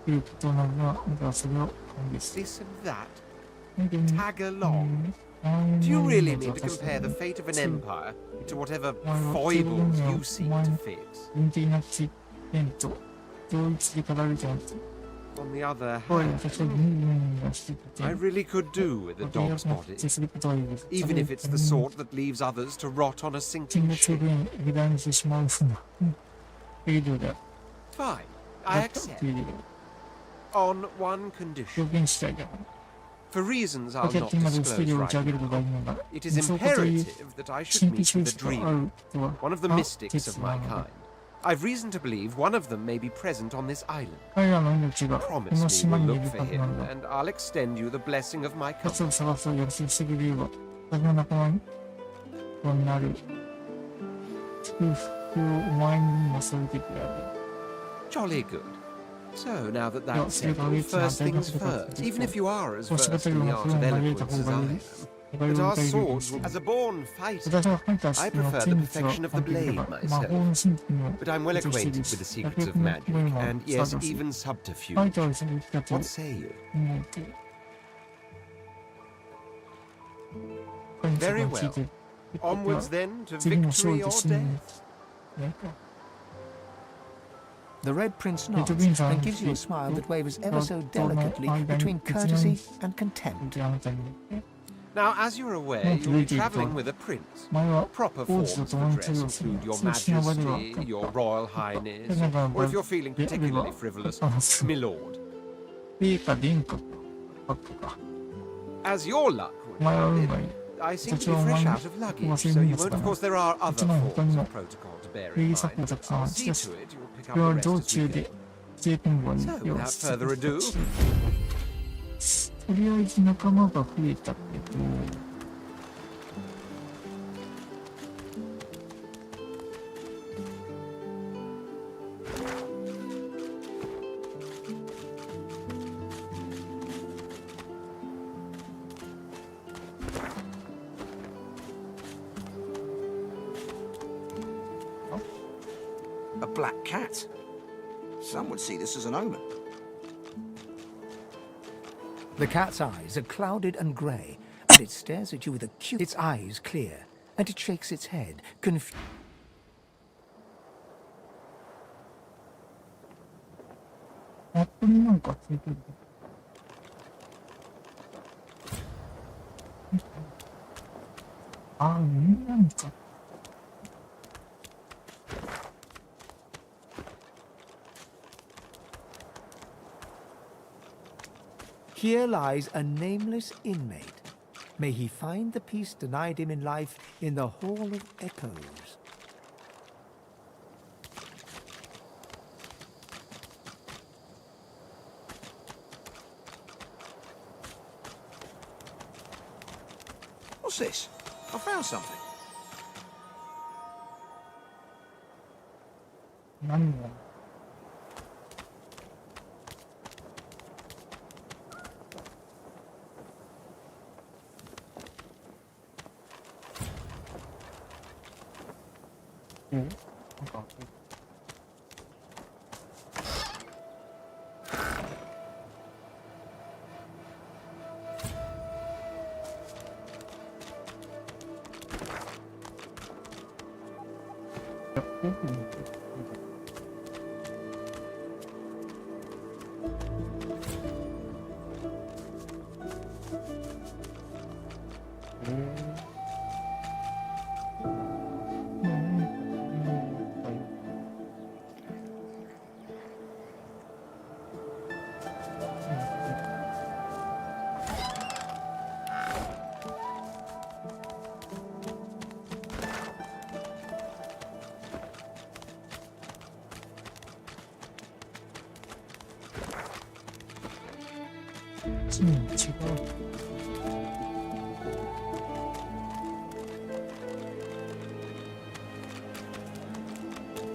ることなどは、あなたはそれを歓迎する。This and that. Tag along. Do you really mean to compare the fate of an empire to whatever foibles you seek to fix? 人的な欠点と同一で語るじゃなくて。On the other hand, I really could do with a dog's body, even if it's the sort that leaves others to rot on a sinking ship. Fine, I accept. On one condition. For reasons I'll not disclose right now, it is imperative that I should meet with a dreamer, one of the mystics of my kind. I've reason to believe one of them may be present on this island. Promise me you'll look for him, and I'll extend you the blessing of my company. Jolly good. So, now that that's settled, first things first. Even if you are as versed in the art of eloquence as I am, but our swords, as a born fighter, I prefer the perfection of the blade myself. But I'm well acquainted with the secrets of magic, and yes, even subterfuge. What say you? Very well. Onwards then to victory or death. The Red Prince nods and gives you a smile that wavers ever so delicately between courtesy and contempt. Now, as you're aware, you'll be travelling with a prince. Proper forms of address include your majesty, your royal highness, or if you're feeling particularly frivolous, my lord. As your luck would have it, I seem to be fresh out of luggage, so you won't. Of course, there are other forms of protocol to bear in mind. I'll see to it you'll pick up the rest as we go. So, without further ado, とりあえず仲間が増えたけど、A black cat. Some would see this as an omen. The cat's eyes are clouded and grey, and it stares at you with its eyes clear, and it shakes its head, confused. Here lies a nameless inmate. May he find the peace denied him in life in the Hall of Echoes. What's this? I found something. こう、なんか、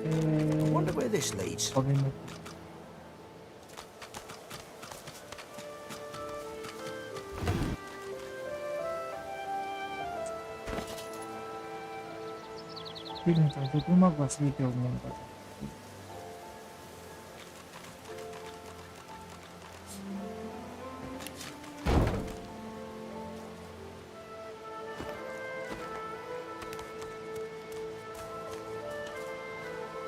I wonder where this leads. ビルに対してうまくは全てを思うんだ。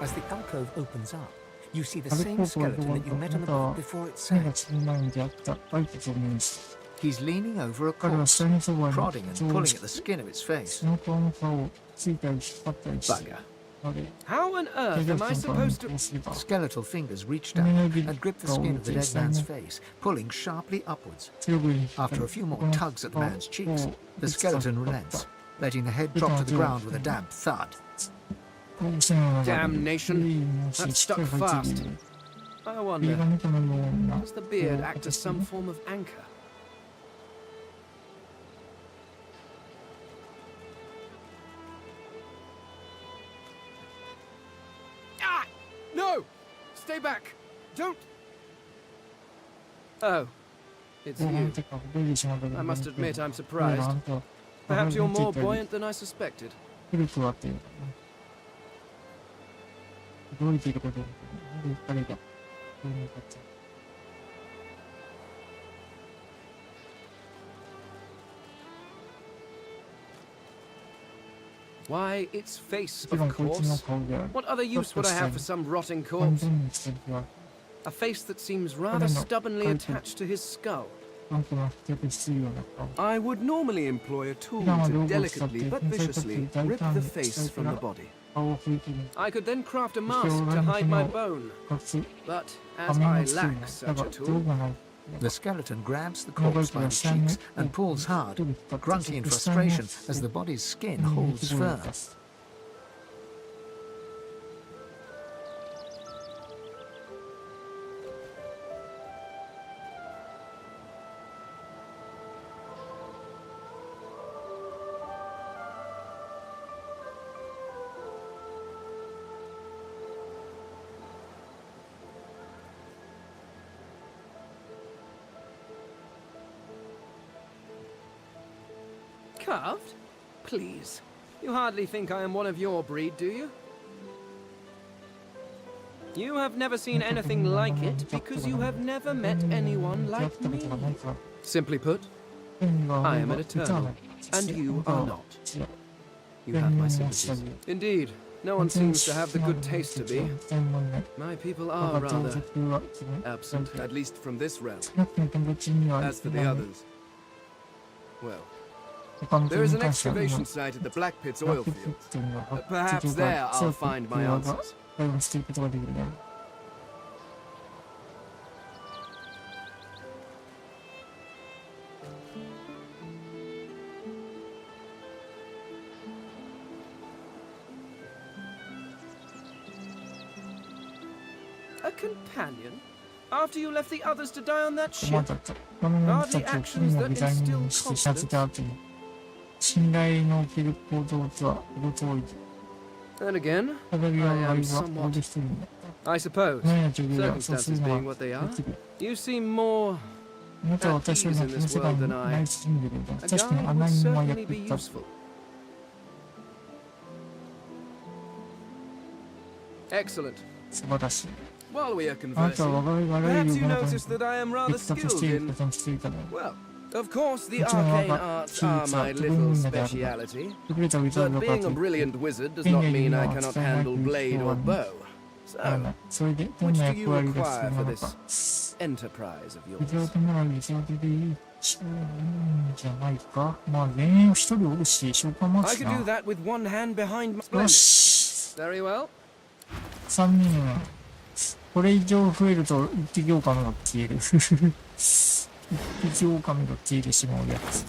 As the alcove opens up, you see the same skeleton that you met on the boat before it sank. He's leaning over a corpse, prodding and pulling at the skin of its face. Bugger. How on earth am I supposed to... Skeletal fingers reach down and grip the skin of the dead man's face, pulling sharply upwards. After a few more tugs at the man's cheeks, the skeleton relents, letting the head drop to the ground with a damp thud. Damnation! That's stuck fast. I wonder, does the beard act as some form of anchor? Ah! No! Stay back! Don't! Oh, it's you. I must admit I'm surprised. Perhaps you're more buoyant than I suspected. 動いていることを彼がどういうかって。Why, its face, of course. What other use would I have for some rotting corpse? A face that seems rather stubbornly attached to his skull. I would normally employ a tool to delicately but viciously rip the face from the body. I could then craft a mask to hide my bone, but as I lack such a tool... The skeleton grabs the corpse by the cheeks and pulls hard, grunting in frustration as the body's skin holds firm. Carved? Please. You hardly think I am one of your breed, do you? You have never seen anything like it because you have never met anyone like me. Simply put, I am an eternal, and you are not. You have my sympathies. Indeed, no one seems to have the good taste to be. My people are rather absent, at least from this realm. As for the others, well, there is an excavation site at the Black Pit's oil fields. Perhaps there I'll find my answers. A companion? After you left the others to die on that ship? Hardly actions that instill confidence. Then again, I am somewhat... I suppose, circumstances being what they are, you seem more at ease in this world than I. A guide would certainly be useful. 確かに穴には役立った。 A guide would certainly be useful. 確かに穴には役立った。 確かに穴には役立った。 確かに穴には役立った。 確かに穴には役立った。 確かに穴には役立った。 確かに穴には役立った。 確かに穴には役立った。 Well, there is an excavation site at the Black Pit's oil fields. Perhaps there I'll find my answers. Excellent. 素晴らしい。 While we are あなた conversing, は我々が perhaps you 世の中に noticed that I am で rather きたとし skilled ている in. ことに気づいたの。 Well, of course, the もちろん我 arcane が arts 技 are 術は my 得意 little 分野であるが、 speciality. 優れたウィザー But ドが being と a いって brilliant wizard does 天 not 然 mean に I は cannot 伝えな handle くて blade は or ない。 bow. それでどん Which な do 役 you 割が必 require 要な for の this か。 enterprise of ウィ yours? ザードならウィザードでいいじゃないか。まあ、恋愛を一人おるし、召喚もあ I るし could な。 do that with one hand behind my よ splendid. し。 Very well. 3人。これ以上増えると一匹狼が消える。一匹狼が消えてしまうやつ。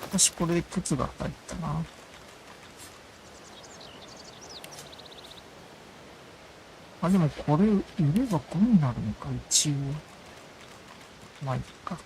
私これで靴が入ったな。あ、でもこれ売れば5になるのか、一応。まあいいか。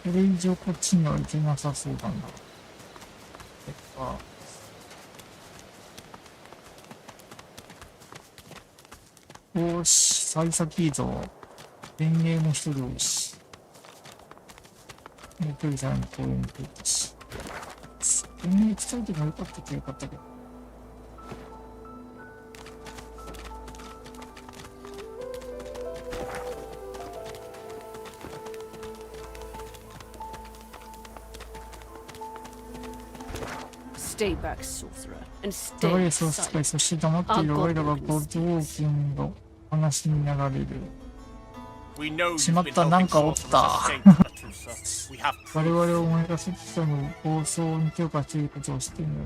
これ以上こっちには行けなさそうだな。よし、幸先いいぞ。前衛も一人多いし。もう一人さらに公園に来たし。前衛伝えてもよかったっけよかったけど。Stay back, sorcerer, and 高 stay いソース使い、 silent. そして黙っている Our 我らが God ゴールドウォーキングの話に流れる。 We know し you've まっ been た、なん helping かおっ sorcerers た。 escape from the Trucer. We have 我 proof. 々を思い出せてたの暴走に許可することをしているのよ。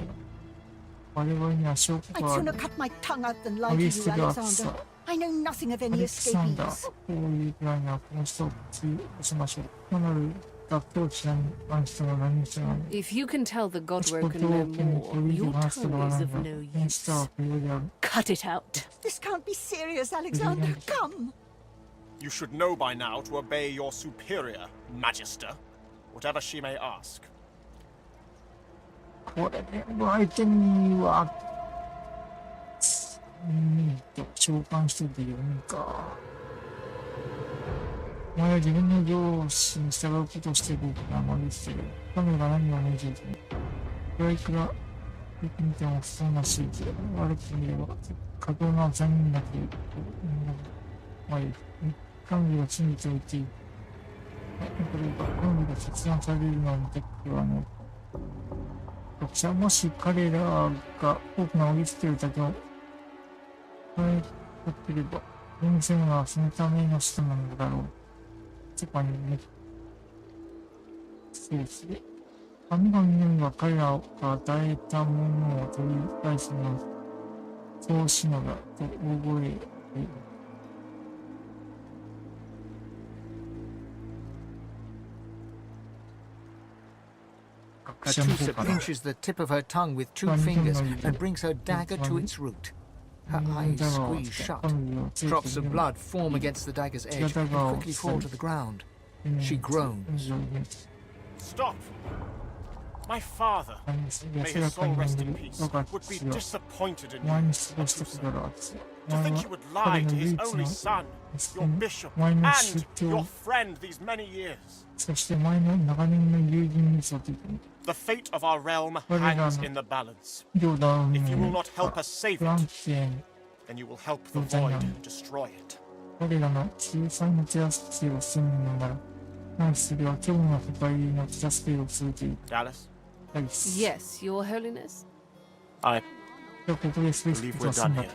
我々には証拠 I'd があ sooner る。 cut my tongue out than ア lie to リ you, スが Alexander. I know nothing of ア any レクサンダ escapees. ー、こういうくらいにはこの人を追放しましょう。かなり学校記者に関しても何にしてもない。 If you can tell the ゴ Godwoken ー no ルドウォーキング more, という your 話してもらわ tongue ない is が、 of no 天使は use. 不要である。 Cut it out. This can't be serious, Alexander. Come. You should know by now to obey your superior, Magister, whatever she may ask. これで相手には、召喚しといて4人か。お前は自分の上司に従うことをして僕が守りしている。彼女が何を命じるか。これはいくらよく見ても不相なしいけど、悪く見れば、過当な残忍なということ。まあいい。彼女が信じておいていい。これが彼女が切断されるのを見たくはない。読者もし彼らが多くの追いつけるだけを変えたければ、読みせるのはそのための人なのだろう。そこにね。そうですね。神々のみは彼らが与えたものを取り返すのは、そうしのだと大声で。Atusa pinches the tip of her tongue with 2 fingers and brings her dagger to its root. Her eyes squeeze shut. Drops of blood form against the dagger's edge and quickly fall to the ground. She groans. Stop! My father, may his soul rest in peace, would be disappointed in you, Atusa. To think you would lie to his only son, your bishop, and your friend these many years. The fate of our realm hangs in the balance. If you will not help us save it, then you will help the void destroy it. 彼らの救済の手助けをするのなら、何すれば今日の二人の手助けをするという。 Dallas? Yes, Your Holiness. I じゃあここでスペース believe が we're 済ん done だ here. と。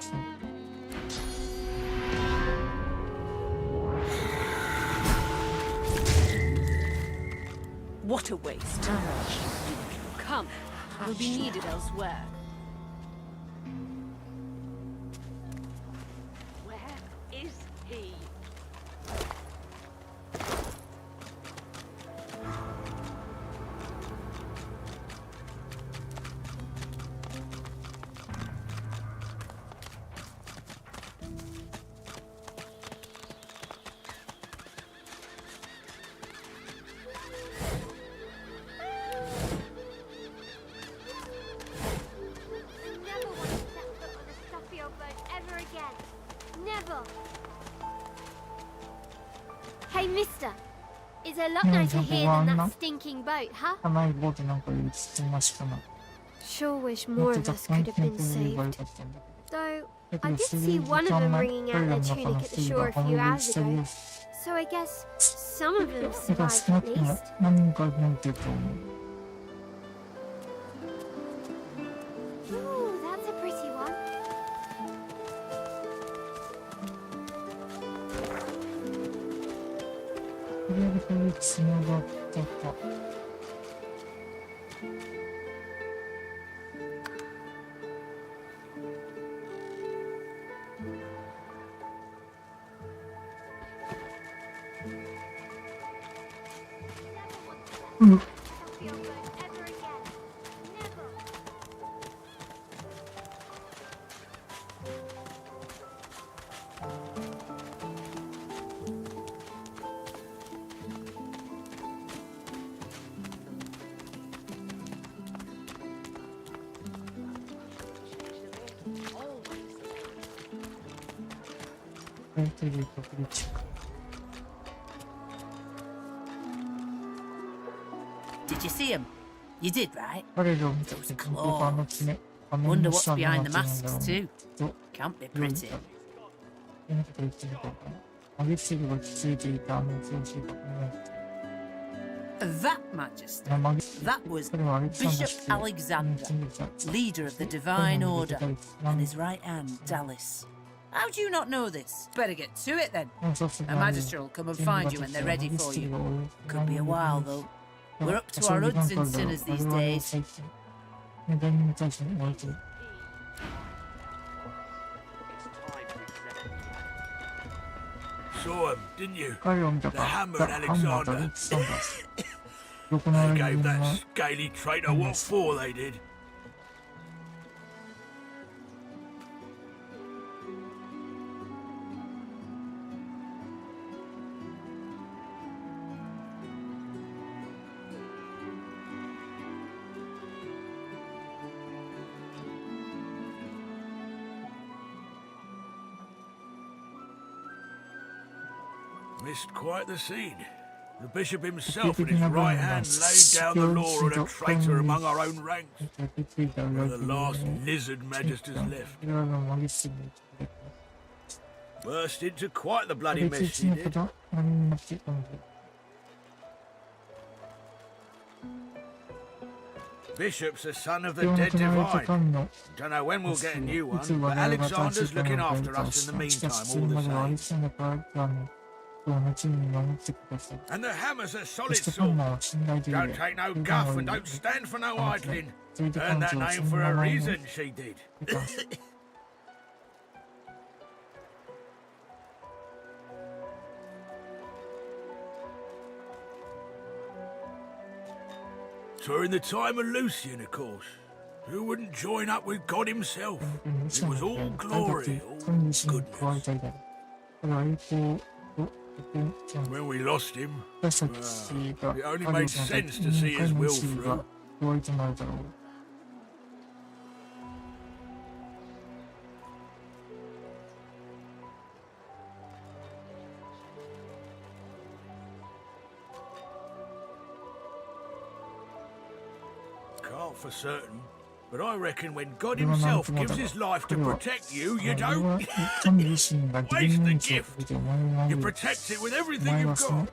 What a waste. Come, we'll be needed elsewhere. Where is he? a lot nicer here than that stinking boat, huh? 甘いボートなんかよりつつましかな。 Sure wish も more っ of とたく us さん could have 健 been 康に言えばよ saved. かったんだ Though けど。 I だけど did す see ぐ時 one of 間 them 前、 bringing 彼 out ら their の中 tunic の at 一 the 人 shore が a 放 few 流 hours したり ago. を So I guess some of them だから survived 少な at くとも least. 何人か見てると思う。 Ooh, that's a pretty one. とりあえずこれで繋がったか。うん。 Did you see him? You did, right? 彼らを見たとき、僕はあの爪、仮面 Wonder の what's 下の behind なん the て言うんだろ masks う too. と、 Can't be 言われ pretty. た。そんなこと言ってみたいかな。激しいがついていたあの恐ろしい仮面。 That Majesty. まあ、 That was 彼はアレクサンダー Bishop Alexander, leader of the Divine Order, and his right hand, Dallas. How do you not know this? Better get to it then. A magistrate will come and find you when they're ready for you. Could be a while though. We're up to our hoods in sinners these days. 誰にも対して言われてる。 Saw him, didn't you? 彼を見た The か。 hammered ハンマーとアレ Alexander. クサンダース。横の They 間 gave に that は scaly traitor what for, they did. Missed quite the scene. The bishop himself and his right hand laid down the law on a traitor among our own ranks. One of the last lizard magisters left. Burst into quite the bloody mess she did. Bishop's the son of the dead divine. Don't know when we'll get a new one, but Alexander's looking after us in the meantime all the same. And the hammer's a solid sword. Don't take no guff and don't stand for no idling. Earned that name for a reason, she did. During the time of Lucian, of course. Who wouldn't join up with God himself? It was all glory, all goodness. When we lost him, it only made sense to see his will through. Can't for certain, but I reckon when God himself gives his life to protect you, you don't waste the gift. You protect it with everything you've got.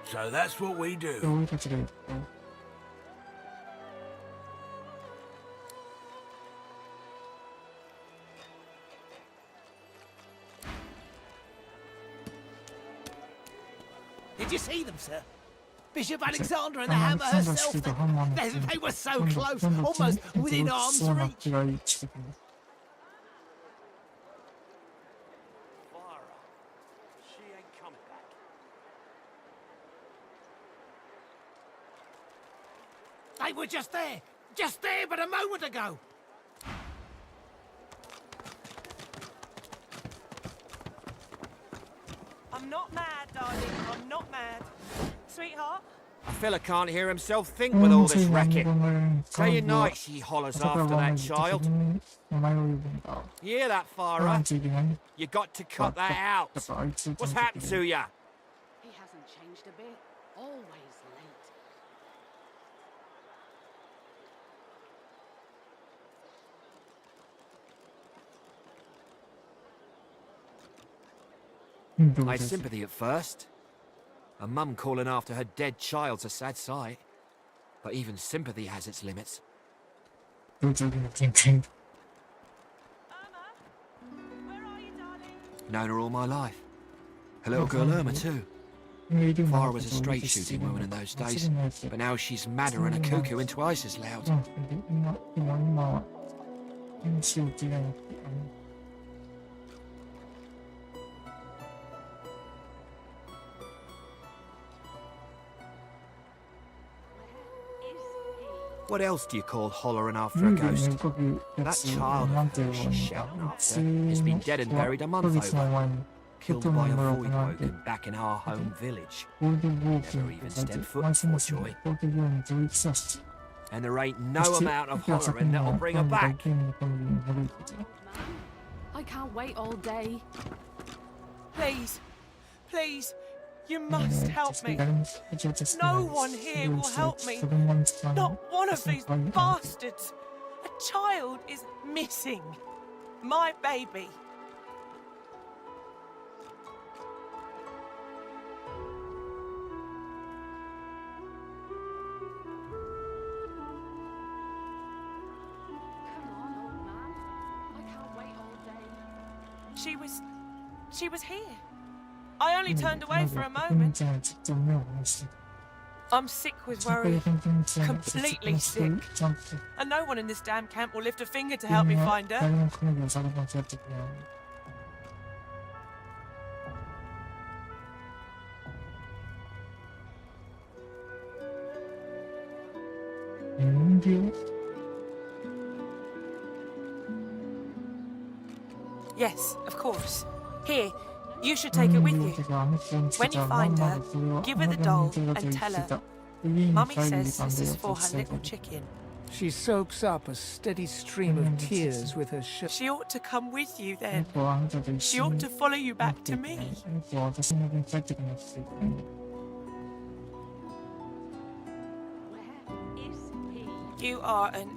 So that's what we do. Did you see them, sir? Bishop Alexander and the hammer herself. They were so close, almost within arm's reach. They were just there but a moment ago. I'm not mad, darling. I'm not mad. Sweetheart? fella can't hear himself think with all this racket. Day and night she hollers after that child. You hear that, Farah? You got to cut that out. What's happened to ya? He hasn't changed a bit. Always late. I had sympathy at first. A mum calling after her dead child's a sad sight. But even sympathy has its limits. Known her all my life. Her little girl Irma too. Farah was a straight shooting woman in those days, but now she's madder than a cuckoo and twice as loud. What else do you call hollering after a ghost? That child she's shouting after has been dead and buried a month over. Killed by a void woken back in our home village. Never even stepped foot before joy. And there ain't no amount of hollering that'll bring her back. I can't wait all day. Please, please, you must help me. No one here will help me. Not one of these bastards. A child is missing. My baby. She was here. I only turned away for a moment. I'm sick with worry. Completely sick. And no one in this damn camp will lift a finger to help me find her. Yes, of course. Here, you should take it with you. When you find her, give her the doll and tell her. Mummy says this is for her little chicken. She soaks up a steady stream of tears with her She ought to come with you then. She ought to follow you back to me. You are an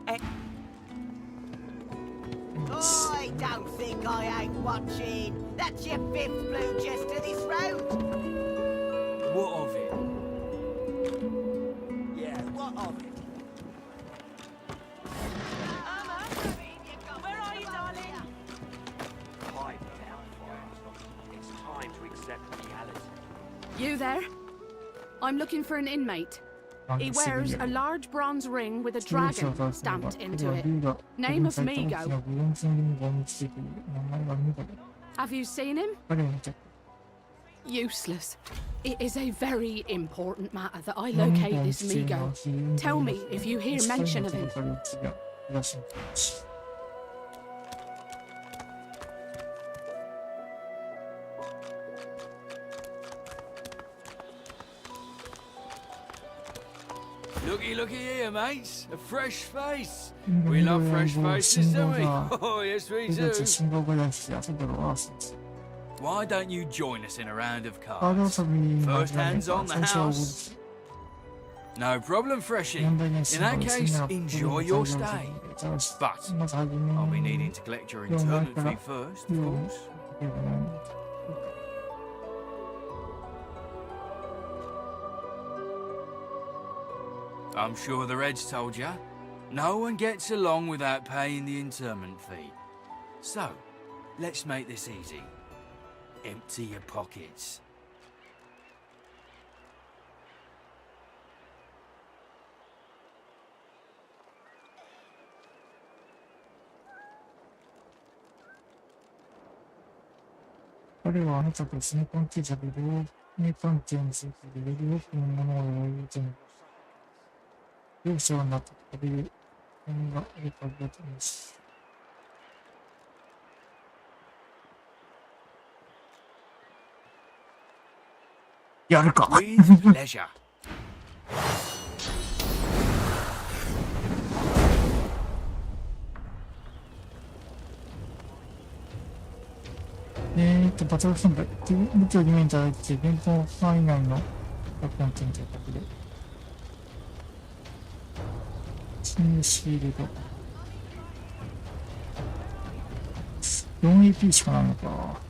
I don't think I ain't watching. That's your fifth blue just to this road. What of it? Yeah, what of it? Where are you, darling? Hide now, Farah. It's time to accept reality. You there? I'm looking for an inmate. He wears a large bronze ring with a dragon stamped into it. Name of Migo. Have you seen him? Useless. It is a very important matter that I locate this Migo. Tell me if you hear mention of him. Looky here, mates. A fresh face. We love fresh faces, don't we? Oh, yes, we do. Why don't you join us in a round of cards? First hands on the house. No problem, Freshie. In that case, enjoy your stay. But I'll be needing to collect your internment fee first, of course. I'm sure the Reds told ya. No one gets along without paying the internment fee. So, let's make this easy. Empty your pockets. With pleasure. バトルフォンド、武器を2面いただいて、現行範囲内のコンテンツを獲得。新シールド。4AP しかないのか。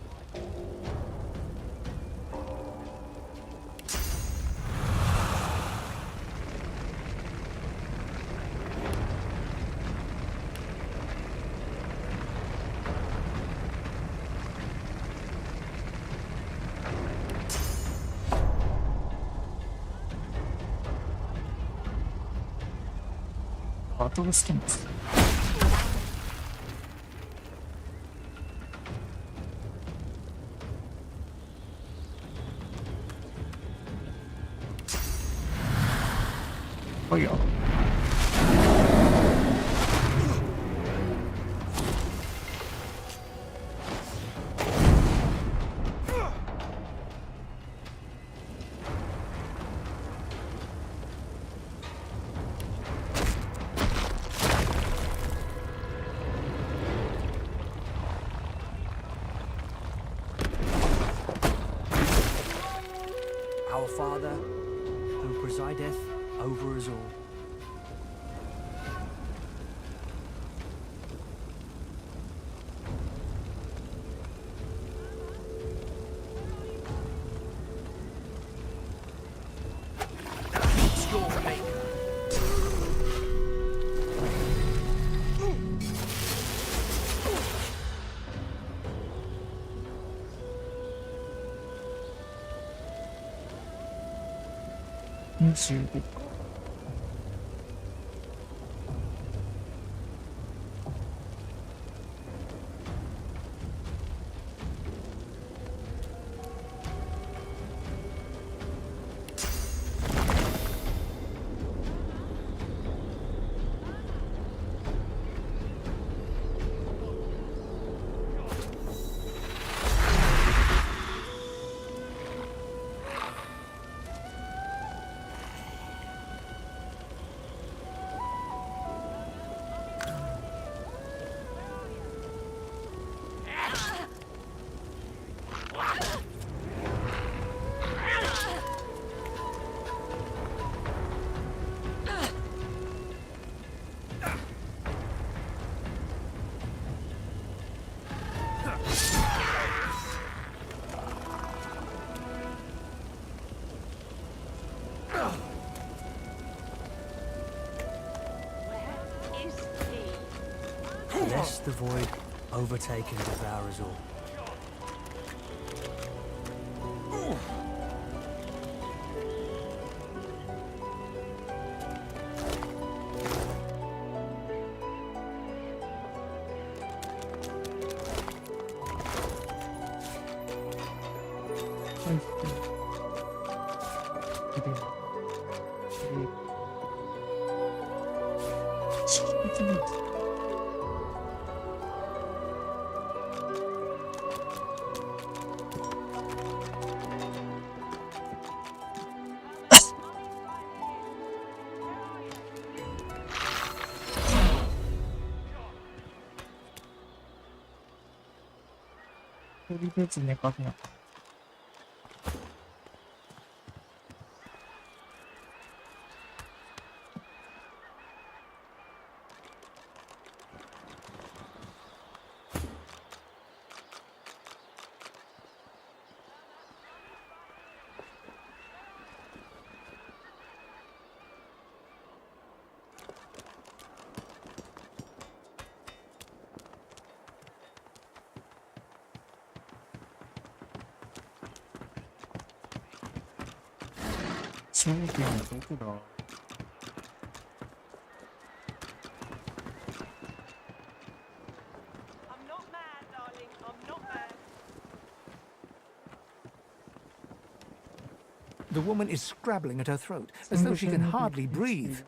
バトルスキンです。おいよ。Our Father, who presideth over us all.25。Lest the void overtake and devour us all.とりあえず寝かせな。商店はどこだ？The woman is scrabbling at her throat, as though she can hardly breathe.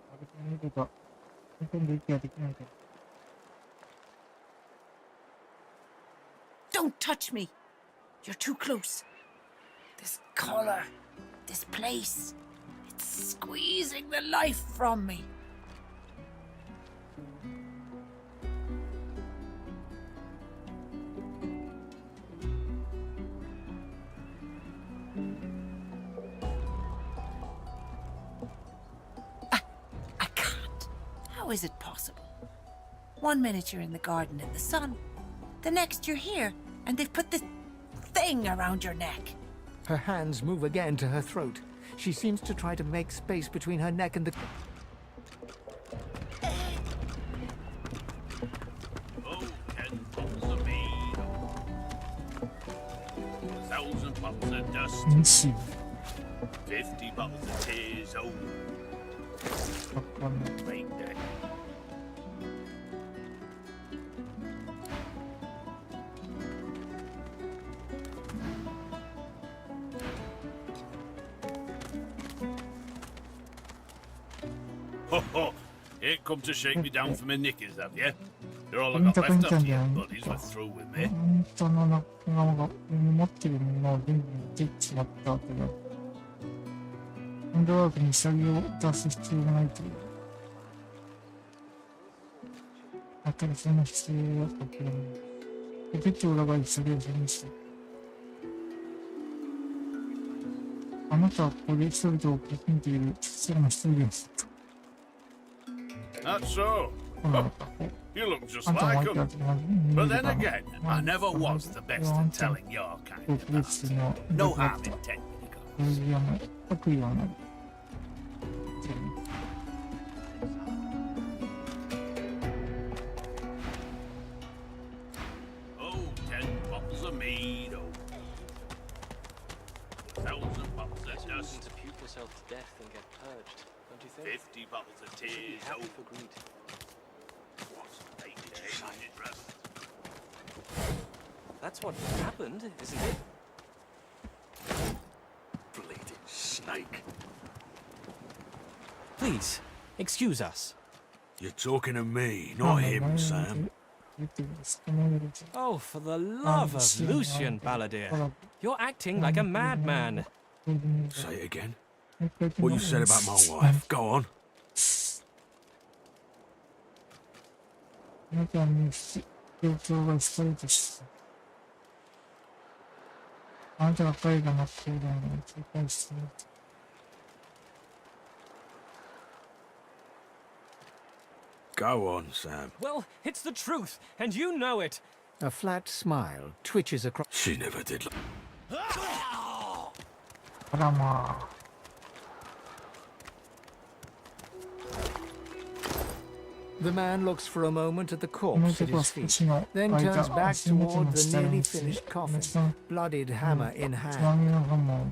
Don't touch me! You're too close. This collar, this place, it's squeezing the life from me. I can't. How is it possible? 1 minute you're in the garden in the sun, the next you're here, and they've put this thing around your neck. Her hands move again to her throat. She seems to try to make space between her neck and the... Oh, 10 bottles of mead. 1,000 bottles of dust. 50 bottles of tears. Oh. Make that. Ho ho! Ain't come to shake me down for my knickers, have you? They're all I got left after you buddies were through with me. 本当の仲間が持ってるものを全部出てしまったわけだ。ハンドワークに下着を出す必要がないという。だからその必要だったけど、ポケットを裏返りそれを手にした。あなたはここで人々を苦んでいる父親の一人です。 That's so. You look just like him. But then again, I never was the best at telling your kind about. No harm intended. Oh, 10 bottles of mead. Oh. 1,000 bottles of dust. To puke yourself to death and get purged, don't you think? 50 bottles of tears. Oh, for greed. That's what happened, isn't it? Bleeding snake. Please, excuse us. You're talking to me, not him, Sam. Oh, for the love of Lucian, Balladeer. You're acting like a madman. Say it again. What you said about my wife. Go on. あなたに状況がストレートした。あなたが彼が待っているのを警戒している。Go on, Sam. Well, it's the truth, and you know it. A flat smile twitches across... She never did. あらまあ。 The man looks for a moment at the corpse at his feet, then turns back toward the nearly finished coffin, bloodied hammer in hand.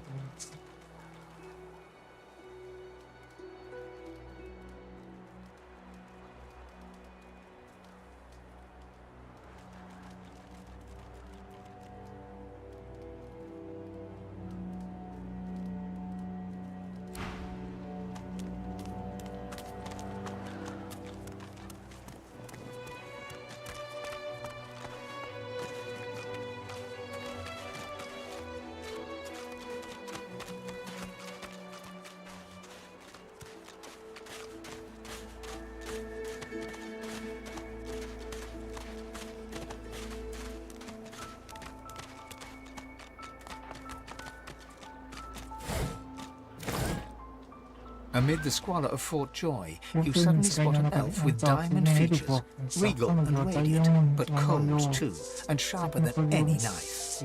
Amid the squalor of Fort Joy, you suddenly spot an elf with diamond features, regal and radiant, but cold too, and sharper than any knife.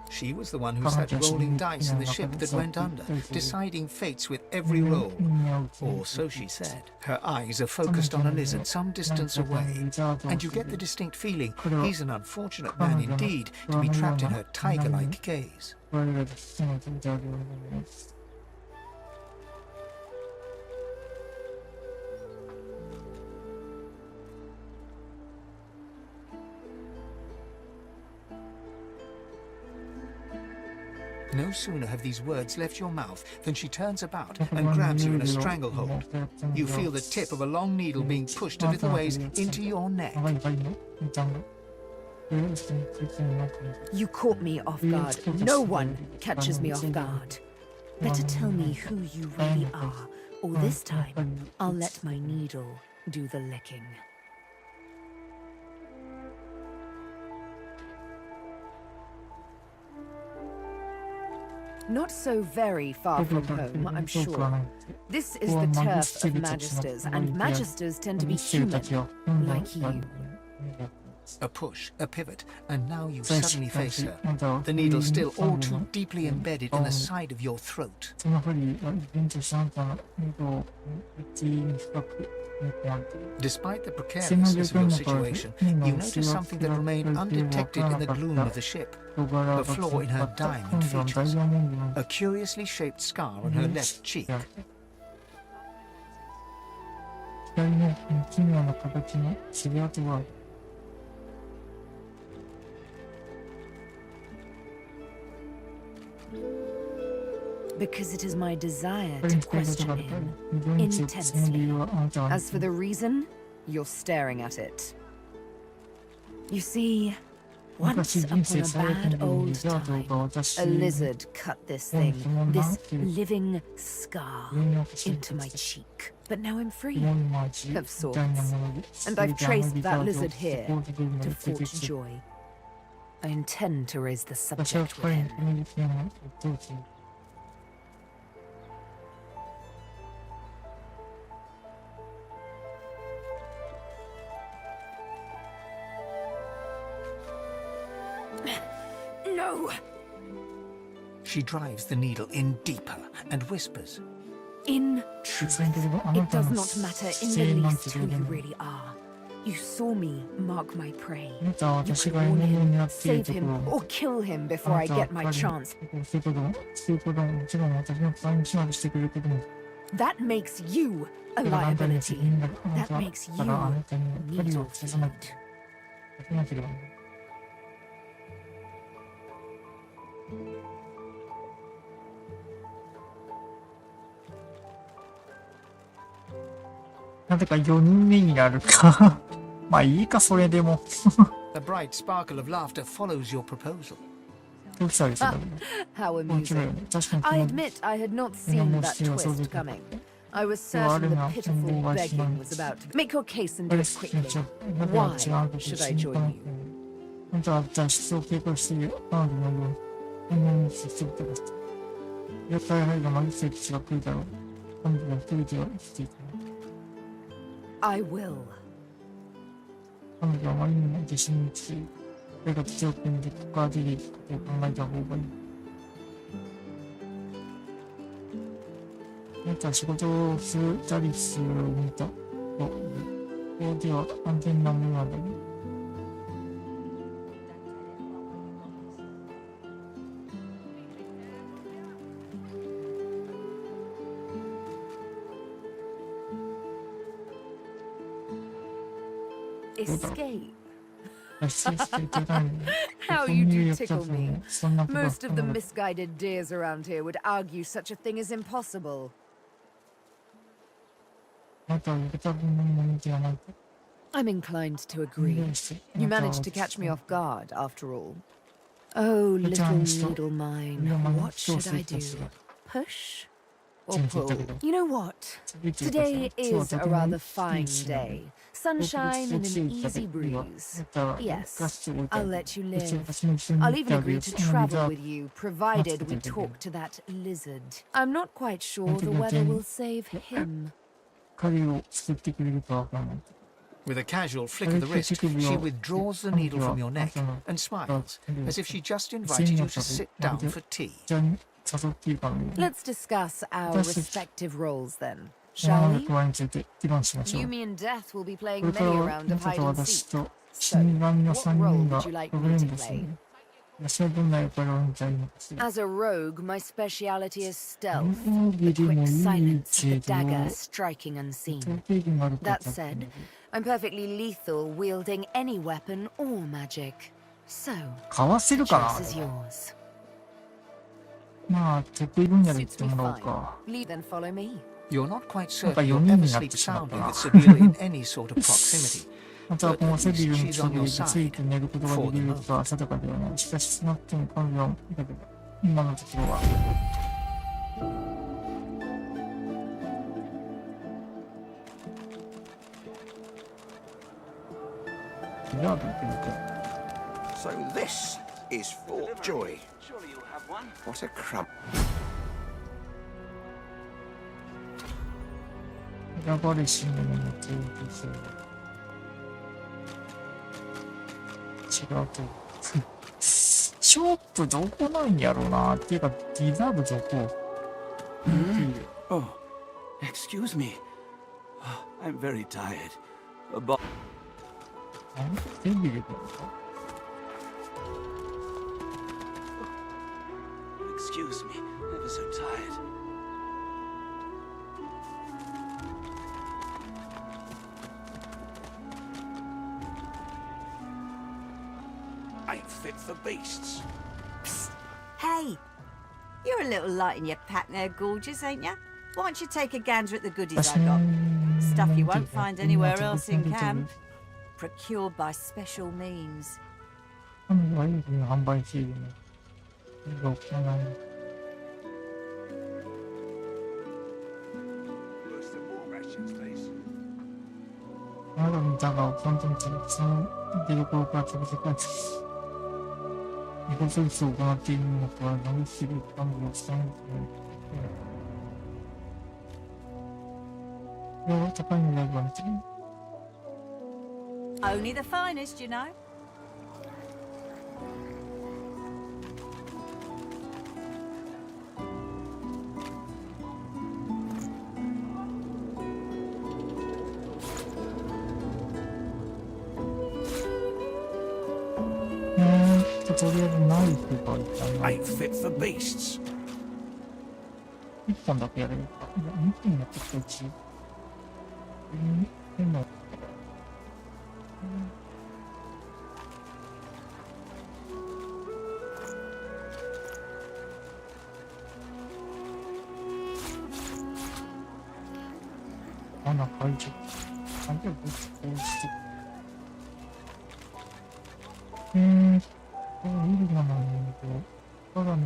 She was the one who sat rolling dice in the ship that went under, deciding fates with every roll. Or so she said. Her eyes are focused on a lizard some distance away, and you get the distinct feeling he's an unfortunate man indeed to be trapped in her tiger-like gaze. No sooner have these words left your mouth than she turns about and grabs you in a stranglehold. You feel the tip of a long needle being pushed a little ways into your neck. You caught me off guard. No one catches me off guard. Better tell me who you really are, or this time I'll let my needle do the licking. Not so very far from home, I'm sure. This is the turf of Magisters, and Magisters tend to be human, like you. A push, a pivot, and now you suddenly face her. The needle still all too deeply embedded in the side of your throat. Despite the precariousness of your situation, you notice something that remained undetected in the gloom of the ship. The flaw in her diamond features. A curiously shaped scar on her left cheek. Because it is my desire to question him intensely. As for the reason, you're staring at it. You see, once upon a bad old time, a lizard cut this thing, this living scar, into my cheek. But now I'm free, of sorts. And I've traced that lizard here to Fort Joy. I intend to raise the subject with him. No! She drives the needle in deeper and whispers. In truth, it does not matter in the least who you really are. You saw me mark my prey. You could warn him, save him, or kill him before I get my chance. That makes you a liability. That makes you needle feed. なぜか4人目になるか。まあいいか、それでも。A bright sparkle of laughter follows your proposal. How amusing. I admit I had not seen that twist coming. I was certain the pitiful begging was about to make your case and do it quickly. Why should I join you? 本当は脱出を計画している彼女のように変にしてきてました。絶対入るマギステキスが来るだろう。彼女が一人では生きていた。I will. 彼女はあまりにも自信につき、それが強くんでここから出ていくことを考えた方がいい。あなたは仕事をするダリスを見たという。ここでは安全なものなのに。Escape. How you do tickle me. Most of the misguided dears around here would argue such a thing is impossible. I'm inclined to agree. You managed to catch me off guard, after all. Oh, little needle mine, what should I do? Push? Or pull? You know what? Today is a rather fine day. Sunshine and an easy breeze. Yes, I'll let you live. I'll even agree to travel with you, provided we talk to that lizard. I'm not quite sure the weather will save him. With a casual flick of the wrist, she withdraws the needle from your neck and smiles, as if she just invited you to sit down for tea. Let's discuss our respective roles then, shall we? You, me, and Death will be playing many a round of hide and seek. So, what role would you like me to play? As a rogue, my speciality is stealth, the quick silence, the dagger striking unseen. That said, I'm perfectly lethal, wielding any weapon or magic. So, choice is yours. まあ、得意分野で言ってもらおうか。 Then follow me. You're not quite certain you'll ever sleep soundly with Sibylla in any sort of proximity, またはこのセビルの近くでついて寝ることができることは定かではない。しかし少なくとも彼女はだけど、今のところは。So this is Fort Joy. What a crump. 選ばれし者の定義性違うとショップどこなんやろうなっていうかリザーブどこOh, excuse me. I'm very tired. But... Excuse me, ever so tired. Ain't fit for beasts. Psst. Hey, you're a little light in your pack there, gorgeous, ain't ya? Why don't you take a gander at the goodies I got? Stuff you won't find anywhere else in camp. Procured by special means. Only the finest, you know. Ain't fit for beasts. 1本だけやれるか。2本やってきたうち。穴解除。解除物放出。これいるのなんだけど、ただね。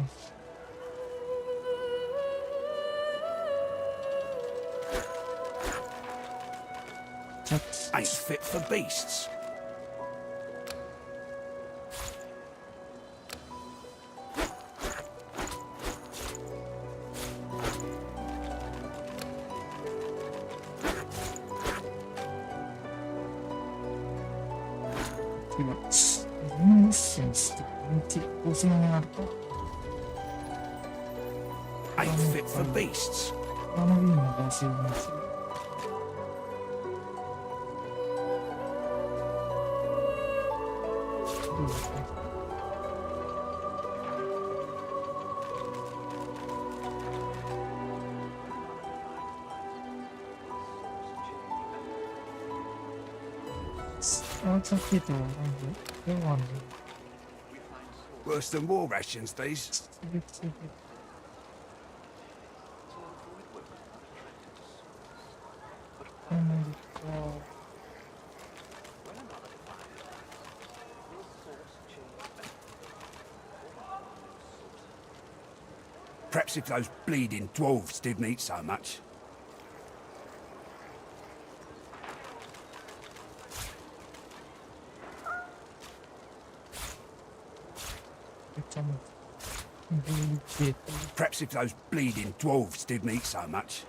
Ain't fit for beasts. Ain't fit for beasts. Worse than war rations, these. Perhaps if those bleeding dwarves didn't eat so much. Perhaps if those bleeding dwarves didn't eat so much.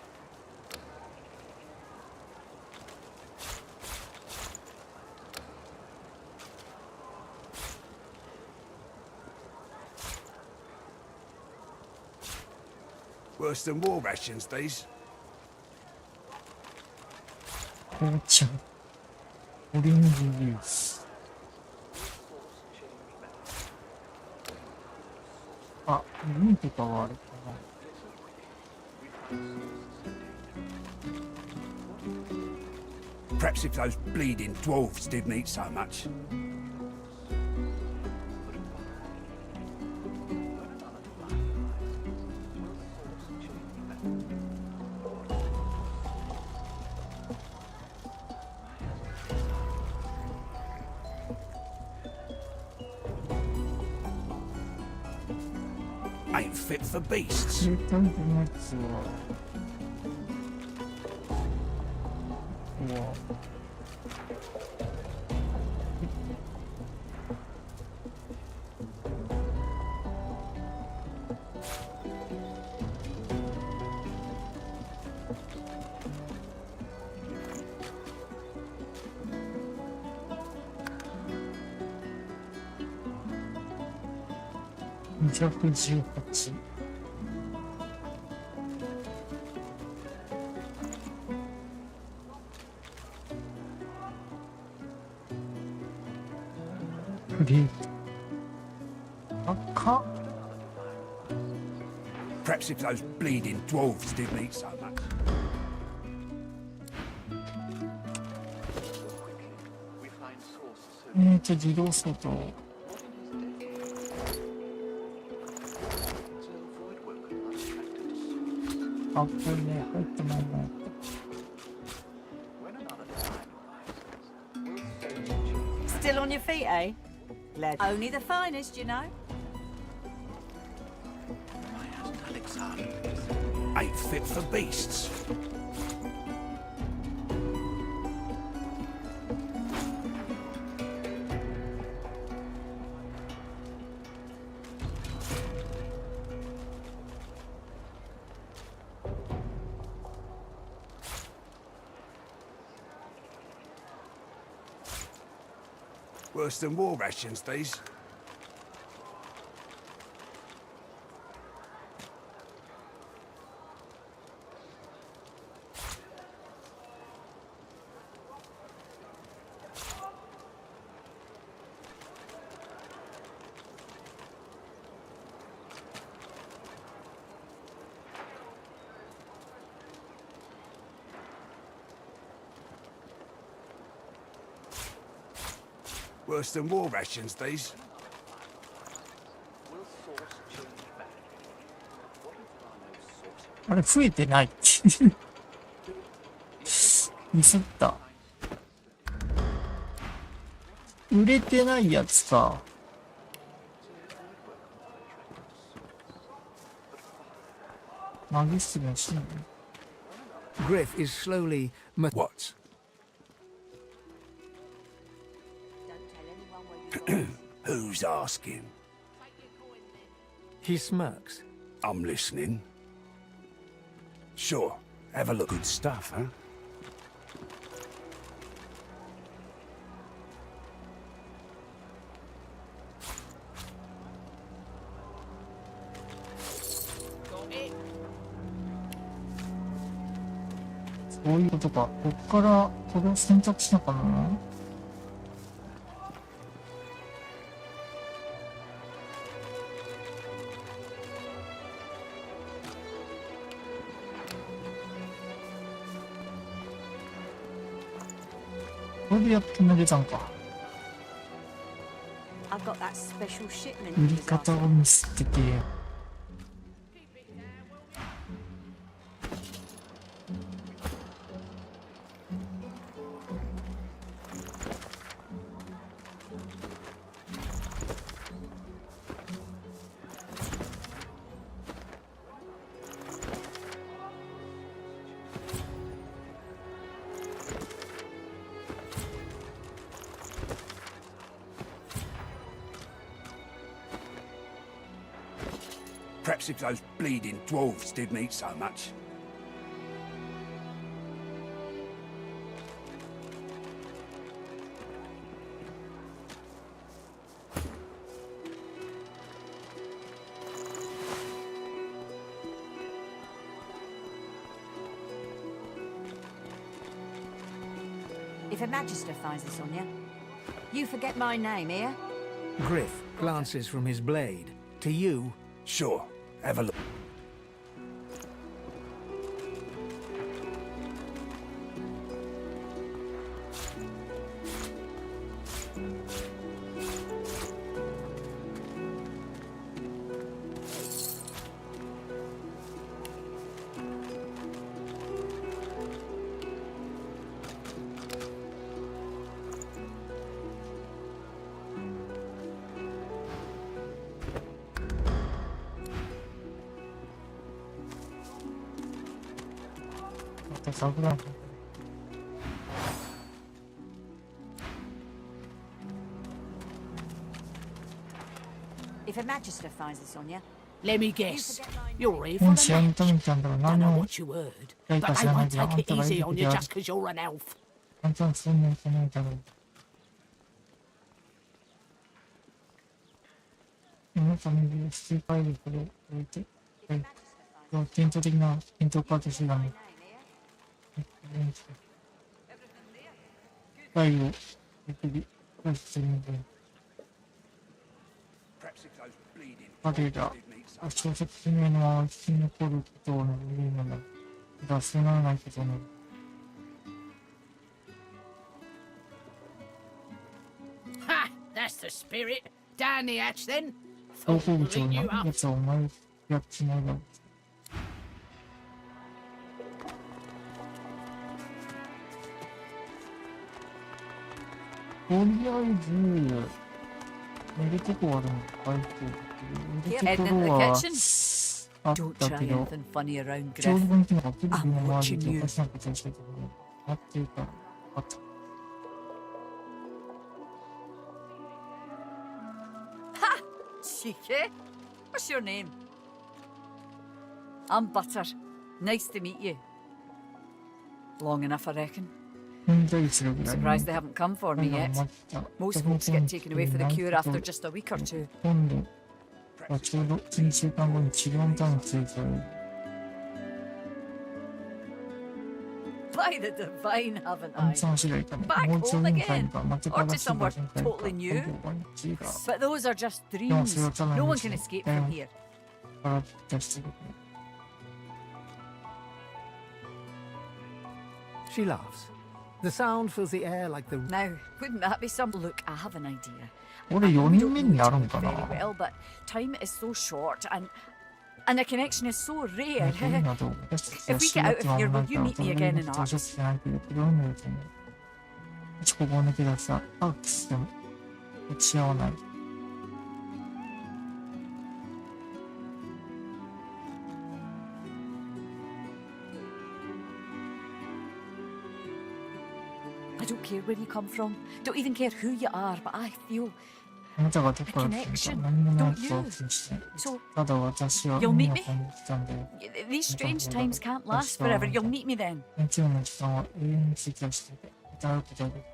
Worse than war rations, these. Perhaps if those bleeding dwarves didn't eat so much. ain't fit for beasts. 携帯のやつは218。フリート。赤。 Perhaps if those bleeding dwarves didn't eat so much. 自動走行。あ、これね、入ってないな。Still on your feet, eh? Only the finest, you know. Ain't fit for beasts. Worse than war rations, these. Worse than war rations, these. あれ、増えてない。ミスった。売れてないやつか。マギスのシーン。Griff is slowly... What? Who's asking? He smirks. I'm listening. Sure, have a look. Good stuff, huh? Got it. そういうことか。こっからこれを選択しなかったな。これでやっと投げたんか。 I've got that special shipment. 売り方をミスってて。Perhaps if those bleeding dwarves didn't eat so much. If a magister finds this on you, you forget my name, here? Griff glances from his blade to you. Sure, have a look. と桜。If a magister finds this on you, Let me guess. You're here 本 for 試合 the に match. 富ちゃんだろう。 Don't 何 know の what you heard, やり but か知 they らない won't けど、あん take た it がい easy る on 時 you は just because you're an elf. あんたはそんなにいけないだろう。このためにスーパーエリコで置いて、伝統的な伝統カード手段に、機械を送り出しているので、彼ら、小説名のまま生き残ることを望むのだ。だが、そうならないことに。Ha! That's the spirit. Down the hatch then. 総 Thought 合部 we'd 長 ring you の up. やつはお前やっちまうだろう。とりあえず、寝るとこはでも書いてるけど、寝るところはあったけど、調理場に行ってなんかテレビの周りでおかしなことをしてたけど、あっていうか、あった。Cheeky. What's your name? I'm Butter. Nice to meet you. Long enough, I reckon. Surprised they haven't come for me yet. Most folks get taken away for the cure after just a week or two. 今度はちょうど2週間後に治療のためについてる。By the divine, haven't アン I? サー次第かも。 Back もう一 home 度に帰る again. か、町 Or から to しば somewhere らくに帰るか、 totally new. 東京湾に着いた But those are just Yeah, dreams. so that's No one amazing. can escape from here. から出してる。She laughs. The sound fills the air like the... Now, wouldn't that be some? Look, I have an idea. 俺 I 4 know we 人 don't 目 know に each やる other んかな very well, but time is so short and a connection is so rare. そういうのと私たちは If we 知 get り合 out って of 間 here, もな will い you から、 meet お me 互い again に in 図 Arts? 書室じゃないけど、いろんなやつね。ここを抜け出したアークスでも打ち合わない。I don't care where you come from, don't even care who you are, but I feel あなたがどこから来たのか何もないことを気にして。ただ私は海の方に来たんだよ。 these strange times can't last forever. You'll meet me then. 日曜の時間は永遠に過ぎしていたうことで。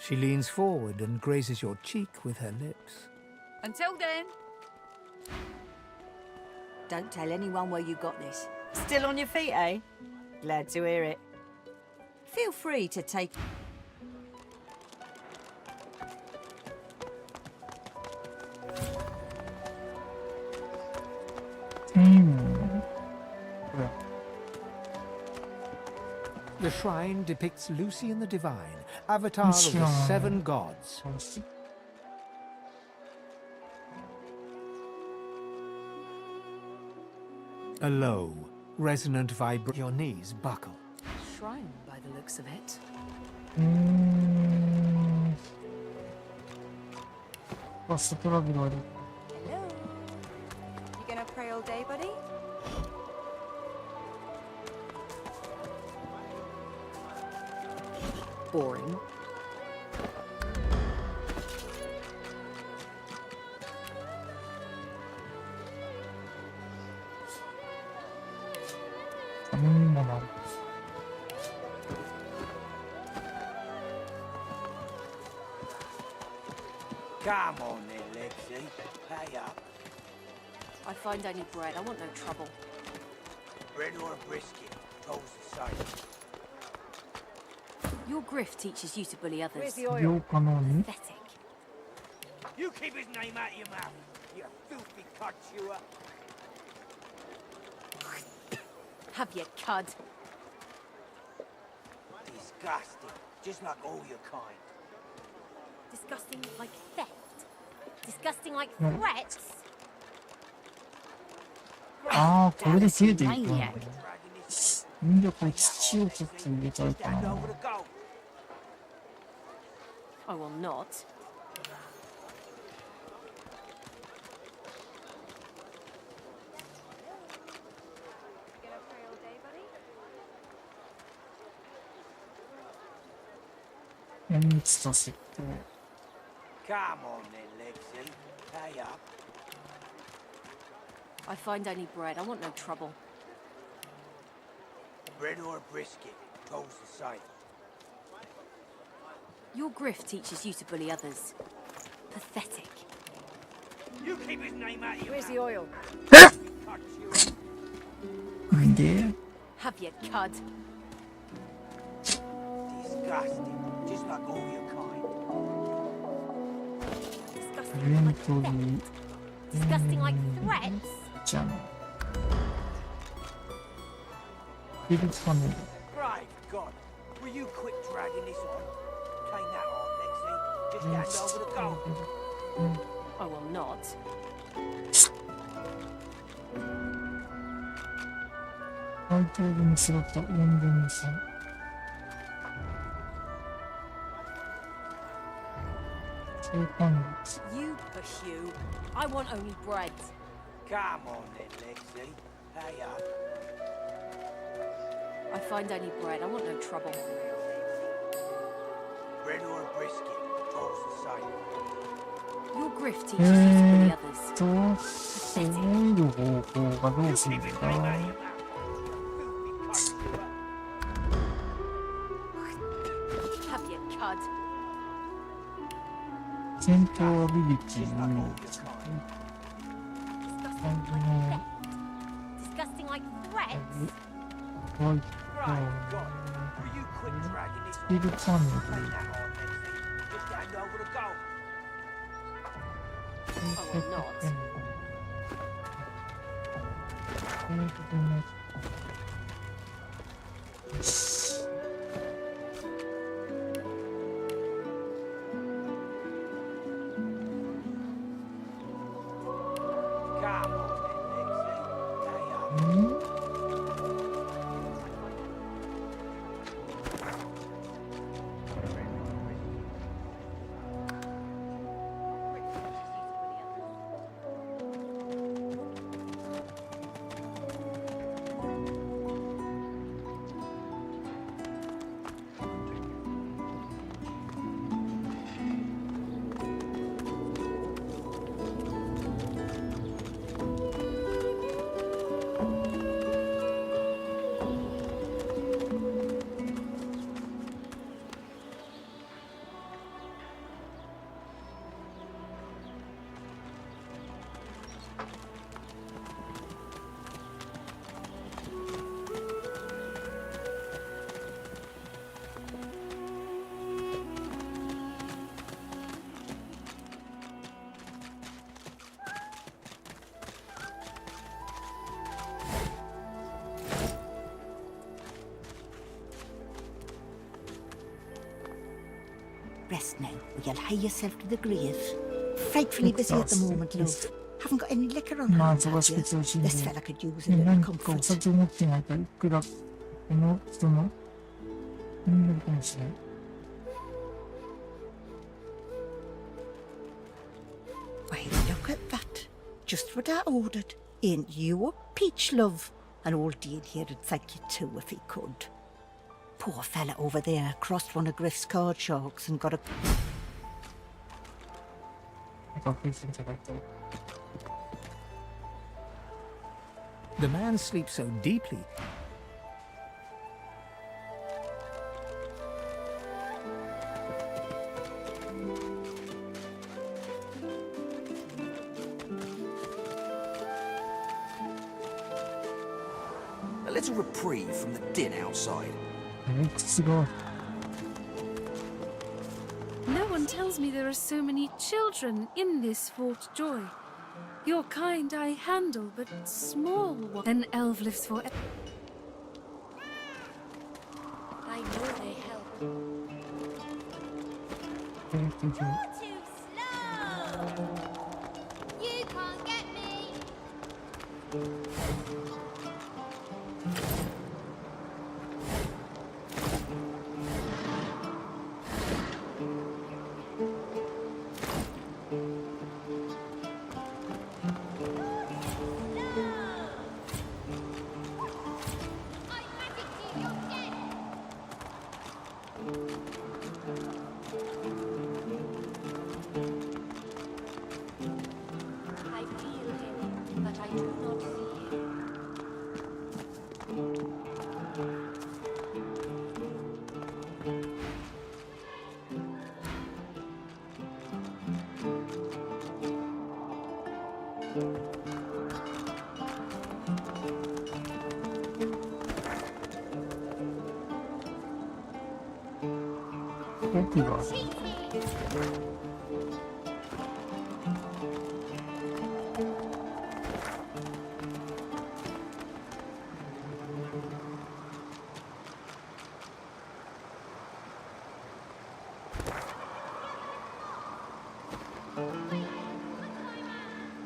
She leans forward and grazes your cheek with her lips. Until then. Don't tell anyone where you got this. Still on your feet, eh? Glad to hear it. Feel free to take... The shrine depicts Lucy and the Divine, avatar of the 7 gods. A low, resonant vibration. Your knees buckle. Shrine, by the looks of it. Hello? You gonna pray all day, buddy? Boring. Come on then, Lexi. Pay up. I find only bread. I want no trouble. Bread or a brisket, toll's the same. Your grift teaches you to bully others. Where's the oil? Pathetic. You keep his name out of your mouth, you filthy cud chewer. Have your cud. Disgusting, just like all your kind. Disgusting like theft. Disgusting like threats. ああ、これで消えていくんだね。人形これ土をちょっと入れちゃうかな。 I will not. 綿密と設定。 Come on then, Lexi. Pay up. I find only bread. I want no trouble. Bread or a brisket, goes the same. Your grift teaches you to bully others. Pathetic. You keep his name out of your Where's the oil? There. Have your cud. Disgusting, just like all your kind. Disgusting like threats. じゃあね。ビルファミリー。 Great God, will you quit dragging this on? Take that on, Lexi. Just hand over the gold. I will not. 本当にすごく運動にさ。 You push you. I want only bread. Come on then, Lexi. Pay up. I find only bread. I want no trouble. Bread or a brisket, goes the same. Your grift teaches you to bully others. 攻める方法がどうするんだ。 Have your cud. 戦闘アビリティに Disgusting like threats. はい。スピードパンの Just hand over the gold. I will not. 'Rest now, or you'll hie yourself to the grave. Frightfully busy at the moment, love. Haven't got any liquor on hand, have you? This fella could use a little 何かお comfort. 酒を持ってないからいくらこの人の人形かもしれない。 Why, look at that. Just what I ordered. Ain't you a peach, love? And old Dean here'd thank you too if he could. Poor fella over there crossed one of Griff's card sharks and got a... なんか食いついてなかった。 The man sleeps so deeply. A little reprieve from the din outside. 靴が No one tells me there are so many children in this Fort Joy. Your kind I handle, but small one. An elf lives forever. I know they help. You're too slow. You can't get me. 奥が。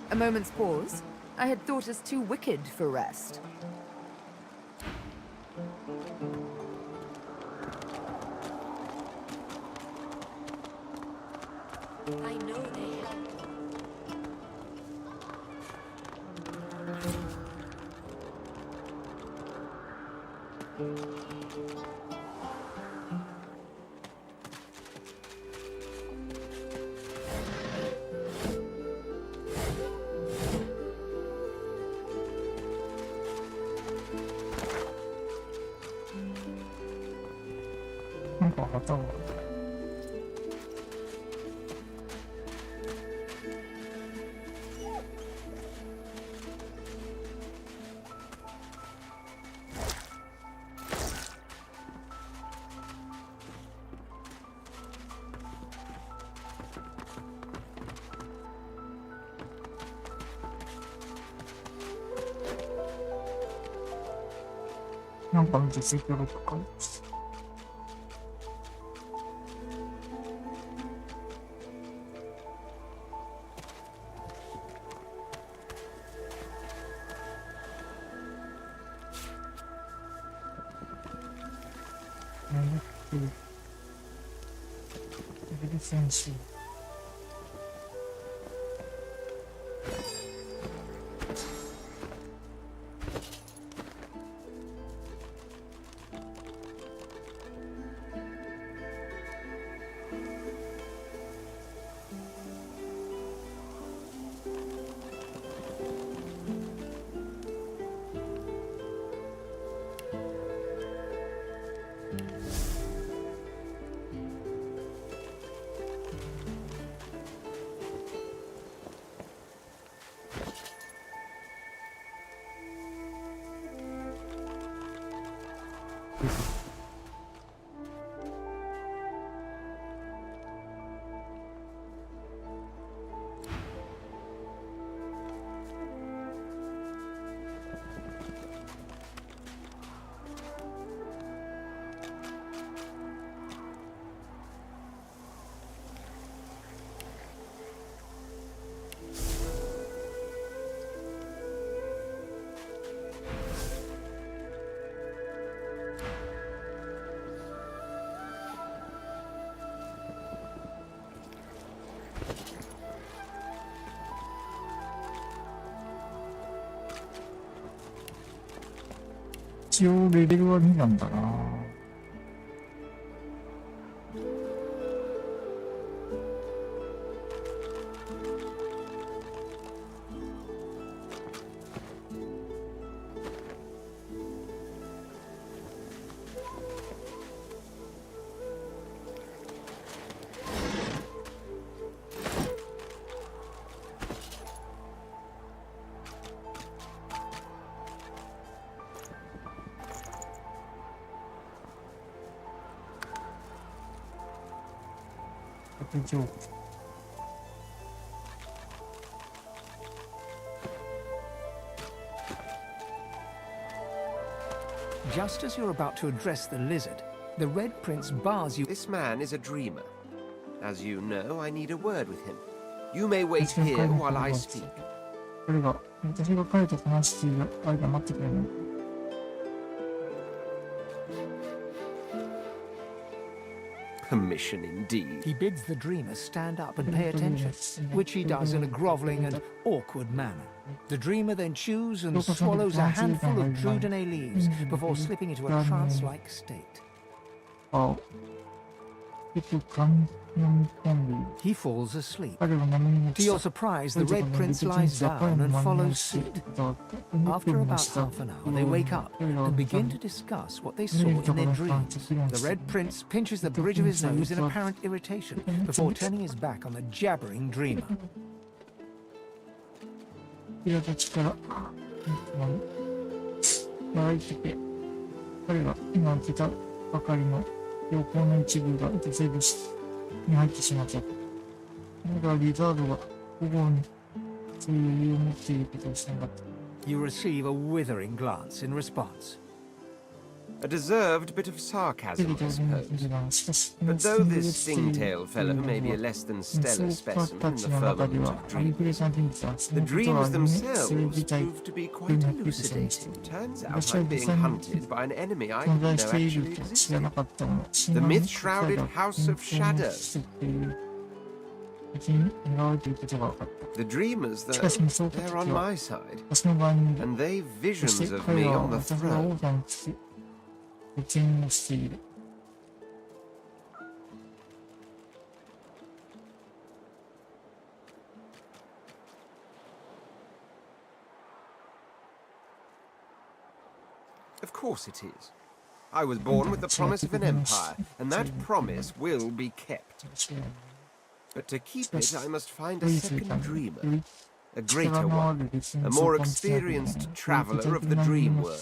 A moment's pause. I had thought us too wicked for rest. I know they help.なんか旗が。なんか見てついてるとか。戦士。一応レベルは2なんだな。Just as you're about to address the lizard, the Red Prince bars you. This man is a dreamer. As you know, I need a word with him. You may wait here while I speak. 彼が、私が彼と話している間待ってくれるの。Permission indeed. He bids the dreamer stand up and pay attention, which he does in a grovelling and awkward manner. The dreamer then chews and swallows a handful of Drudene leaves before slipping into a trance-like state. He falls asleep. To your surprise, the Red Prince lies down and follows suit. After about half an hour, they wake up and begin to discuss what they saw in their dreams. The Red Prince pinches the bridge of his nose in apparent irritation before turning his back on the jabbering dreamer. 苛立ちから笑いてて、彼が今受けたばかりの標高の一部が女性物に入ってしまった。だからリザードが保護にそういう余裕を持っていることをしなかった。You receive a withering glance in response. A deserved bit of sarcasm, I suppose. But though this stingtail fellow may be a less than stellar specimen in the firmament of dreams, the dreams themselves prove to be quite elucidating. Turns out I'm being hunted by an enemy I didn't know actually existed. The myth-shrouded House of Shadow. The dreamers, though, they're on my side, and they've visions of me on the throne. Of course it is. I was born with the promise of an empire, and that promise will be kept. But to keep it, I must find a second dreamer. A greater one, a more experienced traveller of the dream world.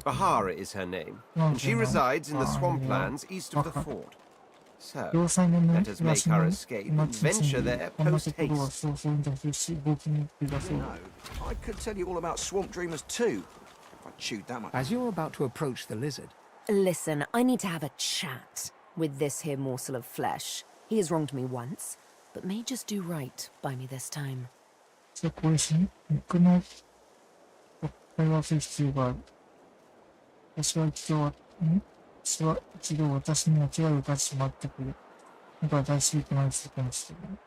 Bahara is her name, and she resides in the swamplands east of the fort. So, let us make our escape and venture there post-haste. I could tell you all about swamp dreamers too, if I chewed that much. As you're about to approach the lizard... Listen, I need to have a chat with this here morsel of flesh. He has wronged me once, but may just do right by me this time. じゃあこれ肉の会話する必要がある。私は一度私に間違いを犯してしまってくる。だから大事となりするかもしれない。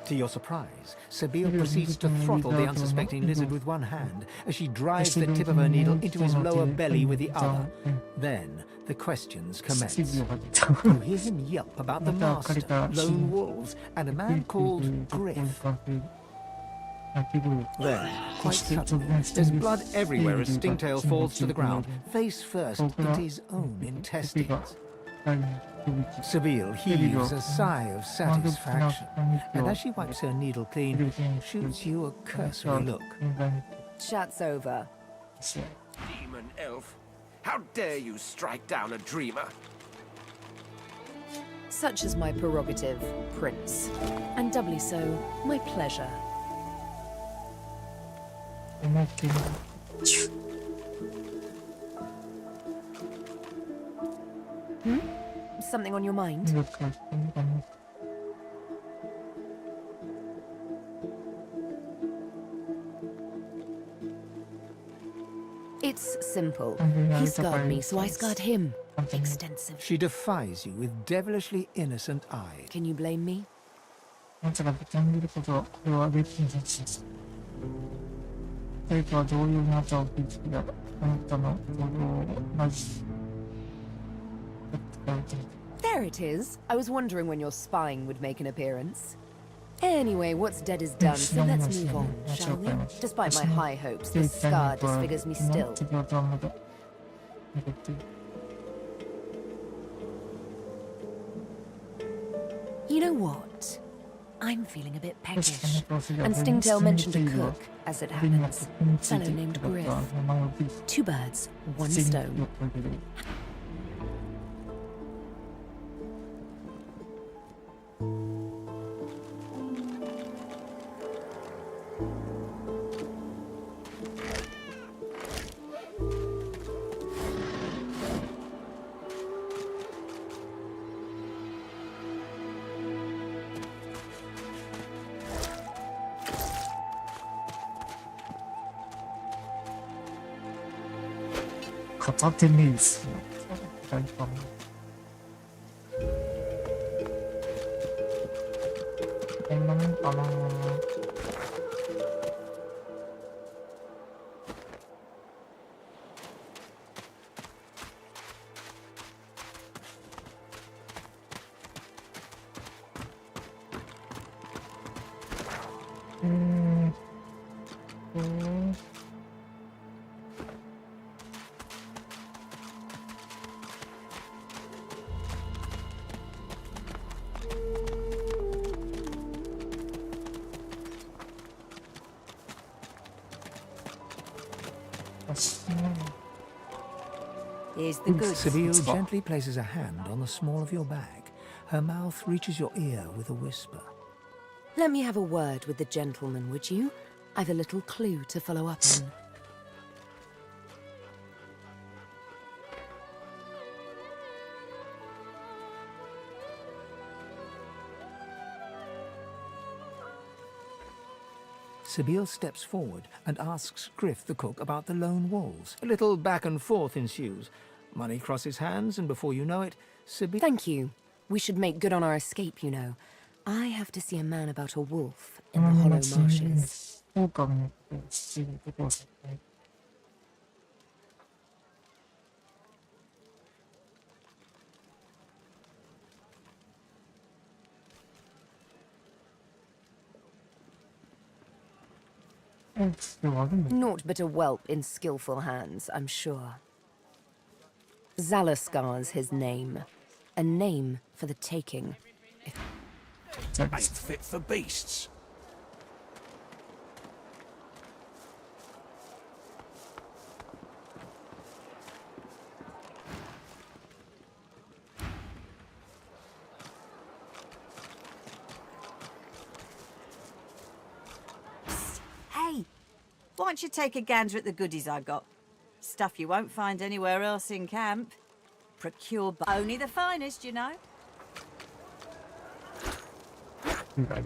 To your surprise, Sabine proceeds to throttle the unsuspecting lizard with one hand as she drives the tip of her needle into his lower belly with the other. Then, the questions commence. You hear him yelp about the master, lone wolves, and a man called Griff. Then, quite suddenly, there's blood everywhere as Stingtail falls to the ground, face first into his own intestines. Sabine heaves a sigh of satisfaction, and as she wipes her needle clean, shoots you a cursory look. Chat's over. Demon elf, how dare you strike down a dreamer? Such is my prerogative, Prince, and doubly so, my pleasure. Something on your mind? It's simple. He scarred me, so I scarred him. Extensive. She defies you with devilishly innocent eyes. Can you blame me? あなたが豚に見ることは、これは別にです。誰かは同様にあなたを傷つけた。あなたの同様同じ。There it is. I was wondering when your spying would make an appearance. Anyway, what's dead is done, so let's move on, shall we? Despite my high hopes, this scar disfigures me still. You know what? I'm feeling a bit peckish. And Stingtail mentioned a cook, as it happens. A fellow named Griff. 2 birds, 1 stone.片手メイス。フライパン。こんなもんかな。Here's the goods. Seville gently places a hand on the small of your bag. Her mouth reaches your ear with a whisper. Let me have a word with the gentleman, would you? I've a little clue to follow up on. Seville steps forward and asks Griff the cook about the lone wolves. A little back and forth ensues. Money crosses hands, and before you know it, Seville... Thank you. We should make good on our escape, you know. I have to see a man about a wolf in the hollow marshes. Naught but a whelp in skillful hands, I'm sure. Zalaskar's his name. A name for the taking. Ain't fit for beasts. Hey, why don't you take a gander at the goodies I got? Stuff you won't find anywhere else in camp. Procured by only the finest, you know. Okay.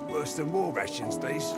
Worse than war rations, these.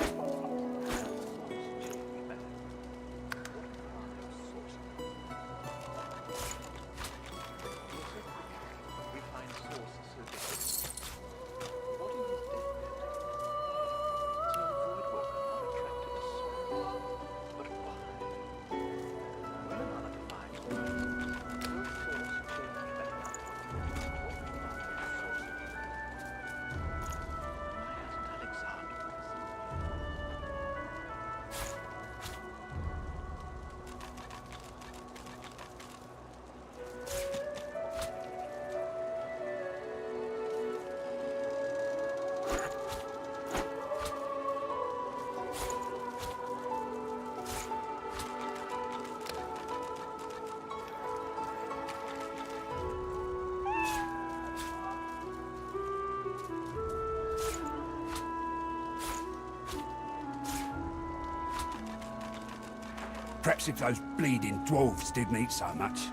Perhaps if those bleeding dwarves didn't eat so much.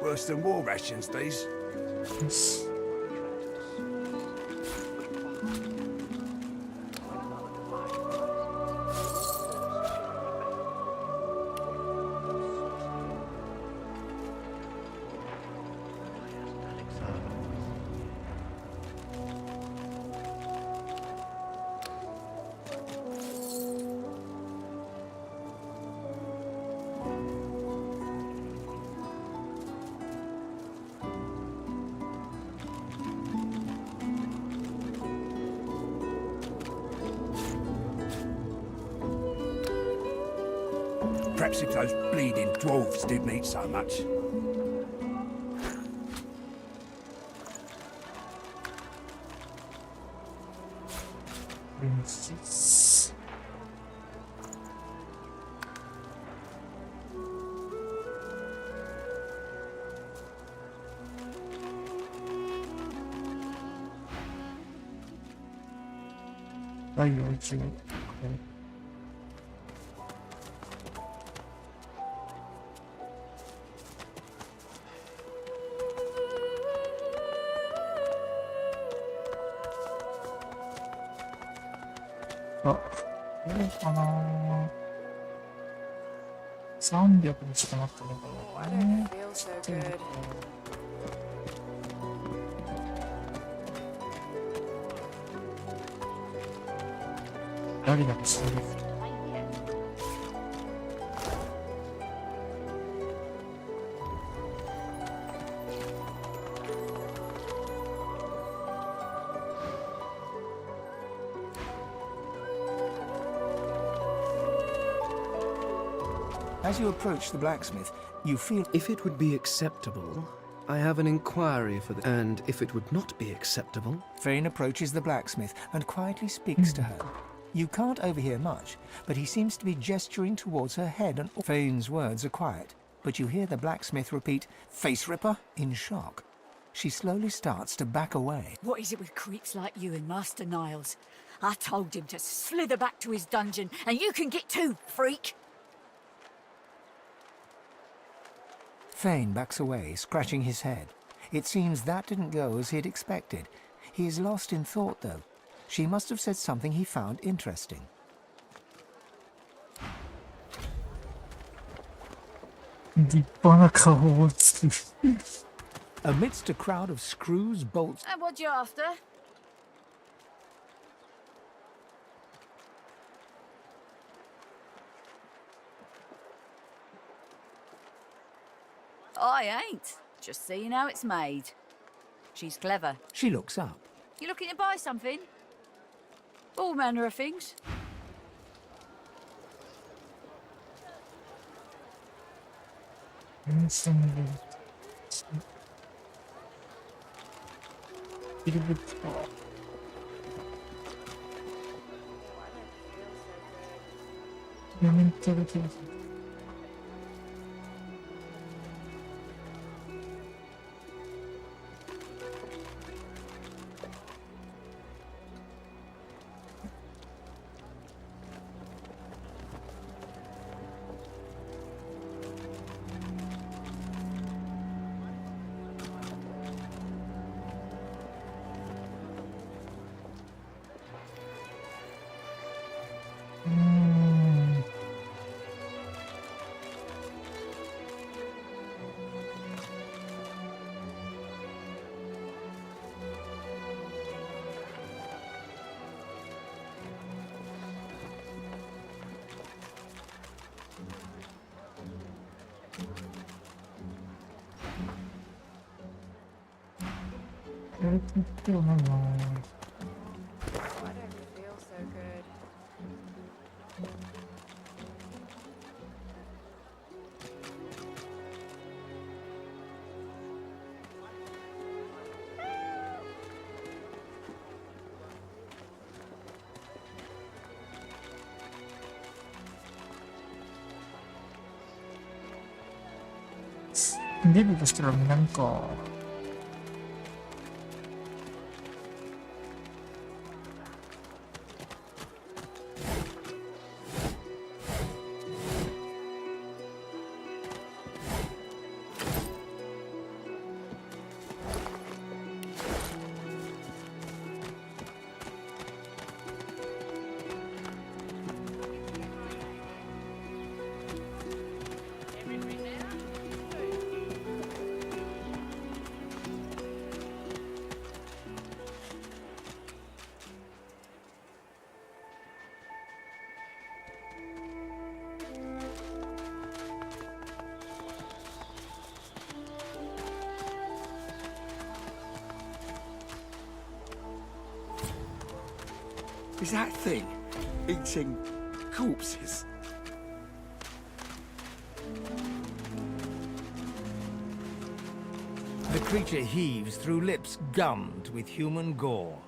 Worse than war rations, these. Perhaps if those bleeding dwarves didn't eat so much.あ、どうかな。300にしかなったのかな。誰だか知らない。As you approach the blacksmith, you feel... If it would be acceptable, I have an inquiry for the... And if it would not be acceptable... Fane approaches the blacksmith and quietly speaks to her. You can't overhear much, but he seems to be gesturing towards her head, and Fane's words are quiet. But you hear the blacksmith repeat, "Face Ripper," in shock. She slowly starts to back away. What is it with creeps like you and Master Niles? I told him to slither back to his dungeon, and you can get too, freak! Fane backs away, scratching his head. It seems that didn't go as he'd expected. He is lost in thought, though. She must have said something he found interesting. Amidst a crowd of screws, bolts... And what you after? I ain't. Just seeing how it's made. She's clever. She looks up. You looking to buy something? All manner of things.デブとしては南か。Is that thing eating corpses? The creature heaves through lips gummed with human gore.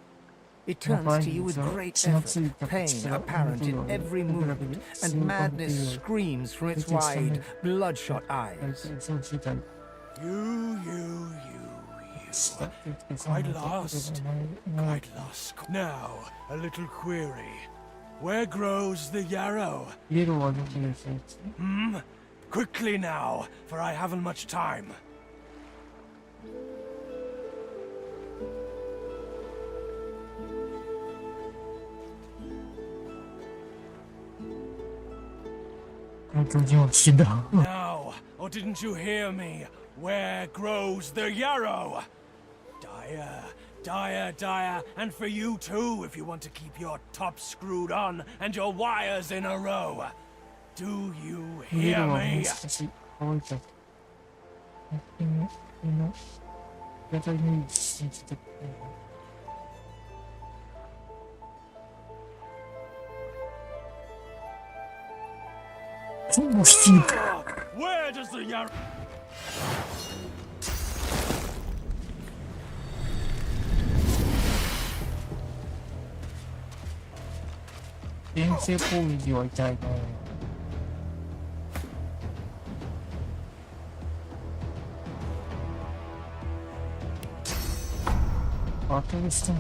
It turns to you with great effort, pain apparent in every movement, and madness screams from its wide, bloodshot eyes. You. Quite lost. Quite lost. Now, a little query. Where grows the yarrow? Quickly now, for I haven't much time. Now, or didn't you hear me? Where grows the yarrow? Dire, Dire, dire, and for you too if you want to keep your top screwed on and your wires in a row. Do you hear me? 全部七人 Where does the yarrow? 遠征攻撃は痛いな。バトルしたの。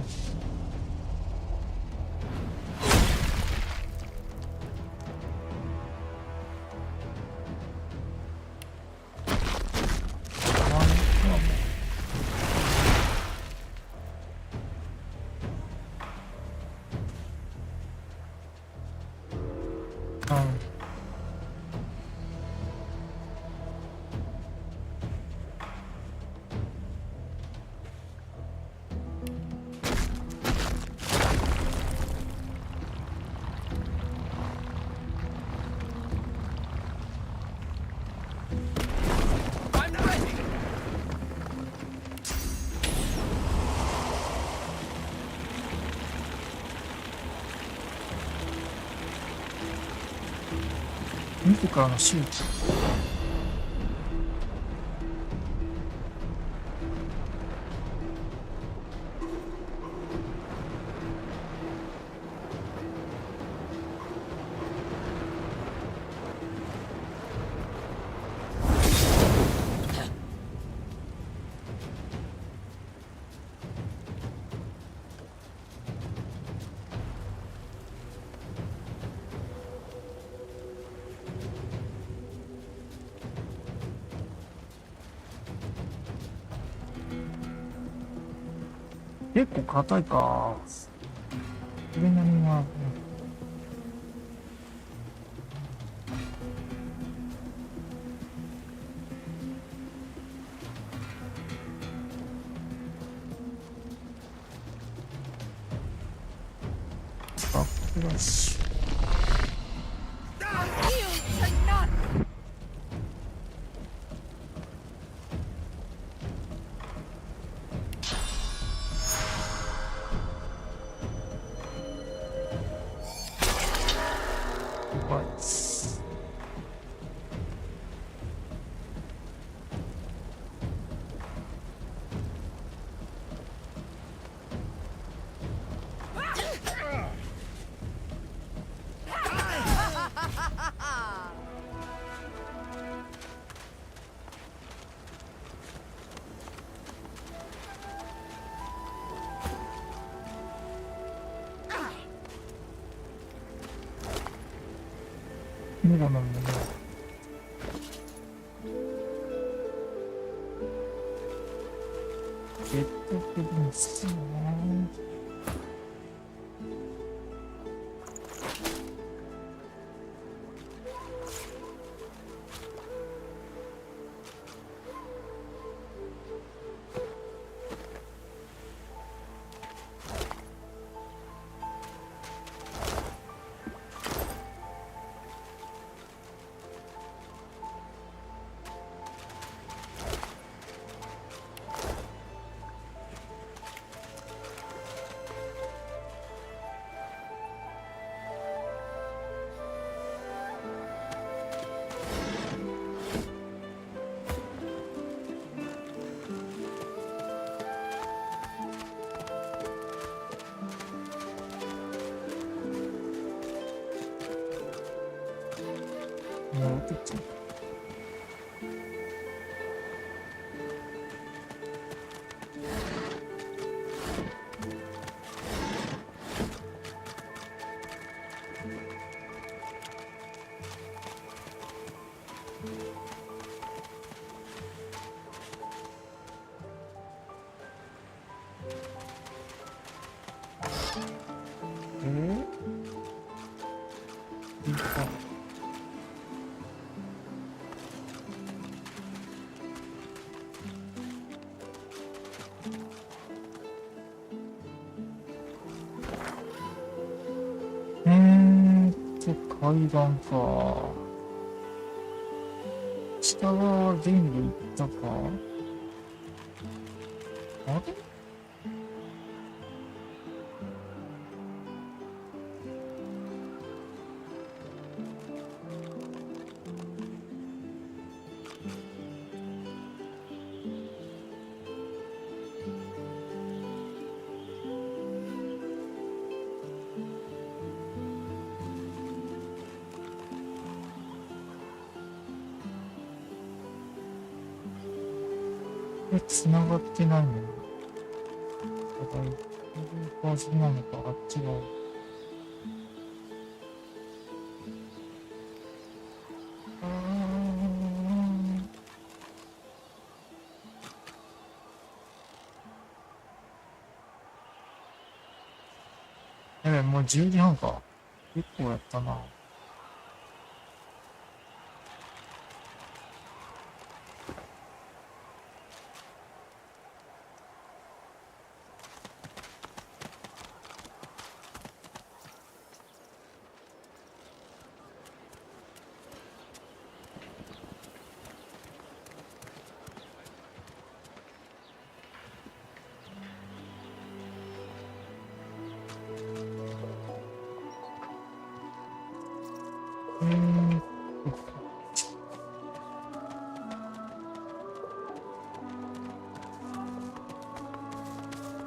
自らの手術。結構硬いか。それなりには。バックラッシュ。メガなんだね。ジェットプリンスね。階段か。下は全部行ったか。あれ繋がってないのに。こういう感じなのか、あっちが。やべ、もう10時半か。結構やったな。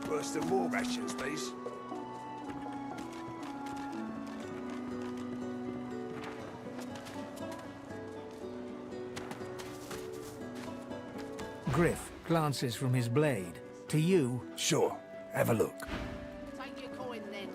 Worse than war rations, these. Griff glances from his blade. To you, Sure, have a look. Take your coin then.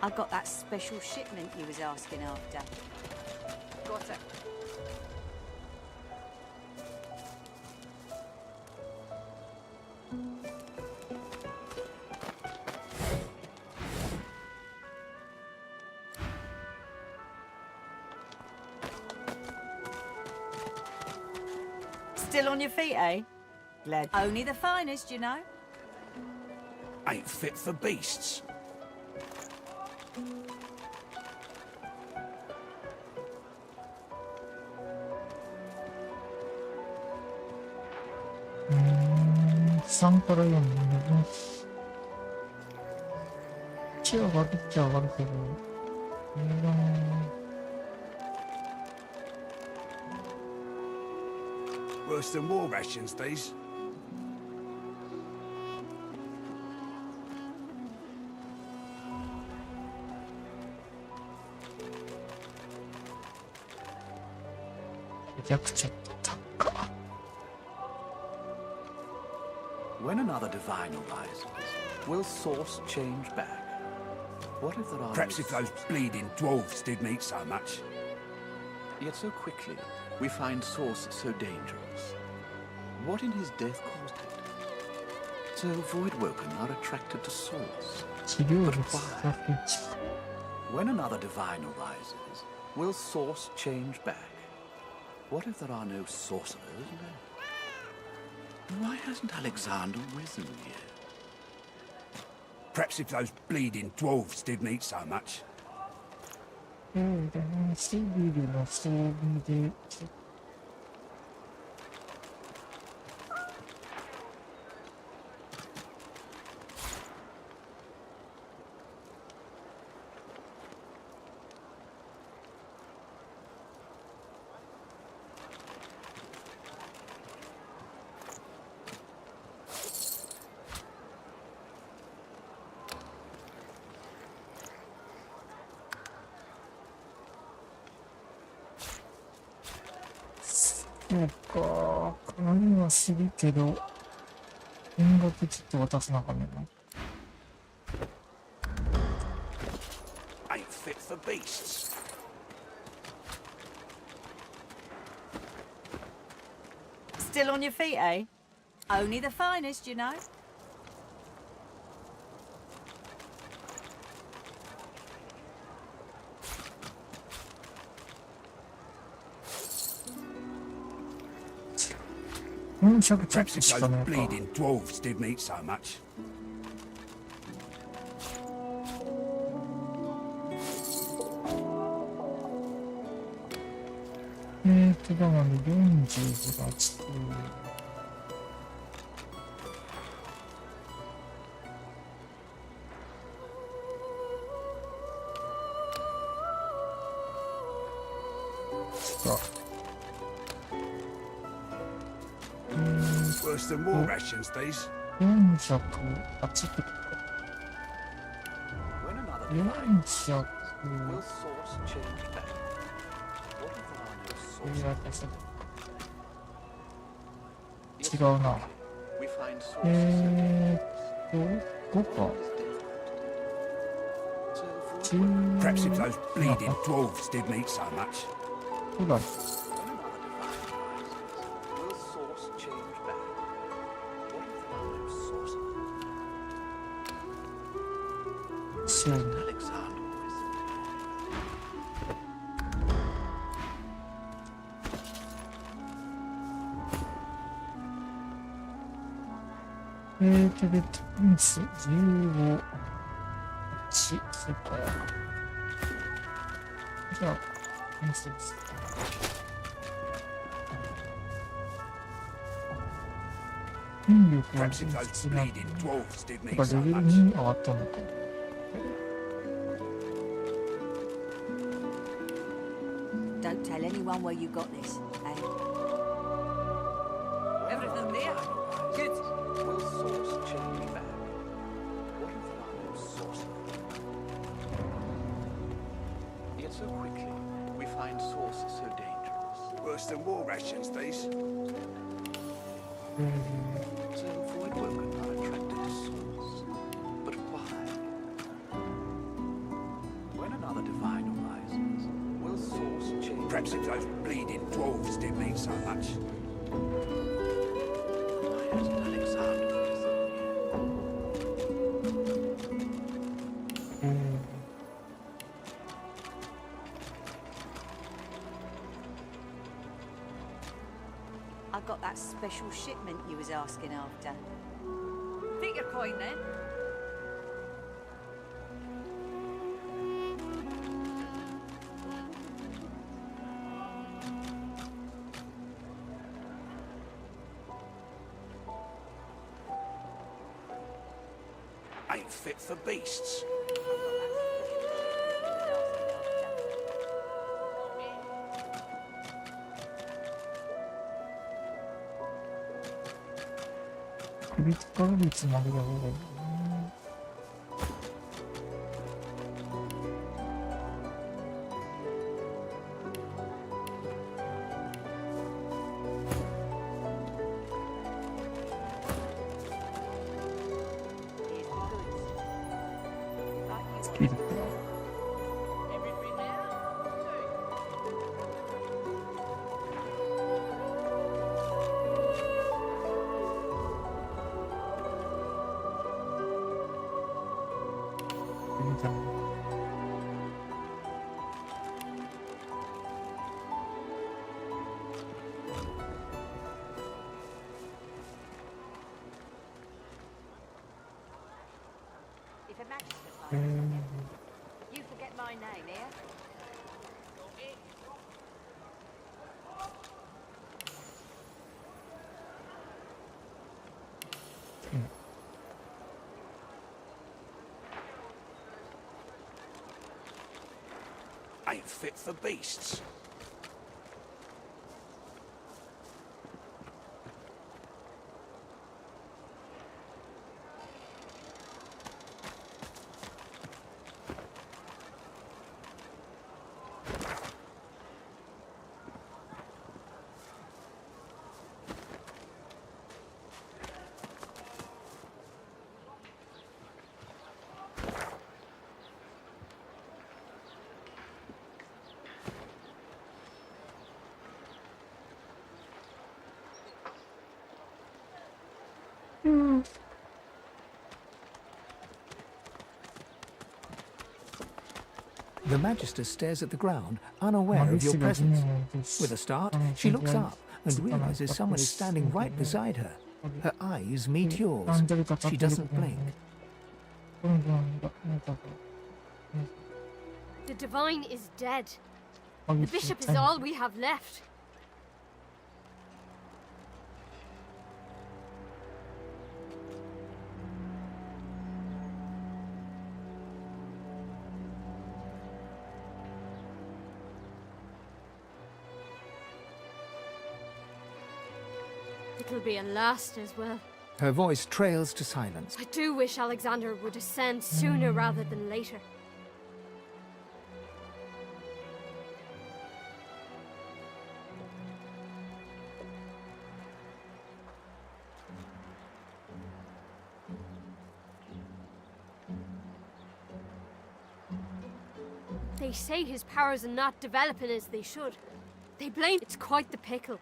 I got that special shipment you was asking after. Got it. Still on your feet, eh? Glad. Only the finest, you know. Ain't fit for beasts.3から4にね。1上がるっちゃ上がるけど。Worse than war rations, these. When another divine arises, will source change back? What if there are... Perhaps if those bleeding dwarves didn't eat so much. Yet so quickly, we find source so dangerous. What in his death caused it? So Voidwoken are attracted to source. But why? When another divine arises, will source change back? What if there are no sorcerers left? Why hasn't Alexander risen yet? Perhaps if those bleeding dwarves didn't eat so much. そうか、金はするけど、金額ちょっと渡さなあかんねんな。Ain't fit for beasts. Still on your feet, eh? Only the finest, you know. Perhaps if those bleeding dwarves didn't eat so much. Da mal 40月。Worse than war rations, these. 408とか。400。違うな。5か。Perhaps if those bleeding dwarves didn't eat so much. そうだ。そうね。で、ピンス15、8、そうか。じゃあ、ピンスです。引力は必要なの。だからレベル2上がったのか。Don't tell anyone where you got this, eh? Everything there? Good. Will source change back? What if there are no sources? Yet so quickly, we find sources so dangerous. Worse than war rations, these. So void woken are attracted to source. But why? When another divine arises, will source change? Perhaps if those bleeding dwarves didn't eat so much. I got that special shipment you was asking after. Think your coin then. Ain't fit for beasts. Critical 率までやろうがいい。スキルか。If a magistrate finds you forget my name, here. Ain't fit for beasts. The Magister stares at the ground, unaware of your presence. With a start, she looks up and realizes someone is standing right beside her. Her eyes meet yours. She doesn't blink. The Divine is dead. The Bishop is all we have left. It'll be a last as well. Her voice trails to silence. I do wish Alexander would ascend sooner rather than later. They say his powers are not developing as they should. They blame it's quite the pickle.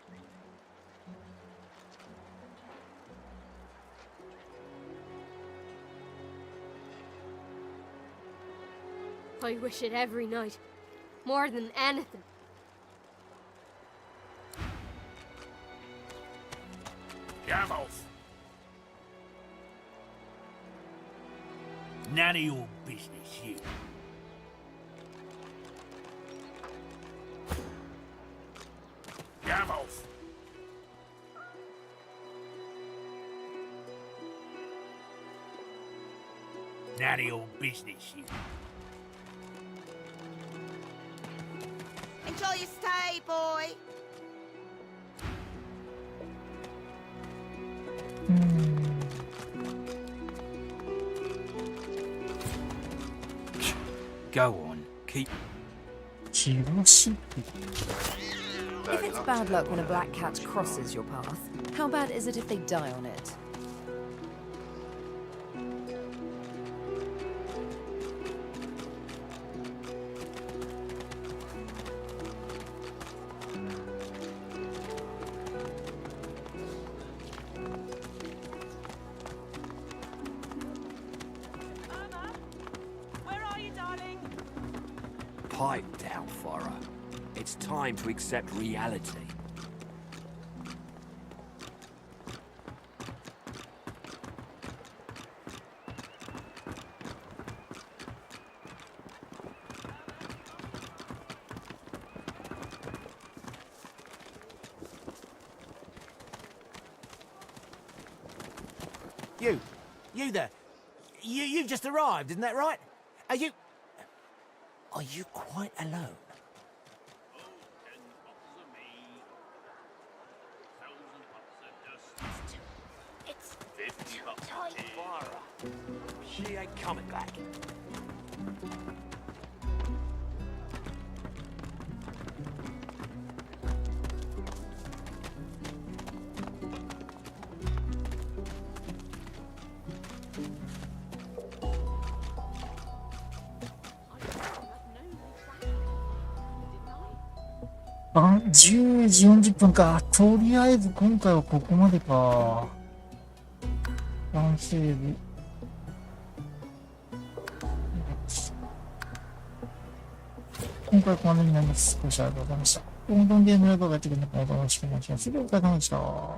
I wish it every night, more than anything. Gavels! None of your business, you. Gavels! None of your business, you. Enjoy your stay, boy. Go on, keep. If it's bad luck when a black cat crosses your path, how bad is it if they die on it? Pipe down, Farah. It's time to accept reality. You there. You've just arrived, isn't that right? Are you quite alone? It's 50 bucks. Farah. She ain't coming back.10時40分か。とりあえず今回はここまでか。ワンセーブ。今回はここまでになります。ご視聴ありがとうございました。ロンドンゲームライブがやってくれるのでよろしくお願いします。お疲れ様でした。